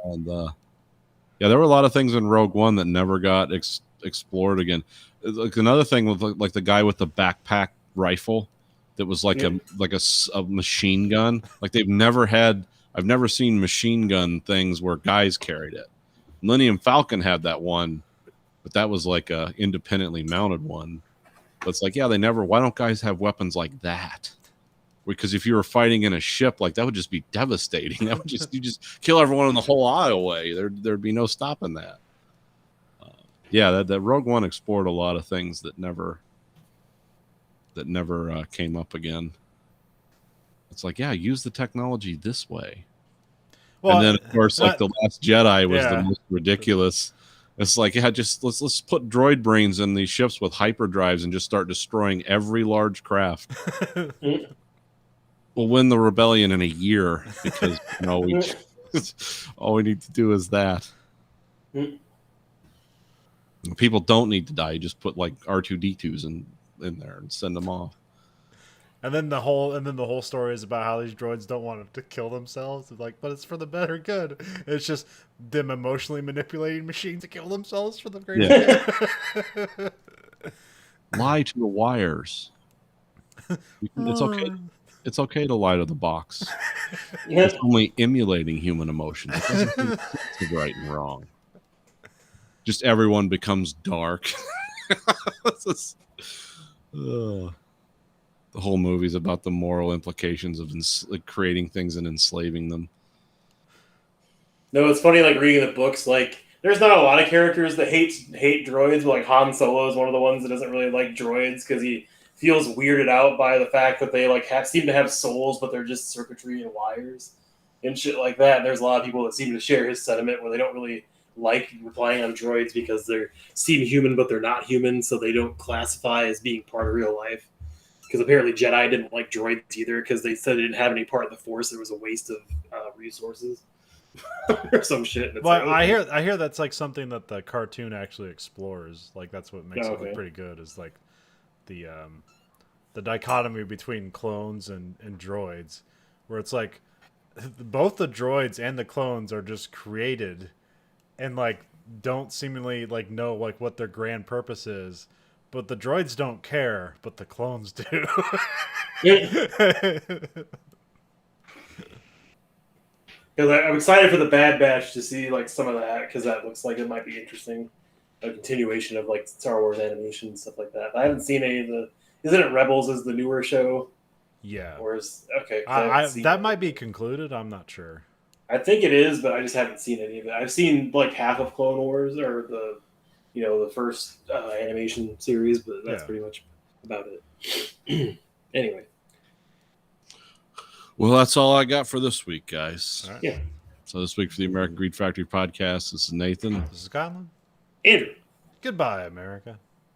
And there were a lot of things in Rogue One that never got explored again. Like another thing with like the guy with the backpack rifle that was like a machine gun. Like I've never seen machine gun things where guys carried it. Millennium Falcon had that one, but that was like a independently mounted one. But it's like, why don't guys have weapons like that? Because if you were fighting in a ship, like that would just be devastating. That would you just kill everyone in the whole aisleway. There'd be no stopping that. That Rogue One explored a lot of things that never came up again. It's like, use the technology this way. Well, and then of course, like the Last Jedi was Yeah. the most ridiculous. It's like, yeah, just let's put droid brains in these ships with hyperdrives and just start destroying every large craft. We'll win the rebellion in a year because we all we need to do is that. People don't need to die. You just put like R2D2s in there and send them off. And then the whole story is about how these droids don't want to kill themselves. It's like, but it's for the better good. It's just them emotionally manipulating machines to kill themselves for the greater good. Lie to the wires. It's okay. It's okay to lie to the box. It's only emulating human emotion. It doesn't think it's right and wrong. Just everyone becomes dark. The whole movie's about the moral implications of creating things and enslaving them. No, it's funny, like reading the books. Like, there's not a lot of characters that hate droids, but like Han Solo is one of the ones that doesn't really like droids because he feels weirded out by the fact that they like seem to have souls, but they're just circuitry and wires and shit like that. And there's a lot of people that seem to share his sentiment where they don't really like relying on droids because they seem human, but they're not human, so they don't classify as being part of real life. Because apparently Jedi didn't like droids either because they said they didn't have any part of the Force. It was a waste of resources or some shit. But like, I hear that's like something that the cartoon actually explores. Like that's what makes it look pretty good. Is like the dichotomy between clones and droids, where it's like both the droids and the clones are just created, and like don't seemingly like know like what their grand purpose is. But the droids don't care, but the clones do. I'm excited for the Bad Batch to see like some of that because that looks like it might be interesting. A continuation of like Star Wars animation and stuff like that. I haven't seen any of the. Isn't it Rebels is the newer show? Yeah. Or is okay? That might be concluded. I'm not sure. I think it is, but I just haven't seen any of it. I've seen like half of Clone Wars or the first animation series, but that's pretty much about it. Anyway. Well, that's all I got for this week, guys. All right. Yeah. So this week for the American Greed Factory podcast, this is Nathan. This is Colin. Andrew. Goodbye, America.